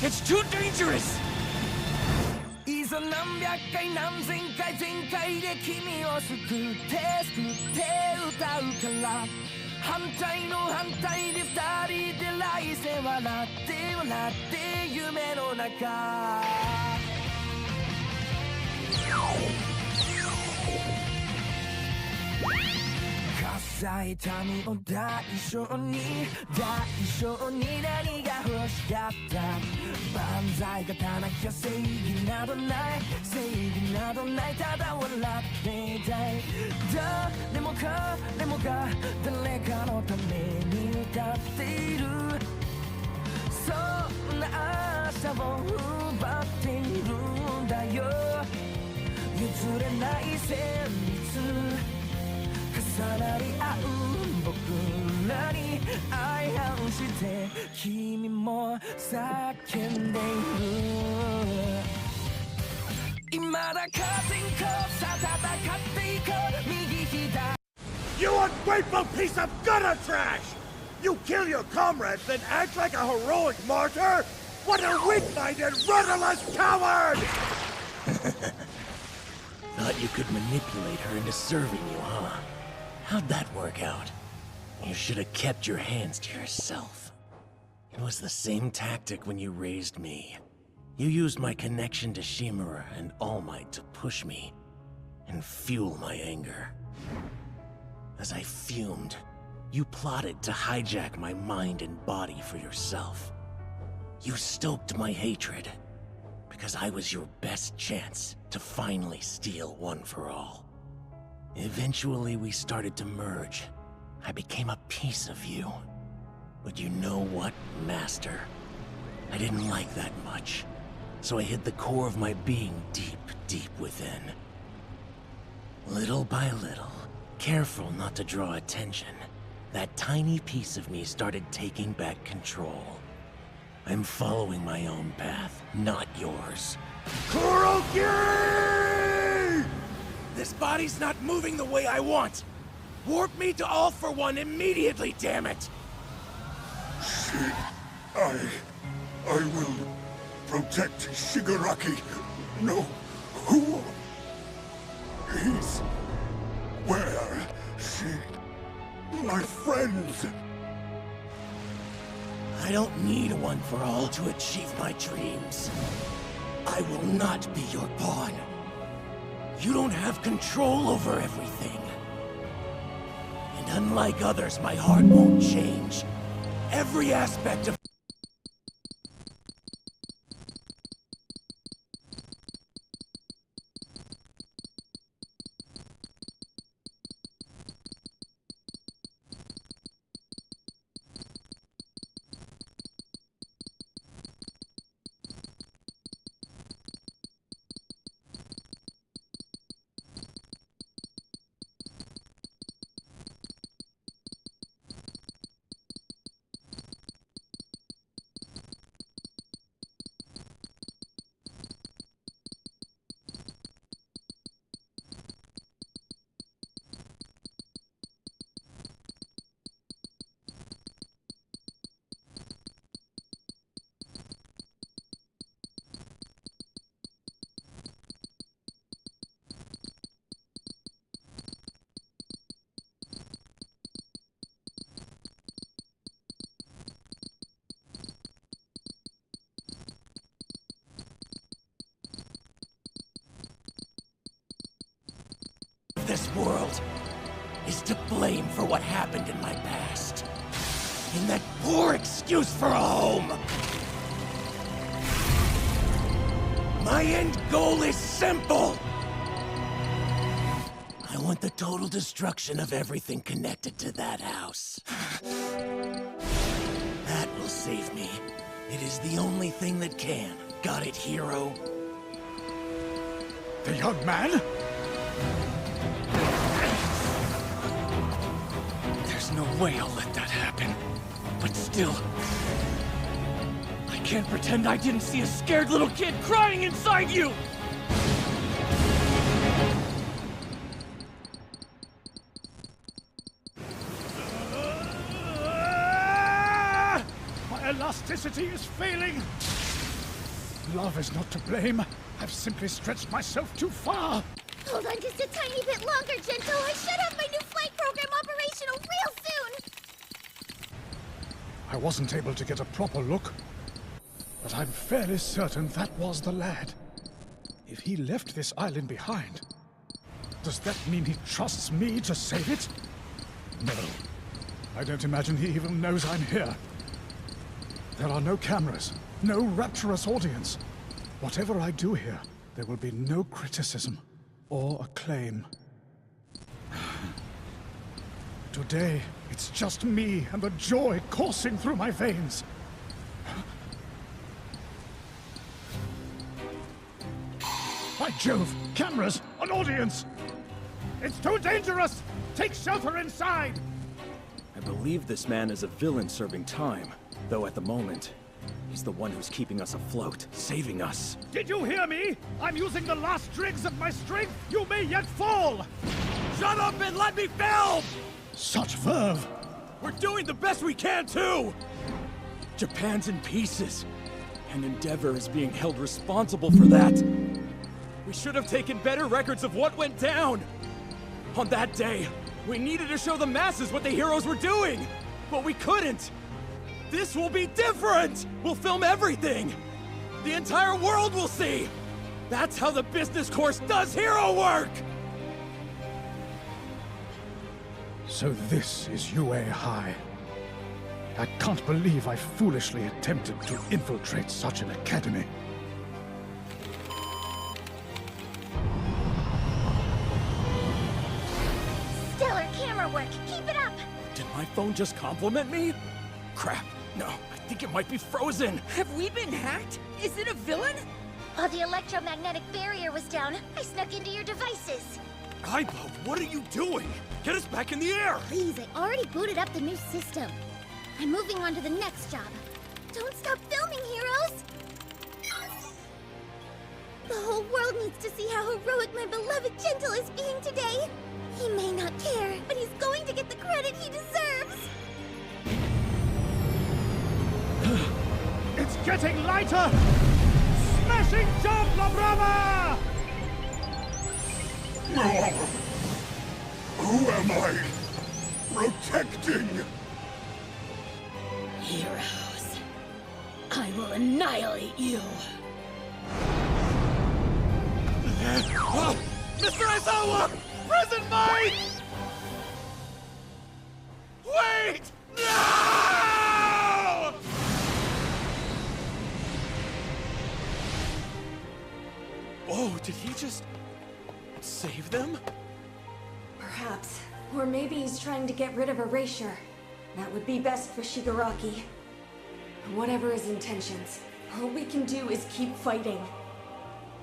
It's too dangerous! いざ何百回何千回全開で君を救って歌うから反対の反対で二人で来世笑って夢の中さ痛みを代償に何が欲しかった万歳がたなきゃ正義などないただ笑っていたい誰もが誰かのために歌っているそんな朝を奪っているんだよ譲譲れない旋律重なり合う僕らに相反して君も叫んでいる未だカーテンコース戦っていこう右左 You ungrateful piece of gutter trash! You kill your comrades, then act like a heroic martyr? What a weak-minded, rudderless coward! Thought you could manipulate her into serving you, huh? How'd that work out? You should have kept your hands to yourself. It was the same tactic when you raised me. You used my connection to Shimura and All Might to push me and fuel my anger. As I fumed, you plotted to hijack my mind and body for yourself. You stoked my hatred because I was your best chance to finally steal One for All. Eventually, we started to merge. I became a piece of you. But you know what, Master? I didn't like that much. So I hid the core of my being deep, deep within. Little by little, careful not to draw attention, that tiny piece of me started taking back control. I'm following my own path, not yours. Kuroki! This body's not moving the way I want. Warp me to All for One immediately, damn it! I will protect Shigaraki. No, who? He's... Where? My friends. I don't need One for All to achieve my dreams. I will not be your pawn. You don't have control over everything. And unlike others, my heart won't change. Every aspect of this world is to blame for what happened in my past. In that poor excuse for a home. My end goal is simple. I want the total destruction of everything connected to that house. That will save me. It is the only thing that can. Got it, hero? The young man? There's no way I'll let that happen. But still, I can't pretend I didn't see a scared little kid crying inside you! My elasticity is failing. Love is not to blame. I've simply stretched myself too far. Hold on just a tiny bit longer, Gentle. I should have my new flight program operational real soon. I wasn't able to get a proper look, but I'm fairly certain that was the lad. If he left this island behind, does that mean he trusts me to save it? No. I don't imagine he even knows I'm here. There are no cameras, no rapturous audience. Whatever I do here, there will be no criticism or acclaim. Today, it's just me and the joy coursing through my veins. By Jove! Cameras! An audience! It's too dangerous! Take shelter inside! I believe this man is a villain serving time, though at the moment, he's the one who's keeping us afloat, saving us. Did you hear me? I'm using the last dregs of my strength! You may yet fall! Shut up and let me film! Such verve! We're doing the best we can, too! Japan's in pieces, and Endeavor is being held responsible for that. We should have taken better records of what went down. On that day, we needed to show the masses what the heroes were doing, but we couldn't. This will be different! We'll film everything! The entire world will see! That's how the business course does hero work! So this is UA High. I can't believe I foolishly attempted to infiltrate such an academy. Stellar camera work. Keep it up. Did my phone just compliment me? Crap, no, I think it might be frozen. Have we been hacked? Is it a villain? While the electromagnetic barrier was down, I snuck into your devices. Ipo, what are you doing? Get us back in the air! Please, I already booted up the new system. I'm moving on to the next job. Don't stop filming, heroes! The whole world needs to see how heroic my beloved Gentle is being today. He may not care, but he's going to get the credit he deserves. It's getting lighter! Smashing jump, La Brava! Who am I protecting? Heroes, I will annihilate you. Mr. Aizawa! Prison fight! Wait! No! Oh, did he just save them? Perhaps. Or maybe he's trying to get rid of Erasure. That would be best for Shigaraki. Whatever his intentions, all we can do is keep fighting.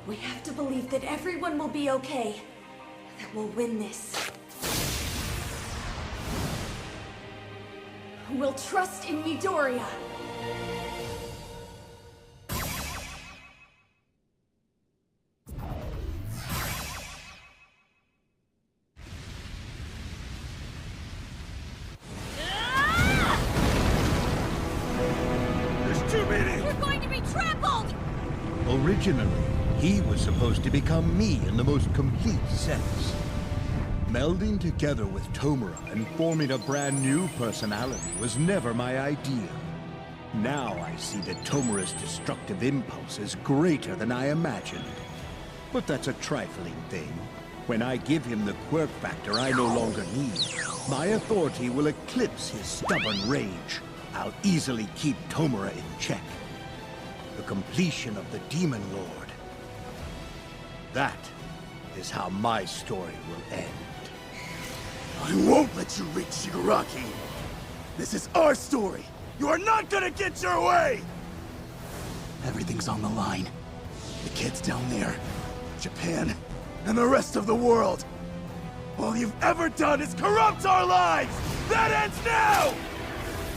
We have to believe that everyone will be okay. That we'll win this. We'll trust in Midoriya. We're going to be trampled! Originally, he was supposed to become me in the most complete sense. Melding together with Tomura and forming a brand new personality was never my idea. Now I see that Tomura's destructive impulse is greater than I imagined. But that's a trifling thing. When I give him the quirk factor I no longer need, my authority will eclipse his stubborn rage. I'll easily keep Tomura in check. The completion of the Demon Lord. That is how my story will end. I won't let you reach Shigaraki! This is our story! You are not gonna get your way! Everything's on the line. The kids down there, Japan, and the rest of the world. All you've ever done is corrupt our lives! That ends now!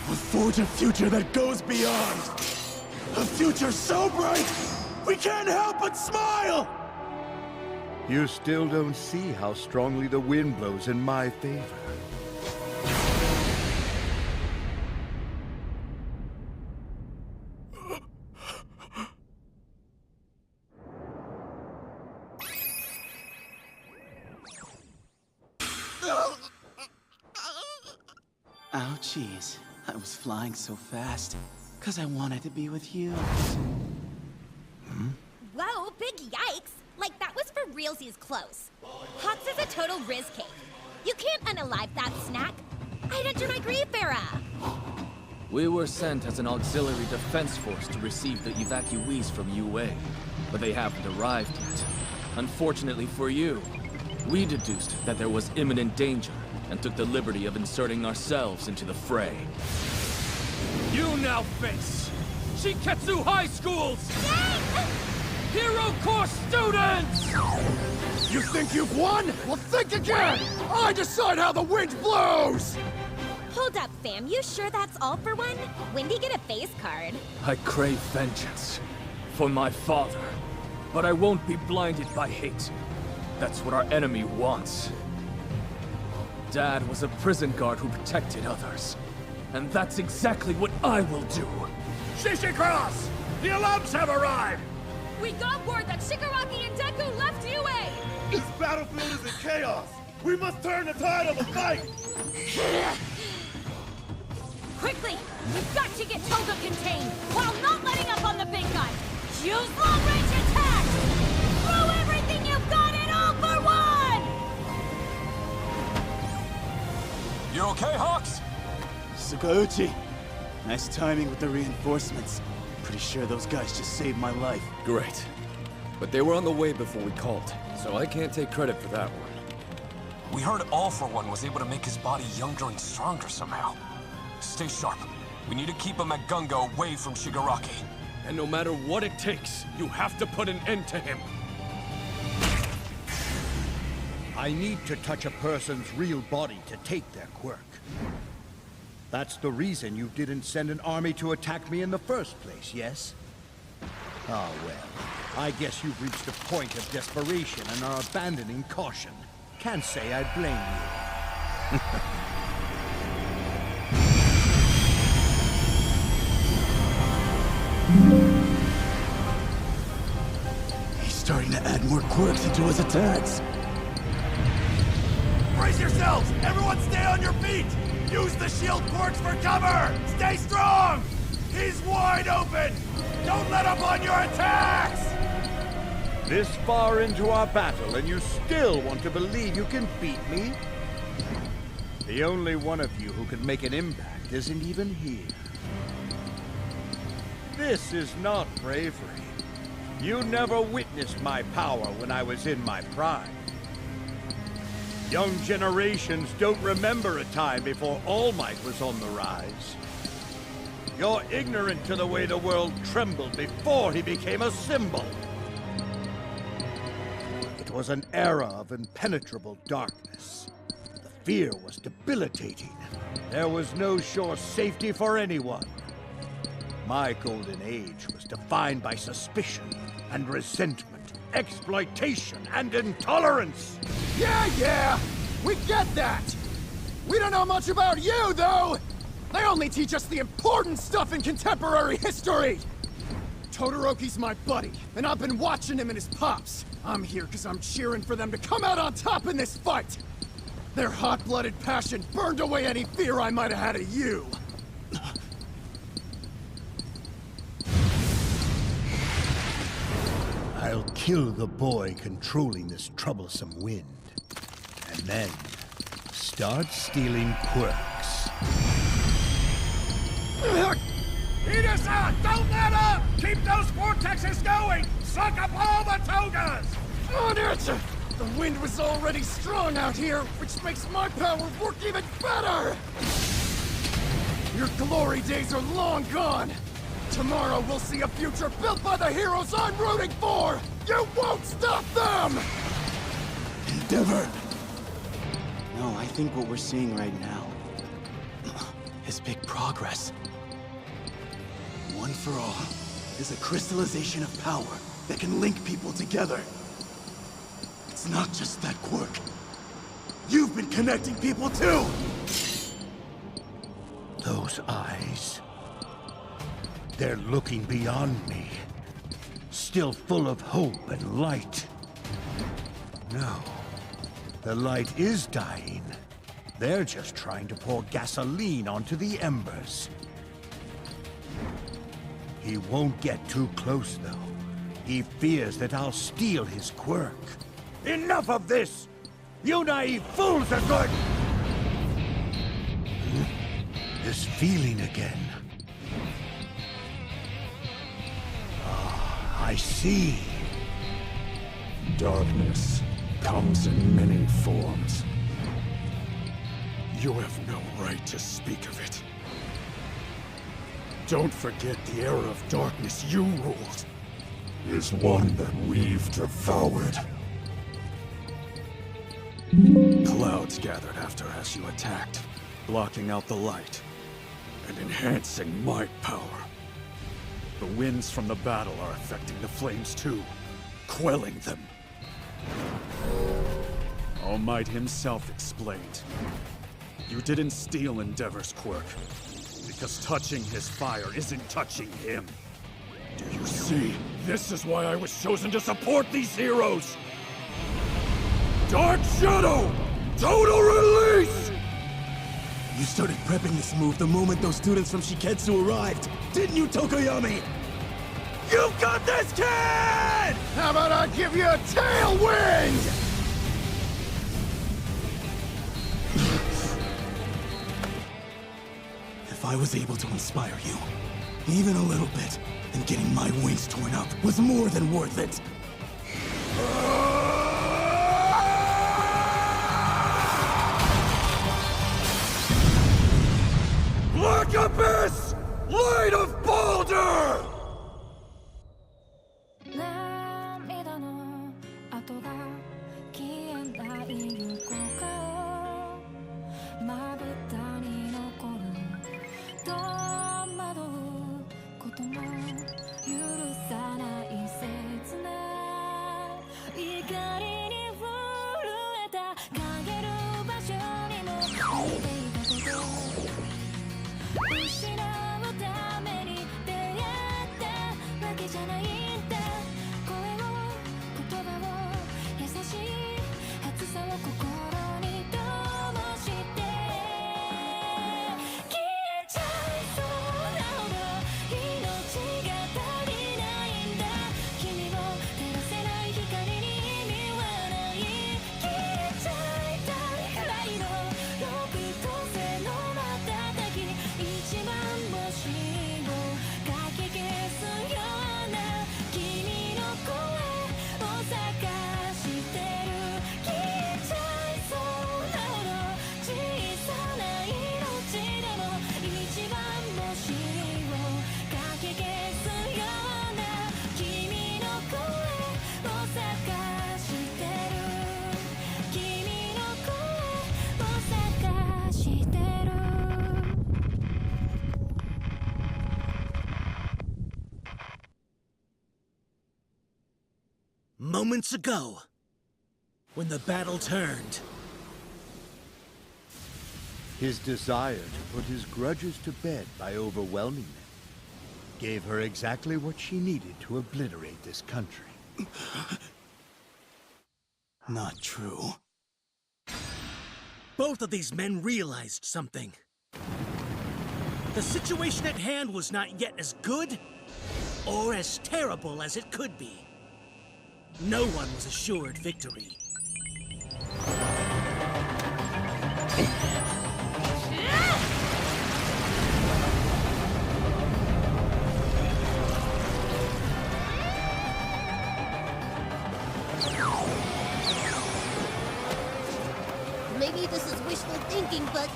We'll forge a future that goes beyond. A future so bright, we can't help but smile! You still don't see how strongly the wind blows in my favor. Oh, jeez. I was flying so fast, 'cause I wanted to be with you. Whoa, big yikes! Like, that was for realsies close. Hawks is a total Riz cake. You can't unalive that snack. I'd enter my grief era. We were sent as an auxiliary defense force to receive the evacuees from UA, but they haven't arrived yet. Unfortunately for you, we deduced that there was imminent danger and took the liberty of inserting ourselves into the fray. You now face Shiketsu High School's Hero Course students! You think you've won? Well, think again! I decide how the wind blows! Hold up, fam. You sure that's all for one? Wendy get a face card. I crave vengeance for my father, but I won't be blinded by hate. That's what our enemy wants. Dad was a prison guard who protected others, and that's exactly what I will do. Shishi Cross! The alums have arrived! We got word that Shigaraki and Deku left UA! This battlefield is in chaos! We must turn the tide of the fight! Quickly! We've got to get Toga contained, while not letting up on the big gun! Use long-range attack! Throw everything you've got and all for one! You okay, Hawks? Sakauchi, nice timing with the reinforcements. Pretty sure those guys just saved my life. Great. But they were on the way before we called, so I can't take credit for that one. We heard All For One was able to make his body younger and stronger somehow. Stay sharp. We need to keep him at Gunga away from Shigaraki. And no matter what it takes, you have to put an end to him. I need to touch a person's real body to take their quirk. That's the reason you didn't send an army to attack me in the first place, yes? Ah, well. I guess you've reached a point of desperation and are abandoning caution. Can't say I blame you. He's starting to add more quirks into his attacks. Brace yourselves! Everyone stay on your feet! Use the shield quirks for cover! Stay strong! He's wide open! Don't let up on your attacks! This far into our battle, and you still want to believe you can beat me? The only one of you who can make an impact isn't even here. This is not bravery. You never witnessed my power when I was in my prime. Young generations don't remember a time before All Might was on the rise. You're ignorant to the way the world trembled before he became a symbol. It was an era of impenetrable darkness. The fear was debilitating. There was no sure safety for anyone. My golden age was defined by suspicion and resentment, exploitation and intolerance. Yeah! We get that! We don't know much about you, though! They only teach us the important stuff in contemporary history! Todoroki's my buddy, and I've been watching him and his pops. I'm here because I'm cheering for them to come out on top in this fight! Their hot-blooded passion burned away any fear I might have had of you! I'll kill the boy controlling this troublesome wind. And then, start stealing quirks. Eat us out! Don't let up! Keep those vortexes going! Suck up all the togas! On it! The wind was already strong out here, which makes my power work even better! Your glory days are long gone! Tomorrow we'll see a future built by the heroes I'm rooting for! You won't stop them! Endeavor! No, I think what we're seeing right now is big progress. One for All is a crystallization of power that can link people together. It's not just that quirk. You've been connecting people too! Those eyes. They're looking beyond me. Still full of hope and light. No. The light is dying. They're just trying to pour gasoline onto the embers. He won't get too close, though. He fears that I'll steal his quirk. Enough of this! You naive fools are good! This feeling again. Ah, I see. Darkness comes in many forms. You have no right to speak of it. Don't forget the era of darkness you ruled. is one that we've devoured. Clouds gathered after as you attacked, blocking out the light and enhancing my power. The winds from the battle are affecting the flames too, quelling them. All Might himself explained. You didn't steal Endeavor's quirk, because touching his fire isn't touching him. Do you see? This is why I was chosen to support these heroes! Dark Shadow! Total release! You started prepping this move the moment those students from Shiketsu arrived, didn't you, Tokoyami? You've got this, kid! How about I give you a tailwind? If I was able to inspire you, even a little bit, then getting my wings torn up was more than worth it. Black Abyss! Light of Baldur! 涙の跡が消えない横顔まぶたに残る戸惑うことも許さない切な怒りに震えた陰る場所にも似ていたこと失うために出会ったわけじゃないんだ声を言葉を優しい熱さを心に灯して消えちゃいそうなほど命が足りないんだ君を照らせない光に意味はない消えちゃいたいくらいの6個星の瞬きに一番星をかき消すような君の声を探してる消えちゃいそうなほど小さな命でも一番星をかき消すような君の声を探してる君の声を探してる Moments ago, when the battle turned, His desire to put his grudges to bed by overwhelming them gave her exactly what she needed to obliterate this country. Not true. both of these men realized something. The situation at hand was not yet as good or as terrible as it could be. No one was assured victory. Maybe this is wishful thinking, but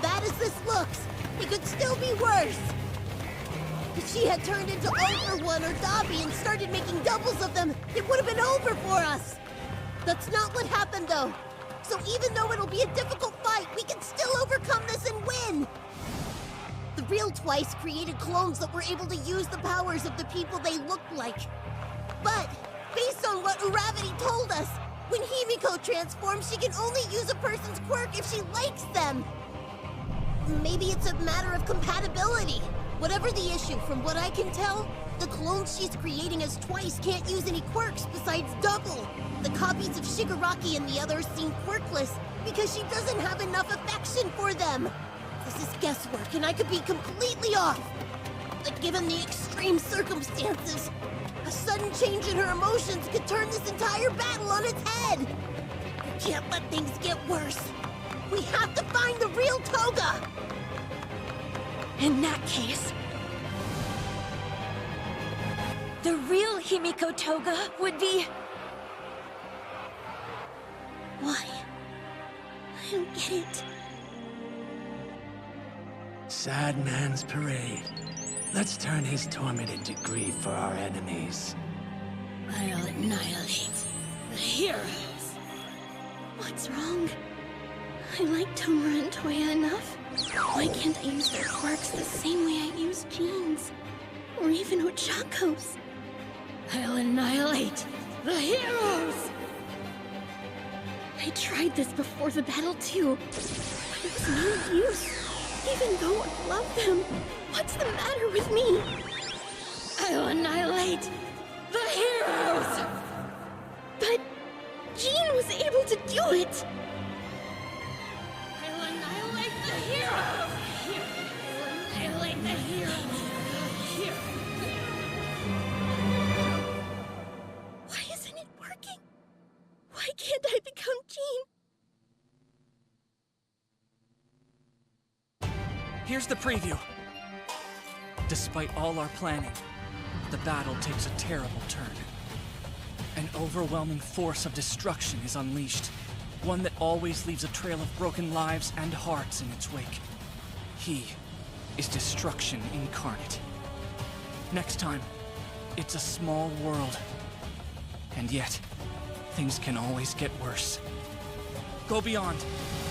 bad as this looks, it could still be worse. If she had turned into All-for-One or Dobby and started making doubles of them, it would have been over for us. That's not what happened, though. So even though it'll be a difficult fight, we can still overcome this and win. The real Twice created clones that were able to use the powers of the people they looked like. But based on what Uravity told us, when Himiko transforms, she can only use a person's quirk if she likes them. Maybe it's a matter of compatibility. Whatever the issue, from what I can tell, the clones she's creating as Twice can't use any quirks besides Double. The copies of Shigaraki and the others seem quirkless because she doesn't have enough affection for them. This is guesswork, and I could be completely off. But given the extreme circumstances, a sudden change in her emotions could turn this entire battle on its head. We can't let things get worse. We have to find the real Toga! In that case, the real Himiko Toga would be... Why? I don't get it. Sad man's parade. Let's turn his torment into grief for our enemies. I'll annihilate the heroes. What's wrong? I like Tomura and Toya enough. Why can't I use their quirks the same way I use Jean's? Or even Ochako's? I'll annihilate the heroes! I tried this before the battle too, but it was no use. Even though I love them, what's the matter with me? I'll annihilate the heroes! But Jean was able to do it! I'll annihilate the heroes! I'll annihilate the heroes! Why isn't it working? Why can't I become Jean? Here's the preview. Despite all our planning, the battle takes a terrible turn. An overwhelming force of destruction is unleashed, one that always leaves a trail of broken lives and hearts in its wake. He is destruction incarnate. Next time, it's a small world. And yet, things can always get worse. Go Beyond,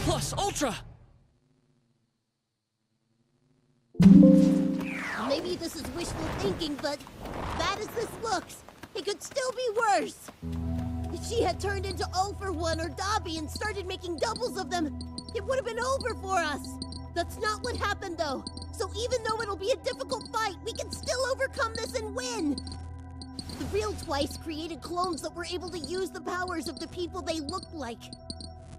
plus Ultra! Maybe this is wishful thinking, but bad as this looks, it could still be worse. If she had turned into All for One or Dobby and started making doubles of them, it would have been over for us. That's not what happened, though. So even though it'll be a difficult fight, we can still overcome this and win. The real Twice created clones that were able to use the powers of the people they looked like.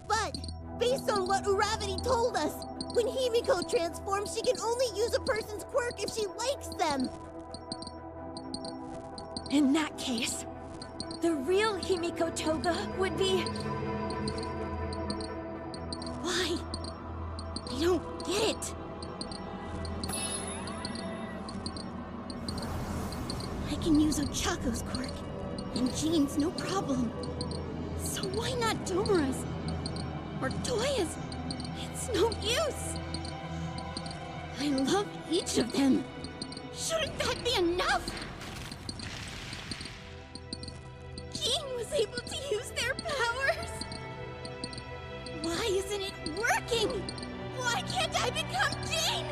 But, based on what Uravity told us, when Himiko transforms, she can only use a person's quirk if she likes them. In that case, the real Himiko Toga would be... Why? I don't get it. I can use Ochako's quirk, and Jean's no problem. So why not Tomura's? Or Toya's? It's no use. I love each of them. Shouldn't that be enough? Jean was able to use their powers. Why isn't it working? Why can't I become Jean?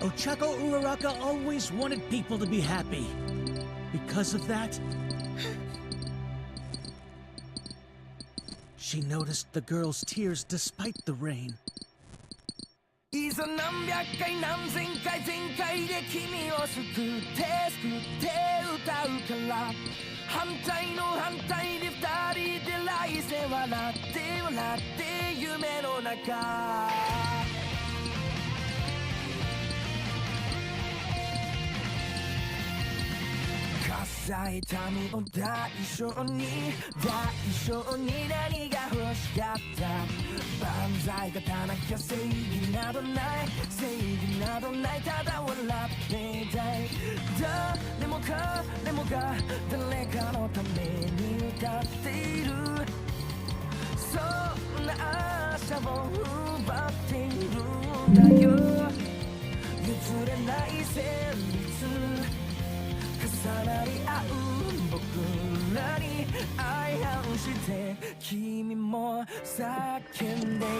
Ochako Uraraka always wanted people to be happy. Because of that, she noticed the girl's tears despite the rain. いざ何百回何千回全開で君を救って歌うから反対の反対で二人で来世笑って夢の中臭い痛みを代償に何が欲しかった万歳がたなきゃ正義などないただ笑っていたい誰もが誰かのために歌っているそんな朝を奪っているんだよ譲れない旋律重なり合う僕らに愛反して君も叫んでいる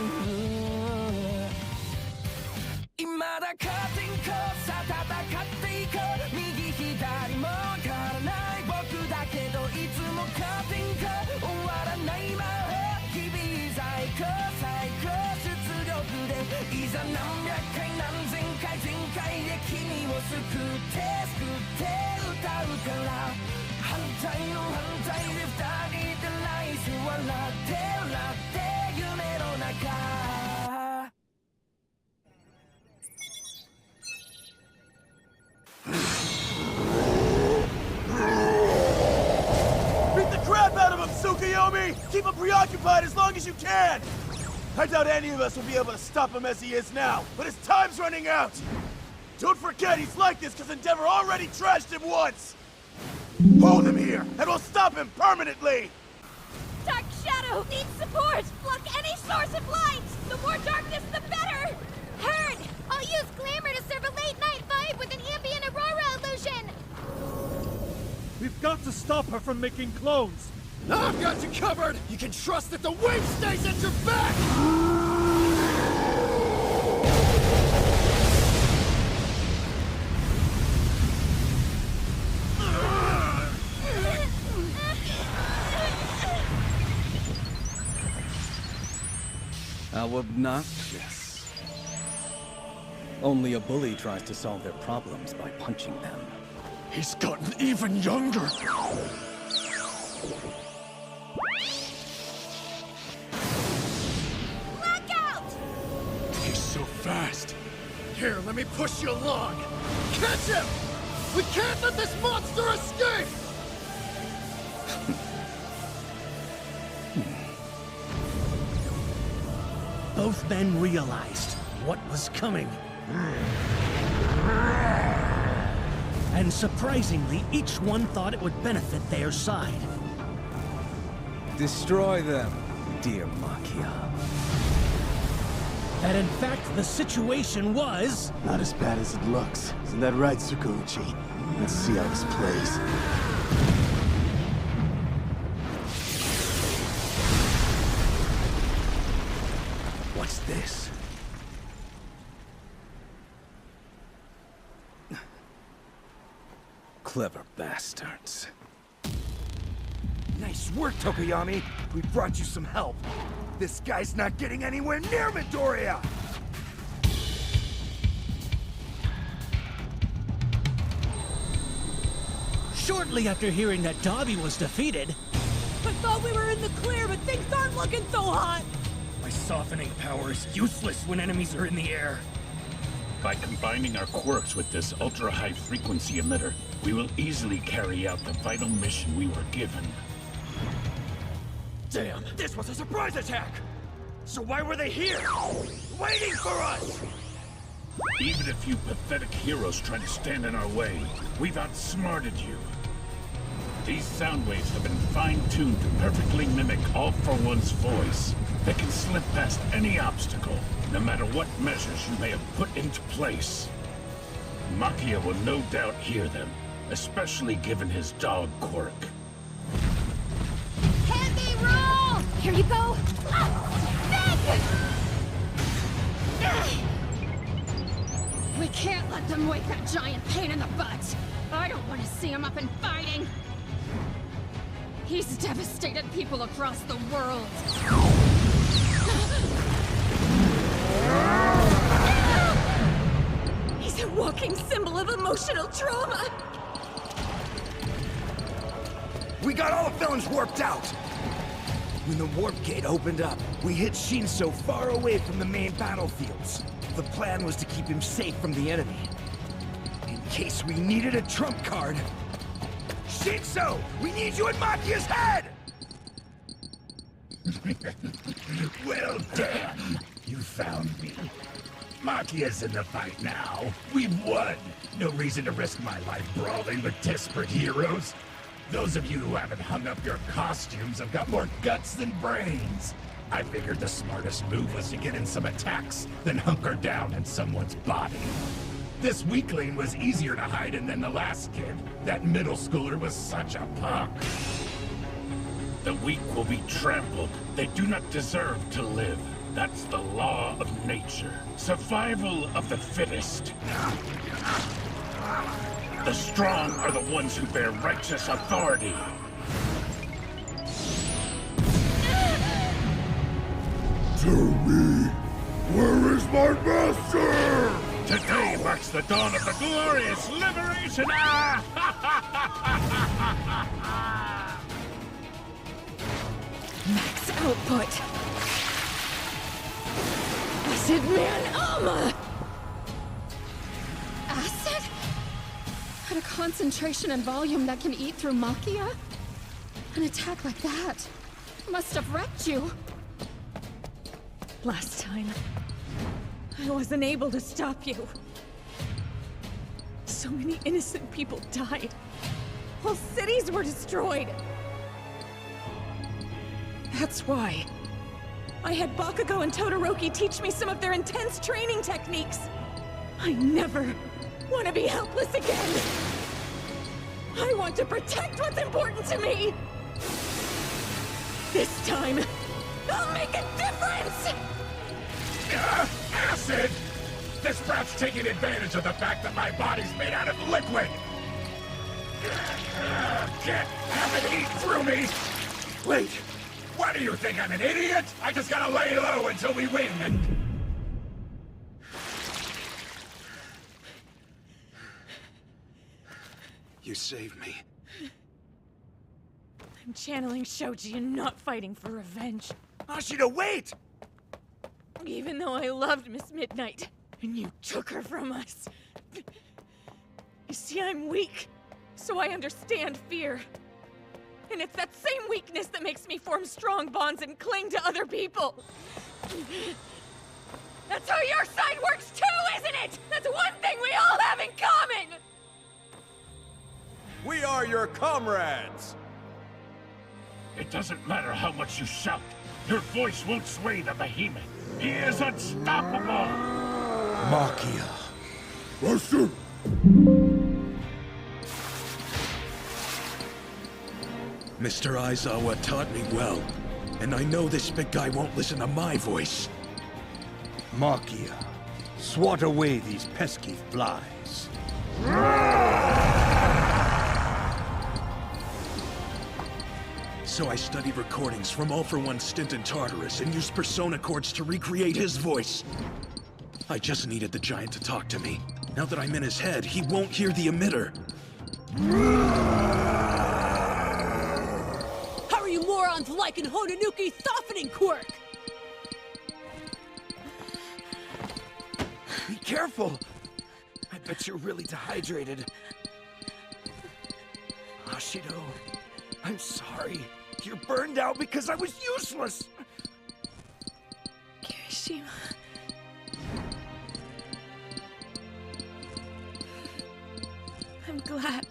未だカーテンコさ戦っていこう右左もわからない僕だけどいつもカーテンコ終わらない魔法日々最高出力でいざ何百回何千回全開で君を救って歌うから反対の反対で二人で来世笑って夢の中Beat the crap out of him, Tsukuyomi! Keep him preoccupied as long as you can! I doubt any of us will be able to stop him as he is now, but his time's running out! Don't forget he's like this because Endeavor already trashed him once! Hold him here, and we'll stop him permanently! Dark Shadow needs support! Block any source of light! The more darkness, the better! Heard! I'll use glamour to serve a late-night vibe with an ambient aurora illusion! stop her from making clones! I've got you covered! You can trust that the wave stays at your back! How obnoxious. Only a bully tries to solve their problems by punching them. He's gotten even younger! Look out! He's so fast! Here, let me push you along! Catch him! We can't let this monster escape! Both men realized what was coming. And surprisingly, each one thought it would benefit their side. Destroy them, dear Makia. And in fact, the situation was... Not as bad as it looks. Isn't that right, Tsukuchi? Let's see how this plays. What's this? Clever bastards. Nice work, Tokoyami! We brought you some help. This guy's not getting anywhere near Midoriya! Shortly after hearing that Dabi was defeated... I thought we were in the clear, but things aren't looking so hot! My softening power is useless when enemies are in the air. By combining our quirks with this ultra-high frequency emitter, we will easily carry out the vital mission we were given. Damn, this was a surprise attack! So why were they here? Waiting for us! Even if you pathetic heroes try to stand in our way, we've outsmarted you. These sound waves have been fine-tuned to perfectly mimic All for One's voice. They can slip past any obstacle, no matter what measures you may have put into place. Makia will no doubt hear them, especially given his dog quirk. Heavy roll! Here you go! We can't let them wake that giant pain in the butt! I don't want to see him up and fighting! He's devastated people across the world! He's a walking symbol of emotional trauma! We got all the villains warped out! When the warp gate opened up, we hid Shinso far away from the main battlefields. The plan was to keep him safe from the enemy. In case we needed a trump card. Shinso! We need you in Makia's head! Well done. You found me. Makia's in the fight now. We've won. No reason to risk my life brawling with desperate heroes. Those of you who haven't hung up your costumes have got more guts than brains. I figured the smartest move was to get in some attacks, then hunker down in someone's body. This weakling was easier to hide in than the last kid. That middle schooler was such a punk. The weak will be trampled. They do not deserve to live. That's the law of nature. Survival of the fittest. The strong are the ones who bear righteous authority. Tell me, where is my master? Today marks the dawn of the glorious liberation! Max output! Acid Man Alma! Acid? At a concentration and volume that can eat through Makia? An attack like that must have wrecked you. Last time, I wasn't able to stop you. So many innocent people died. Whole cities were destroyed. That's why I had Bakugo and Todoroki teach me some of their intense training techniques. I never want to be helpless again. I want to protect what's important to me! This time, I'll make a difference! Acid! This brat's taking advantage of the fact that my body's made out of liquid! Can't have it eat through me! Wait! What do you think, I'm an idiot? I just gotta lay low until we win and... You saved me. I'm channeling Shoji and not fighting for revenge. Ashido, wait! Even though I loved Miss Midnight, and you took her from us. You see, I'm weak, so I understand fear. And it's that same weakness that makes me form strong bonds and cling to other people. That's how your side works too, isn't it? That's one thing we all have in common! We are your comrades! It doesn't matter how much you shout. Your voice won't sway the behemoth. He is unstoppable! Makia. Master! Mr. Aizawa taught me well, and I know this big guy won't listen to my voice. Makia, swat away these pesky flies. So I studied recordings from All For One's stint in Tartarus and used persona chords to recreate his voice. I just needed the giant to talk to me. Now that I'm in his head, he won't hear the emitter. How are you morons liking Hononuki's softening quirk? Be careful! I bet you're really dehydrated. Ashido, I'm sorry. You're burned out because I was useless! Kirishima... I'm glad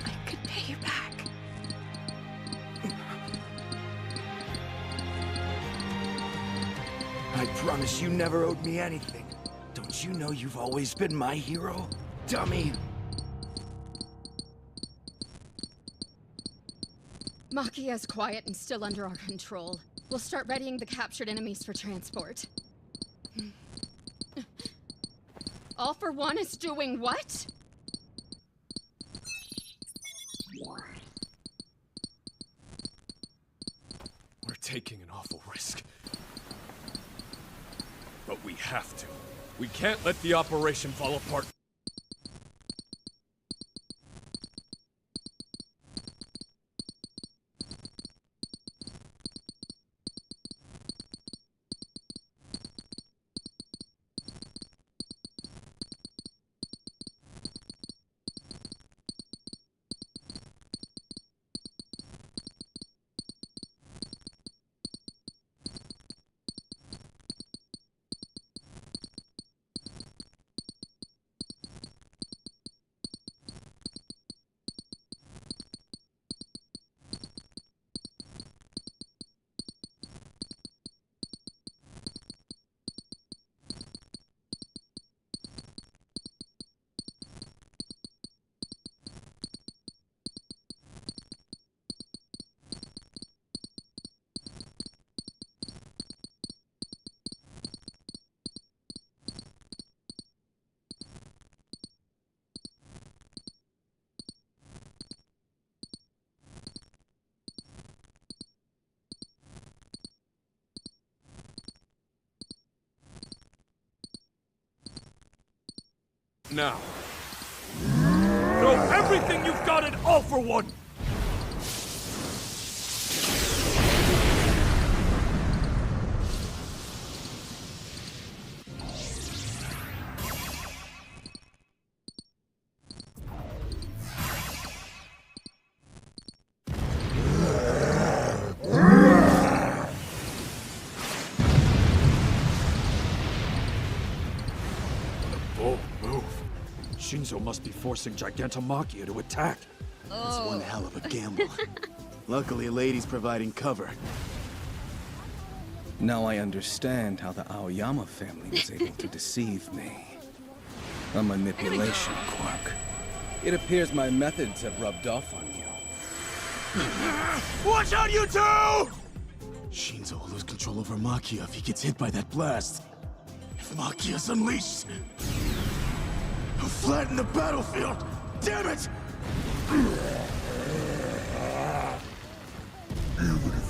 I could pay you back. I promise you never owed me anything. Don't you know you've always been my hero, dummy? Makia's quiet and still under our control. We'll start readying the captured enemies for transport. All For One is doing what? We're taking an awful risk. But we have to. We can't let the operation fall apart. Now, throw everything you've got at All For One! Shinzo must be forcing Gigantomakia to attack. That's one hell of a gamble. Luckily, a lady's providing cover. Now I understand how the Aoyama family was able to deceive me. A manipulation quirk. It appears my methods have rubbed off on you. Watch out, you two! Shinzo will lose control over Makia if he gets hit by that blast. If Makia's unleashed, he'll flatten the battlefield! Damn it!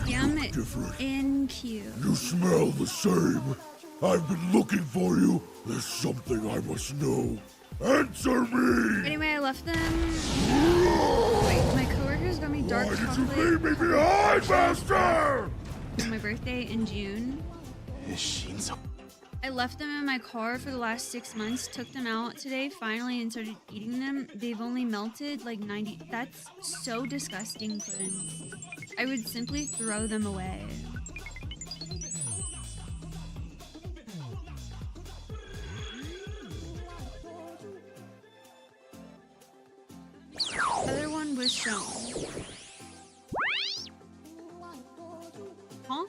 Damn it. In queue. You smell the same. I've been looking for you. There's something I must know. Answer me! Anyway, I left them. Wait, my coworkers got me dark Why chocolate. did you leave me behind, master? On my birthday in June. Is Shinzo? I left them in my car for the last 6 months, took them out today finally and started eating them. They've only melted like 90. That's so disgusting, Puddin. I would simply throw them away. Other one was shown. Huh?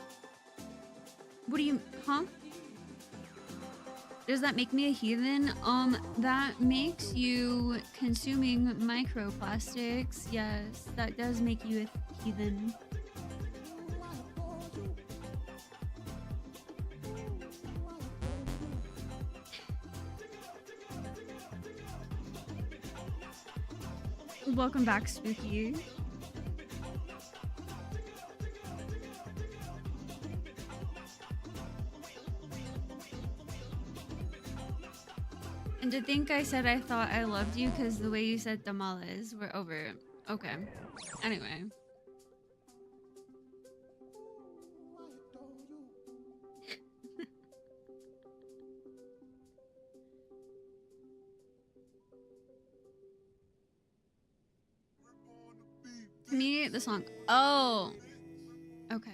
What do you, huh? Does that make me a heathen? That makes you consuming microplastics. Yes, that does make you a heathen. Welcome back, Spooky. And to think I said I thought I loved you because the way you said tamales were over. Okay. Anyway. Me, the song. Oh. Okay.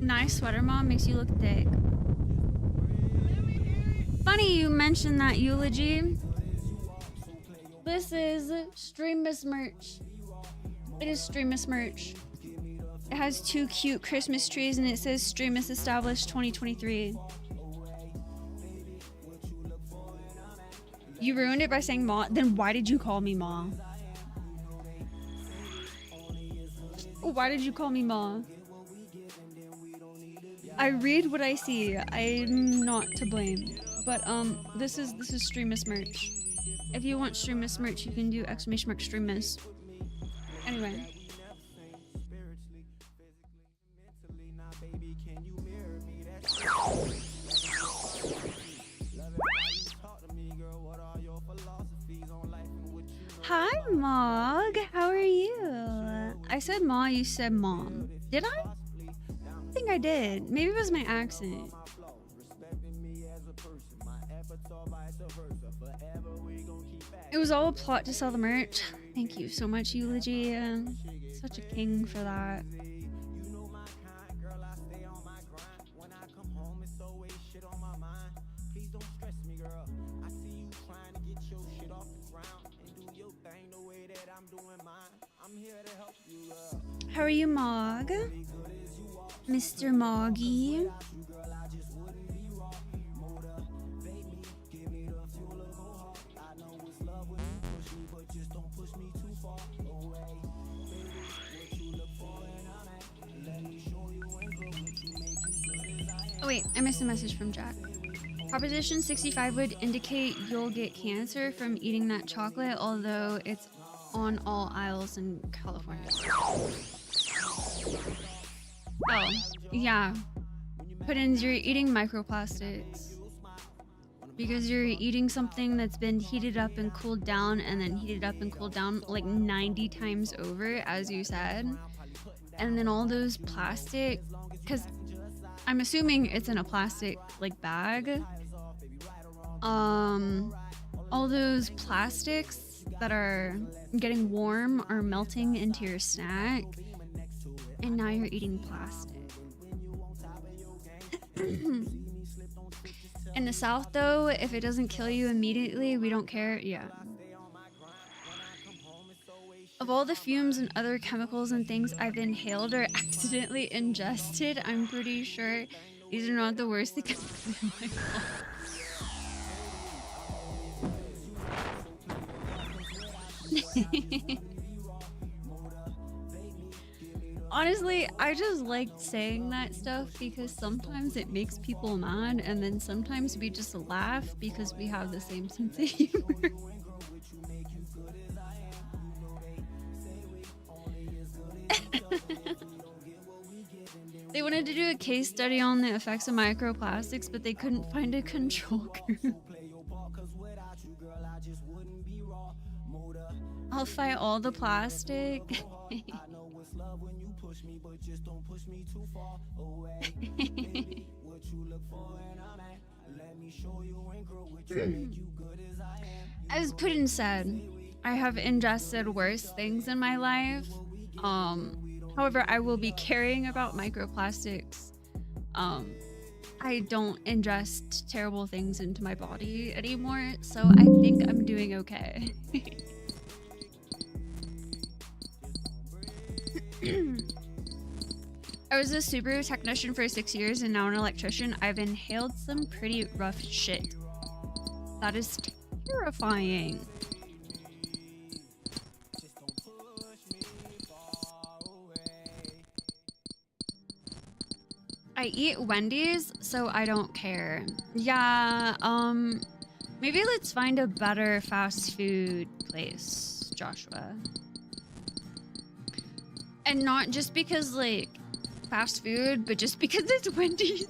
Nice sweater, Mom. Makes you look thick. Funny you mentioned that eulogy. This is Streamus merch. It is Streamus merch. It has 2 cute Christmas trees and it says Streamus established 2023. You ruined it by saying Ma. Then why did you call me Ma? Why did you call me Ma? I read what I see. I'm not to blame. But this is Streamus merch. If you want Streamus merch, you can do exclamation mark Streamus. Anyway. Hi, Mog. How are you? I said Ma, you said Mom. Did I? I think I did. Maybe it was my accent. It was all a plot to sell the merch. Thank you so much, Eulogy. Such a king for that. How are you, Mog? Mr. Moggy? Oh wait, I missed a message from Jack. Proposition 65 would indicate you'll get cancer from eating that chocolate, although it's on all aisles in California. Oh, yeah. Puddins, you're eating microplastics. Because you're eating something that's been heated up and cooled down and then heated up and cooled down like 90 times over, as you said. And then all those plastic, because I'm assuming it's in a plastic like bag. All those plastics that are getting warm are melting into your snack. And now you're eating plastic. In the South, though, if it doesn't kill you immediately, we don't care. Yeah. Of all the fumes and other chemicals and things I've inhaled or accidentally ingested, I'm pretty sure these are not the worst that can happen in my life. Honestly, I just like saying that stuff because sometimes it makes people mad, and then sometimes we just laugh because we have the same sense of humor. They wanted to do a case study on the effects of microplastics, but they couldn't find a control group. I'll fight all the plastic. As Putin said, I have ingested worse things in my life. However, I will be caring about microplastics. I don't ingest terrible things into my body anymore, so I think I'm doing okay. I was a Subaru technician for 6 years and now an electrician. I've inhaled some pretty rough shit. That is terrifying. I eat Wendy's, so I don't care. Yeah, maybe let's find a better fast food place, Joshua. And not just because, like, fast food, but just because it's Wendy's.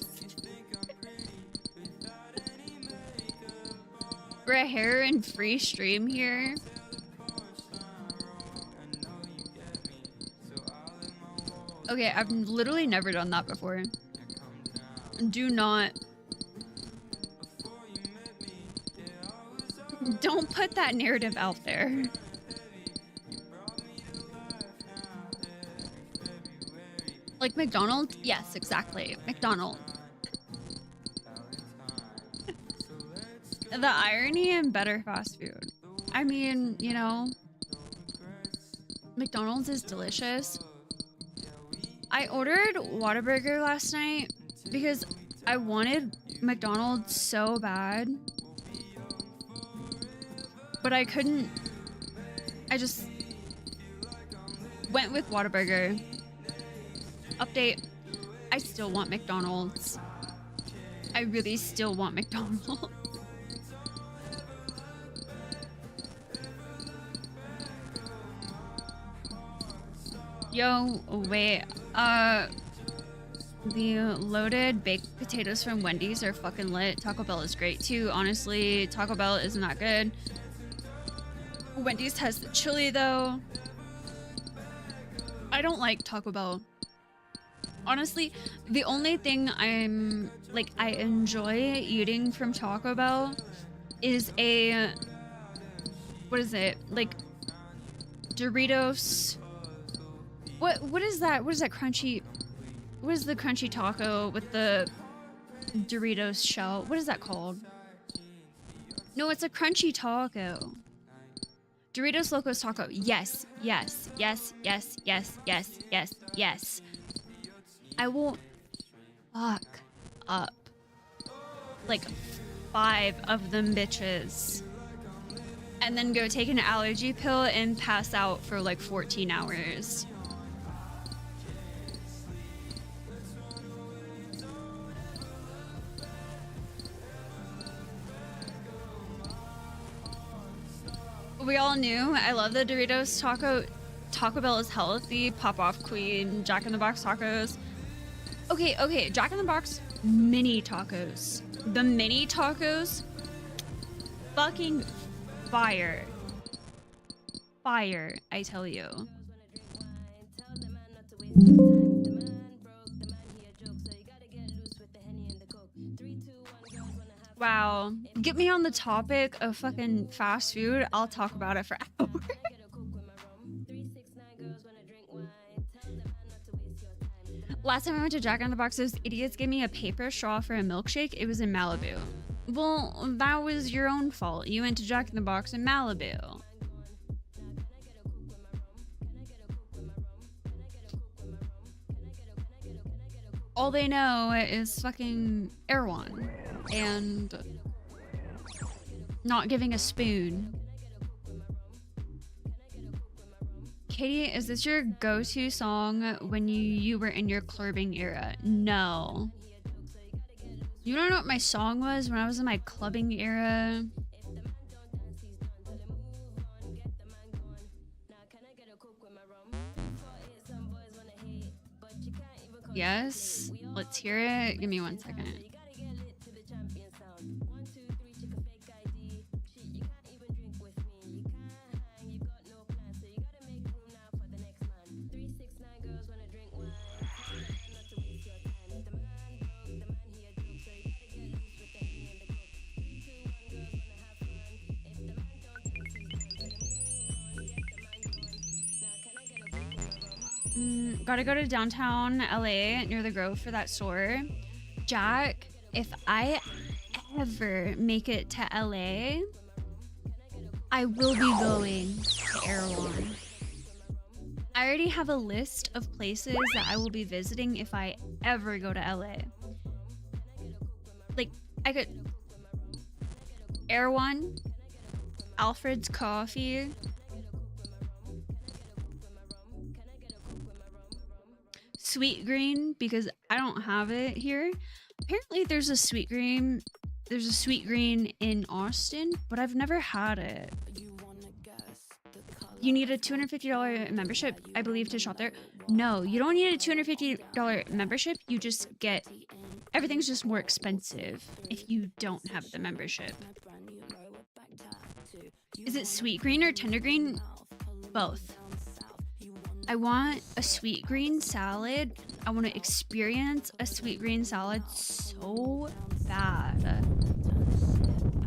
We're a heroin-free stream here. Okay, I've literally never done that before. Do not. Don't put that narrative out there. Like McDonald's? Yes, exactly. McDonald's. The irony in better fast food. I mean, you know, McDonald's is delicious. I ordered Whataburger last night because I wanted McDonald's so bad, but I couldn't. I just went with Whataburger. Update, I still want McDonald's. I really still want McDonald's. Yo, wait, the loaded baked potatoes from Wendy's are fucking lit. Taco Bell is great too. Honestly, Taco Bell isn't that good. Wendy's has the chili though. I don't like Taco Bell. Honestly, the only thing I enjoy eating from Taco Bell is a, what is it? Like Doritos. What is that? What is that crunchy? What is the crunchy taco with the Doritos shell? What is that called? No, it's a crunchy taco. Doritos Locos Taco. Yes, yes, yes, yes, yes, yes, yes, yes. I will fuck up like 5 of them bitches and then go take an allergy pill and pass out for like 14 hours. We all knew. I love the Doritos taco. Taco Bell is healthy. Pop Off Queen, Jack in the Box tacos. Okay, Jack in the Box mini tacos. The mini tacos, fucking fire. Fire, I tell you. Wow. Get me on the topic of fucking fast food. I'll talk about it for hours. Last time I went to Jack in the Box, those idiots gave me a paper straw for a milkshake. It was in Malibu. Well, that was your own fault. You went to Jack in the Box in Malibu. All they know is fucking Erewhon and not giving a spoon. Katie, is this your go-to song when you were in your clubbing era? No. You don't know what my song was when I was in my clubbing era? Yes, let's hear it. Give me 1 second. Gotta go to downtown LA near the Grove for that store. Jack, if I ever make it to LA, I will be going to Erewhon. I already have a list of places that I will be visiting if I ever go to LA. Like, I could... Erewhon, Alfred's Coffee, Sweet Green, because I don't have it here. Apparently there's a Sweet Green in Austin, but I've never had it. You need a $250 membership, I believe, to shop there. No, you don't need a $250 membership. You just get... Everything's just more expensive if you don't have the membership. Is it Sweet Green or Tender Green? Both. I want a sweet green salad. I want to experience a sweet green salad so bad.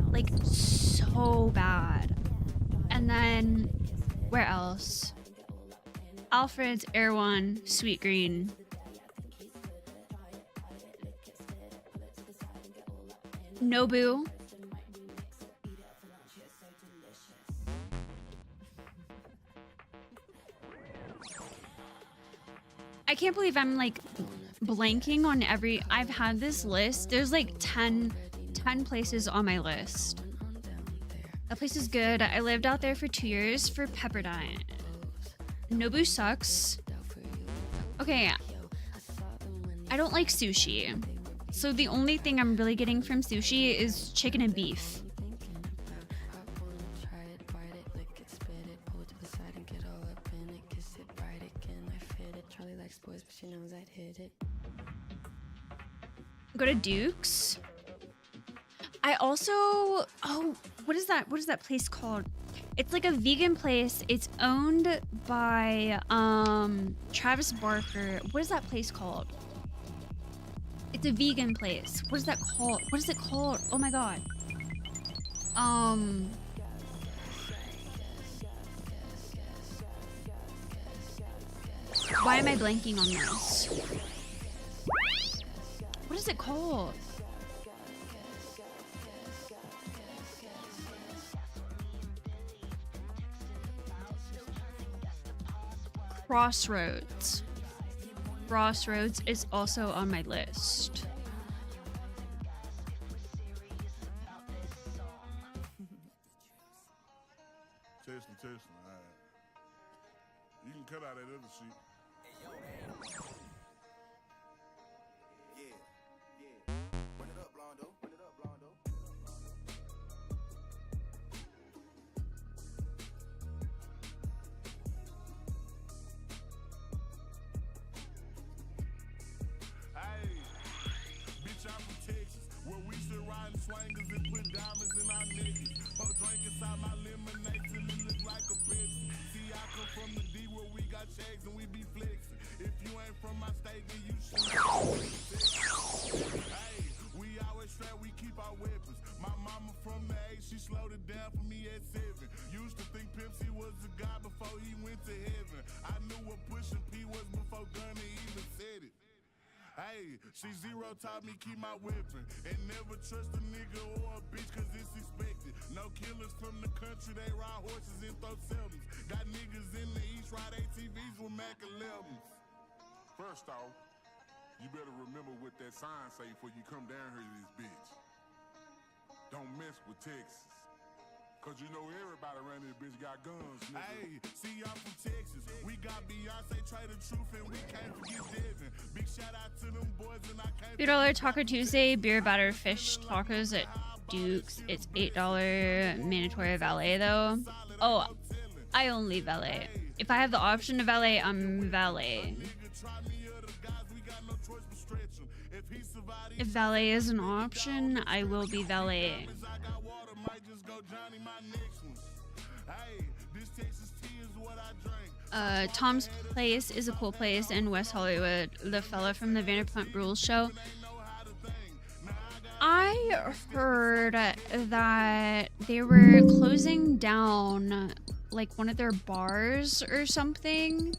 Like, so bad. And then, where else? Alfred's, Erewhon, Sweet Green. Nobu. I can't believe I'm like blanking on every... I've had this list. There's like 10 places on my list. That place is good. I lived out there for 2 years for Pepperdine. Nobu sucks. Okay. I don't like sushi. So the only thing I'm really getting from sushi is chicken and beef. Go to Duke's. I also... Oh, what is that? What is that place called? It's like a vegan place. It's owned by Travis Barker. What is that place called? It's a vegan place. What is that called? What is it called? Oh my god. Why am I blanking on this? What is it called? Crossroads. Crossroads is also on my list. Testing. All right. You can cut out that other shit. Run it up, Blondo. Hey, bitch, I'm from Texas, where we should ride in swangers and put diamonds in our necks. Pour drink inside my lemonade till it look like a Pepsi. See, I come from the D where we got checks and we be flexing. If you ain't from my state, then you should. Hey, we always strapped, we keep our weapons. My mama from the A, she slowed it down for me at 7. Used to think Pepsi was a god before he went to heaven. I knew what pushing P was before Gunna even said it. Hey, she zero taught me keep my weapon and never trust a nigga or a bitch cause it's expected. No killers from the country, they ride horses and throw seldom. Got niggas in the east ride ATVs with Mac 11s. First off, you better remember what that sign say before you come down here to this bitch. Don't mess with Texas. Cause you know everybody around this bitch got guns, nigga. Hey, see y'all from Texas. We got Beyonce, Trey the Truth, and we can't forget Devin. Big shout out to them boys, and I can't $3 Taco Tuesday, beer batter fish tacos at Duke's. It's $8 mandatory valet though. Oh, I only valet. If I have the option to valet, I'm valet. If valet is an option, I will be valeting. Tom's Place is a cool place in West Hollywood. The fella from the Vanderpump Rules show. I heard that they were closing down like one of their bars or something.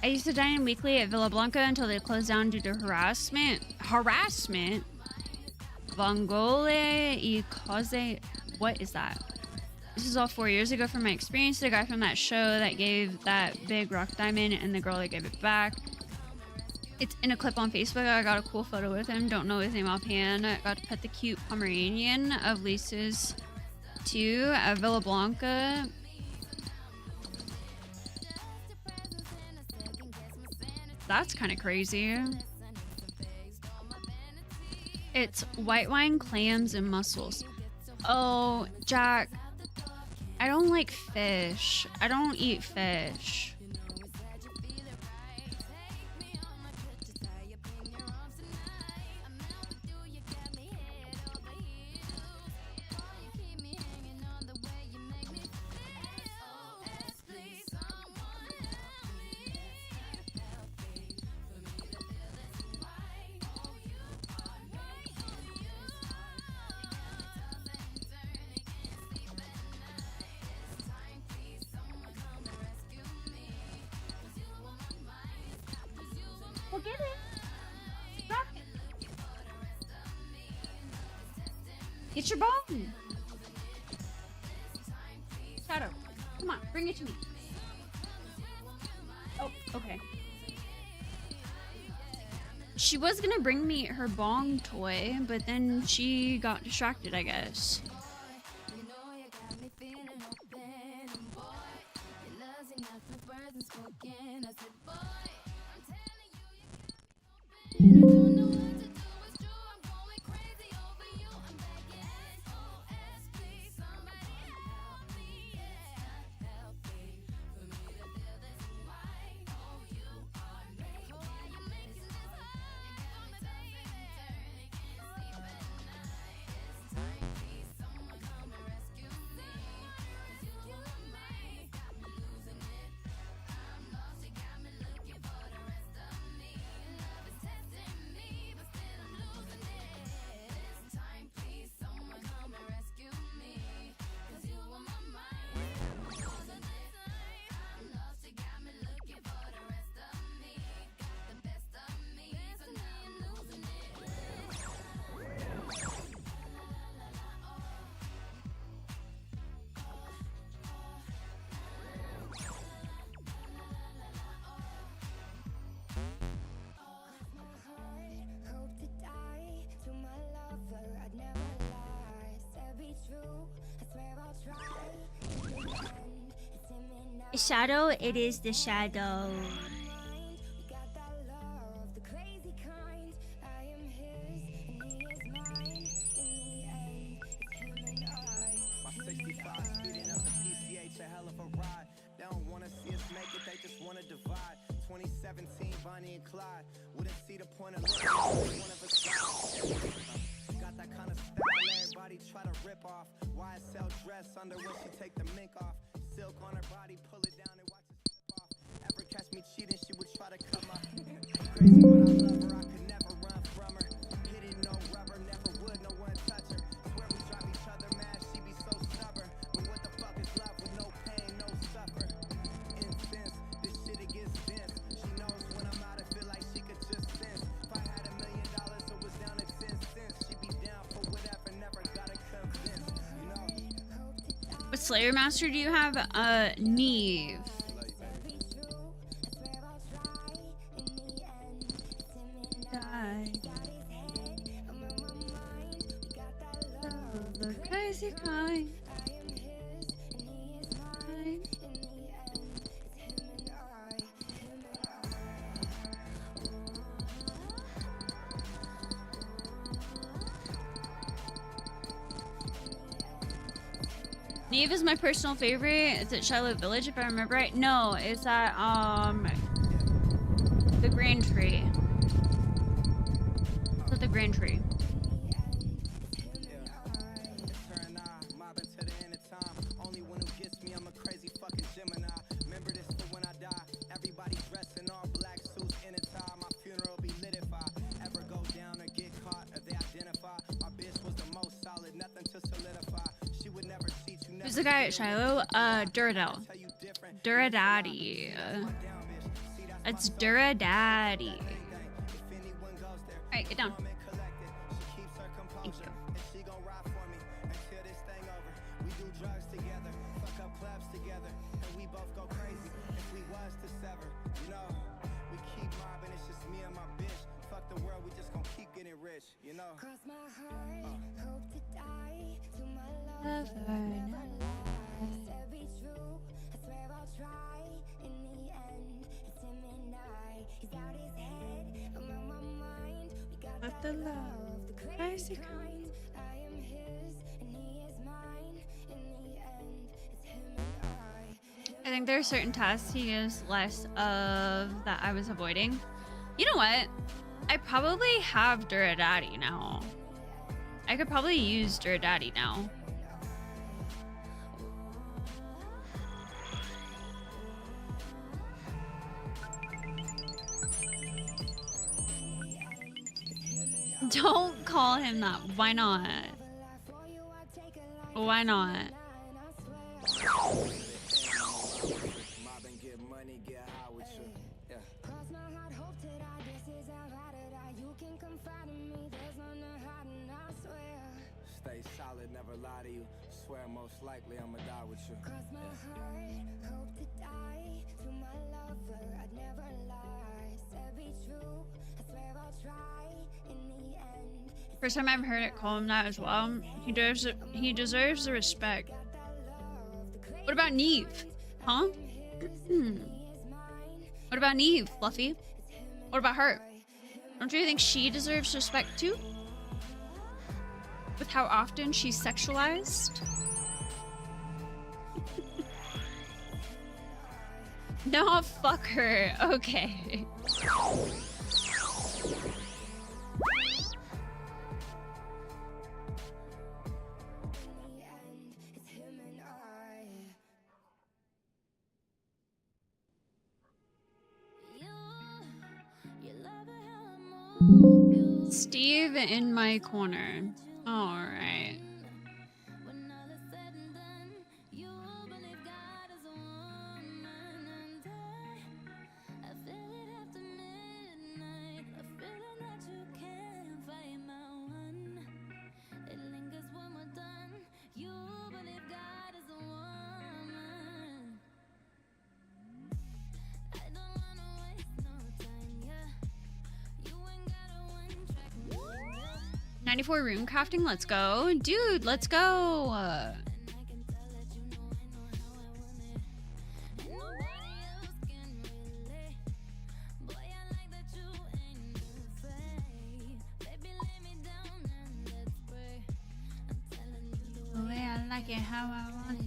I used to dine in weekly at Villa Blanca until they closed down due to harassment. Harassment? Vongole y cause. What is that? This is all 4 years ago from my experience. The guy from that show that gave that big rock diamond and the girl that gave it back. It's in a clip on Facebook. I got a cool photo with him. Don't know his name offhand. I got to pet the cute Pomeranian of Lisa's too at Villa Blanca. That's kind of crazy. It's white wine, clams, and mussels. Oh, Jack, I don't like fish. I don't eat fish. Well, get it. Drop it. Get your bone. Shadow, come on, bring it to me. Oh, okay. She was gonna bring me her bong toy, but then she got distracted, I guess. Shadow, it is the shadow. What Slayer Master do you have? Neve. Die. The crazy kind. Neve is my personal favorite. It's at Shiloh Village, if I remember right. No, it's at the Grand Tree. It's at the Grand Tree. Who's the guy at Shiloh? Duradel. Duradaddy. It's Duradaddy. Alright, get down. Thank you. Of the love, the crazy kind. I am his and he is mine. In the end, it's him and I think there are certain tasks he gives less of that I was avoiding. You know what? I probably have Duradaddy now. I could probably use Duradaddy now. Don't call him that. Why not? Why not? Stay solid, never lie to you. Swear most likely I'ma die with you. Cross my heart, hope to die. To my lover, I'd never lie. Said be true, I swear I'll try. In the end, First time I've heard it call him that as well. He deserves the respect. What about Neve? Huh? What about Neve, Fluffy? What about her? Don't you think she deserves respect too? With how often she's sexualized? No, fuck her. Okay. Steve in my corner. All right. '94 room crafting, let's go. Dude, let's go. make it how I want it.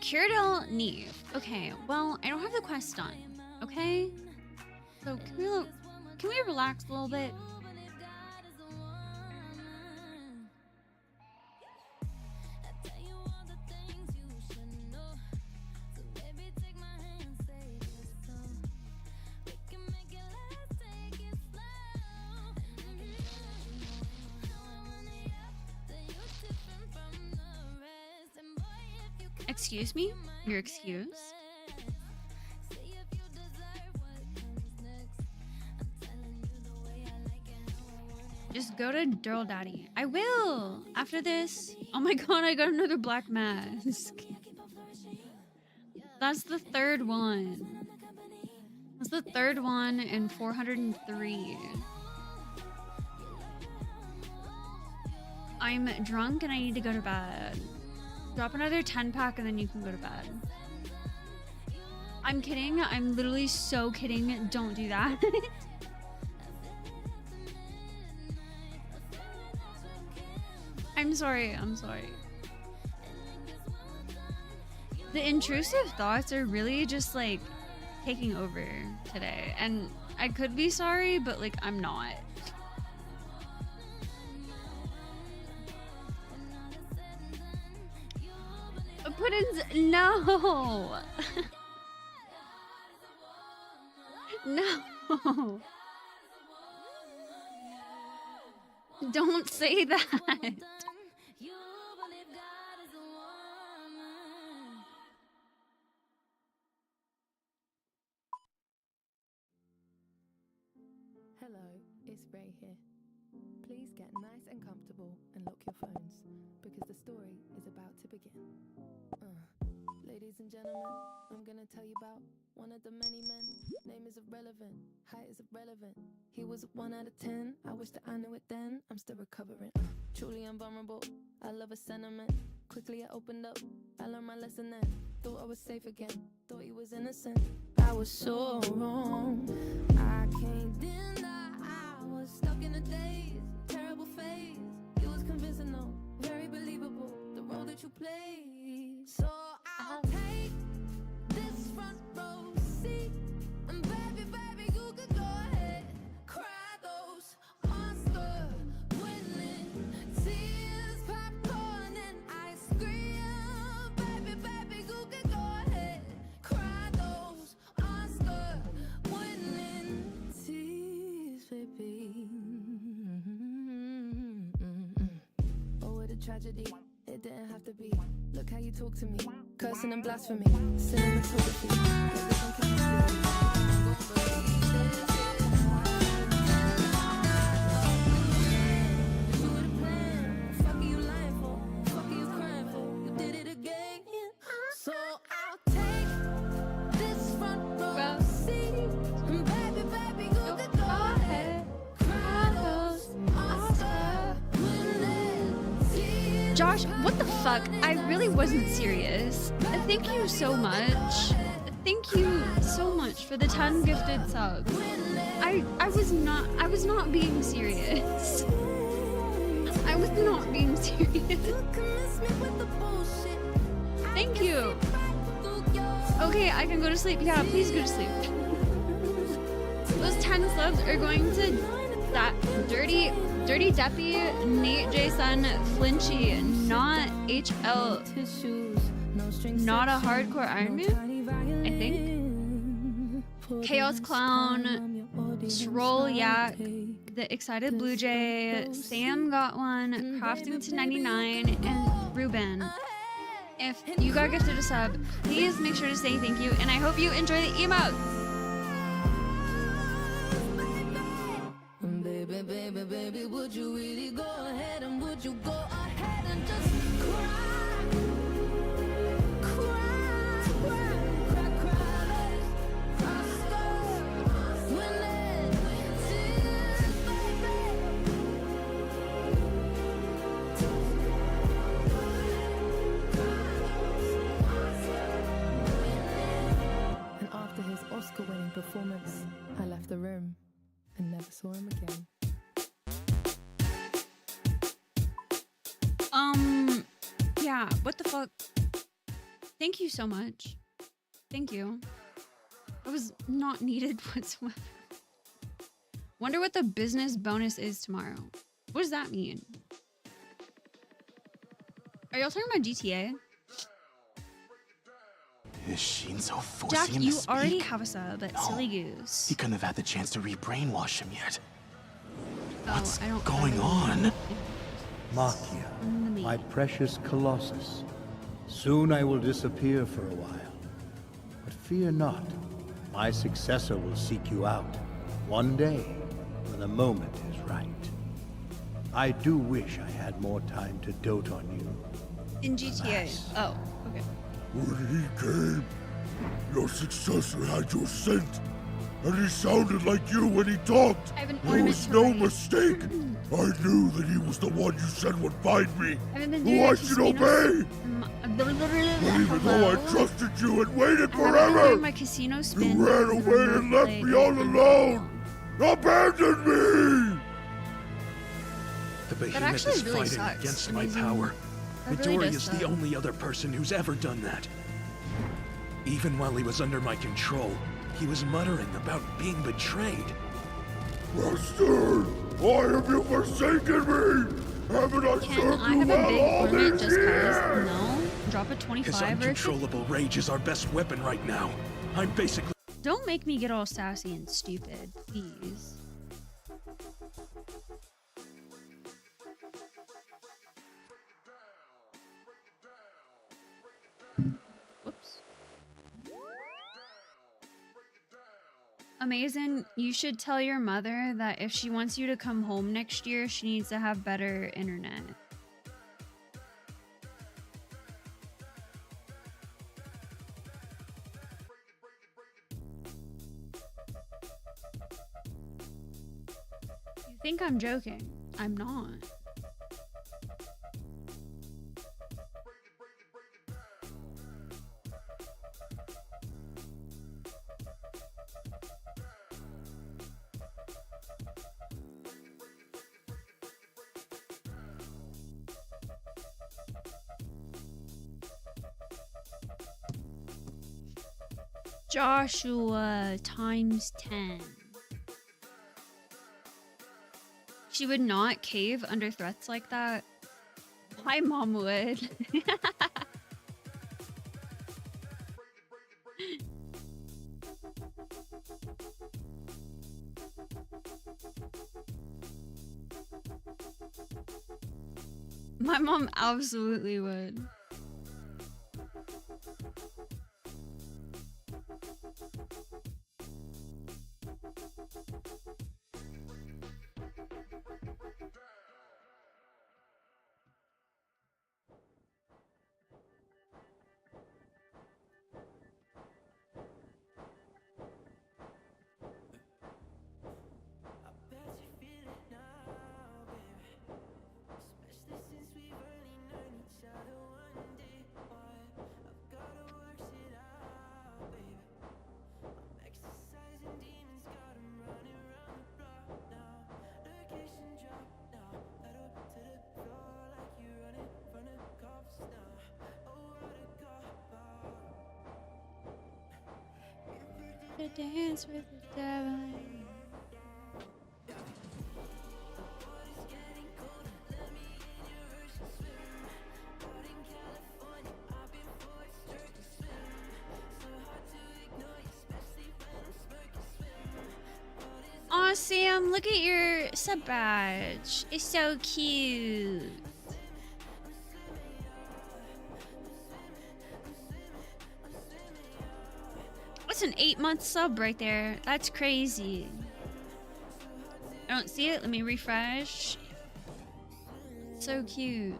Curedel Neve. Okay, well, I don't have the quest done. Okay? So can we relax a little bit? Excuse me? You're excused? Just go to Girl Daddy. I will! After this. Oh my god, I got another black mask. That's the third one. That's the third one in 403. I'm drunk and I need to go to bed. Drop another 10-pack and then you can go to bed. I'm kidding. I'm literally so kidding. Don't do that. I'm sorry. I'm sorry. The intrusive thoughts are really just like taking over today. And I could be sorry, but like I'm not. Puddins, no. No. Don't say that. Hello, it's Ray here. Please get nice and comfortable and lock your phones because the story is about to begin. Ladies and gentlemen, I'm gonna tell you about one of the many men. Name is irrelevant, height is irrelevant. He was a 1 out of 10. I wish that I knew it then. I'm still recovering. Truly invulnerable. I love a sentiment. Quickly I opened up. I learned my lesson then. Thought I was safe again. Thought he was innocent. I was so wrong. I can't deny I was stuck in a daze. Terrible phase. It was convincing though. Very believable. The role that you played. So I'll take this front row seat. And baby, baby, you could go ahead. Cry those Oscar winning tears. Popcorn and ice cream. Baby, baby, you could go ahead. Cry those Oscar winning tears, baby. Oh, what a tragedy. It didn't have to be. Look how you talk to me. Cursing and blasphemy. Cinematography. Get this on camera. You were the plan. Fuck are you lying for? Fuck are you crying for? You did it again. So I'll take this front row seat. And baby, baby, you could go ahead. Cry those Oscar winning tears. Josh, what the fuck? I really wasn't serious. Thank you so much. Thank you so much for the 10 gifted subs. I was not being serious. I was not being serious. Thank you. Okay, I can go to sleep. Yeah, please go to sleep. Those 10 subs are going to that Dirty Deppy, Nate Jason, Flinchy, not HL, not a hardcore Iron Man, I think. Chaos Clown, Stroll Yak, the Excited Blue Jay, Sam got one, Craftington 99, and Ruben. If you got gifted a sub, please make sure to say thank you, and I hope you enjoy the emotes. Baby, baby, baby, would you really go ahead and would you go ahead and just cry? Cry. Yeah, what the fuck? Thank you so much. Thank you. That was not needed whatsoever. Wonder what the business bonus is tomorrow. What does that mean? Are y'all talking about GTA? Is Shinzo forcing Jack, him to you speak? already have a sub, but silly goose. He couldn't have had the chance to re-brainwash him yet. What's I don't going on? Makia, my precious Colossus. Soon I will disappear for a while. But fear not. My successor will seek you out. One day, when the moment is right. I do wish I had more time to dote on you. In GTA. Oh, okay. When he came, your successor had your scent, and he sounded like you when he talked. I have an It ornament was to no write. mistake. I knew that he was the one you said would find me, I haven't been who doing I it should casinos. obey. But even though I trusted you and waited I haven't been forever, doing my casino you spins. ran away and left me all alone. Abandoned me. The That behemoth actually is really fighting sucks. against my Amazing. power. That really Midori does is the suck. only other person who's ever done that. Even while he was under my control, he was muttering about being betrayed. Master, why have you forsaken me? Haven't I Can served I you have a well big all ornament these just years? cause? No? Drop a His 25 or uncontrollable rage is our best weapon right now. I'm basically... Don't make me get all sassy and stupid, please. Whoops. Amazing. You should tell your mother that if she wants you to come home next year, she needs to have better internet. You think I'm joking? I'm not. Joshua times 10. She would not cave under threats like that. My mom would. My mom absolutely would. To dance with the devil. Aw, Sam, look at your sub badge. It's so cute. That's an 8-month sub right there. That's crazy. I don't see it. Let me refresh. So cute.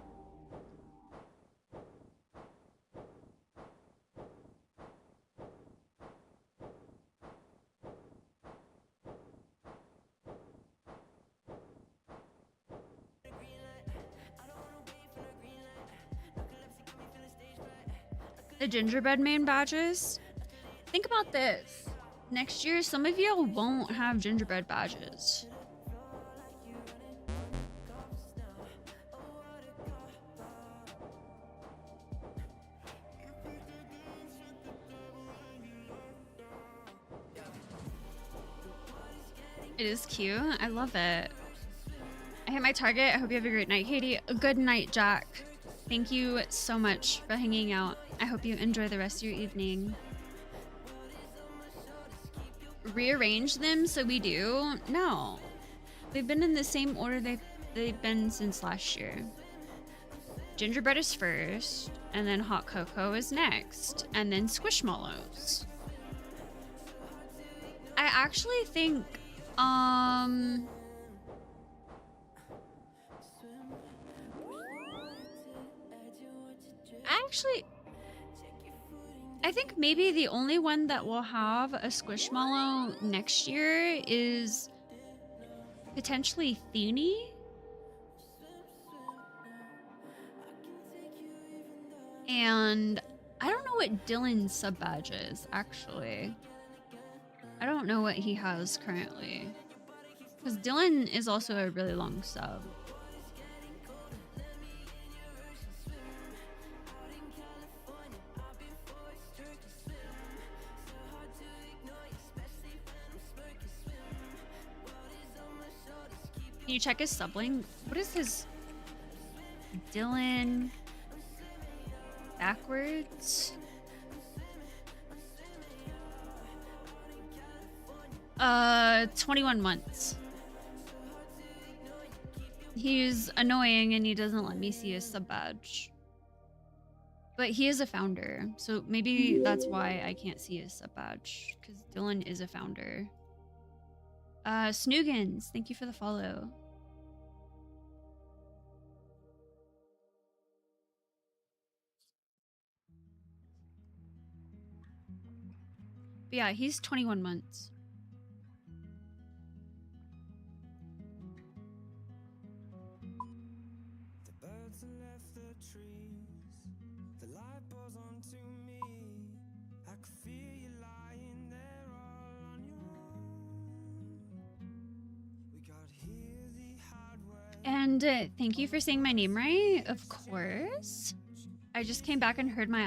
The gingerbread man badges. Think about this. Next year, some of you won't have gingerbread badges. It is cute. I love it. I hit my target. I hope you have a great night, Katie. A good night, Jack. Thank you so much for hanging out. I hope you enjoy the rest of your evening. Rearrange them so we do? No. They've been in the same order they've been since last year. Gingerbread is first, and then hot cocoa is next, and then squishmallows. I actually think, I think maybe the only one that will have a squishmallow next year is potentially Thuni. And I don't know what Dylan's sub badge is, actually. I don't know what he has currently. Because Dylan is also a really long sub. Can you check his sub link? What is his Dylan backwards? 21 months. He's annoying and he doesn't let me see his sub badge. But he is a founder, so maybe that's why I can't see his sub badge, because Dylan is a founder. Snoogans, thank you for the follow. But yeah, he's 21 months. The birds have left the trees. The light pours onto me. I could feel you lying there all on your own. We got here the hard way. And thank you for saying my name right, of course. I just came back and heard my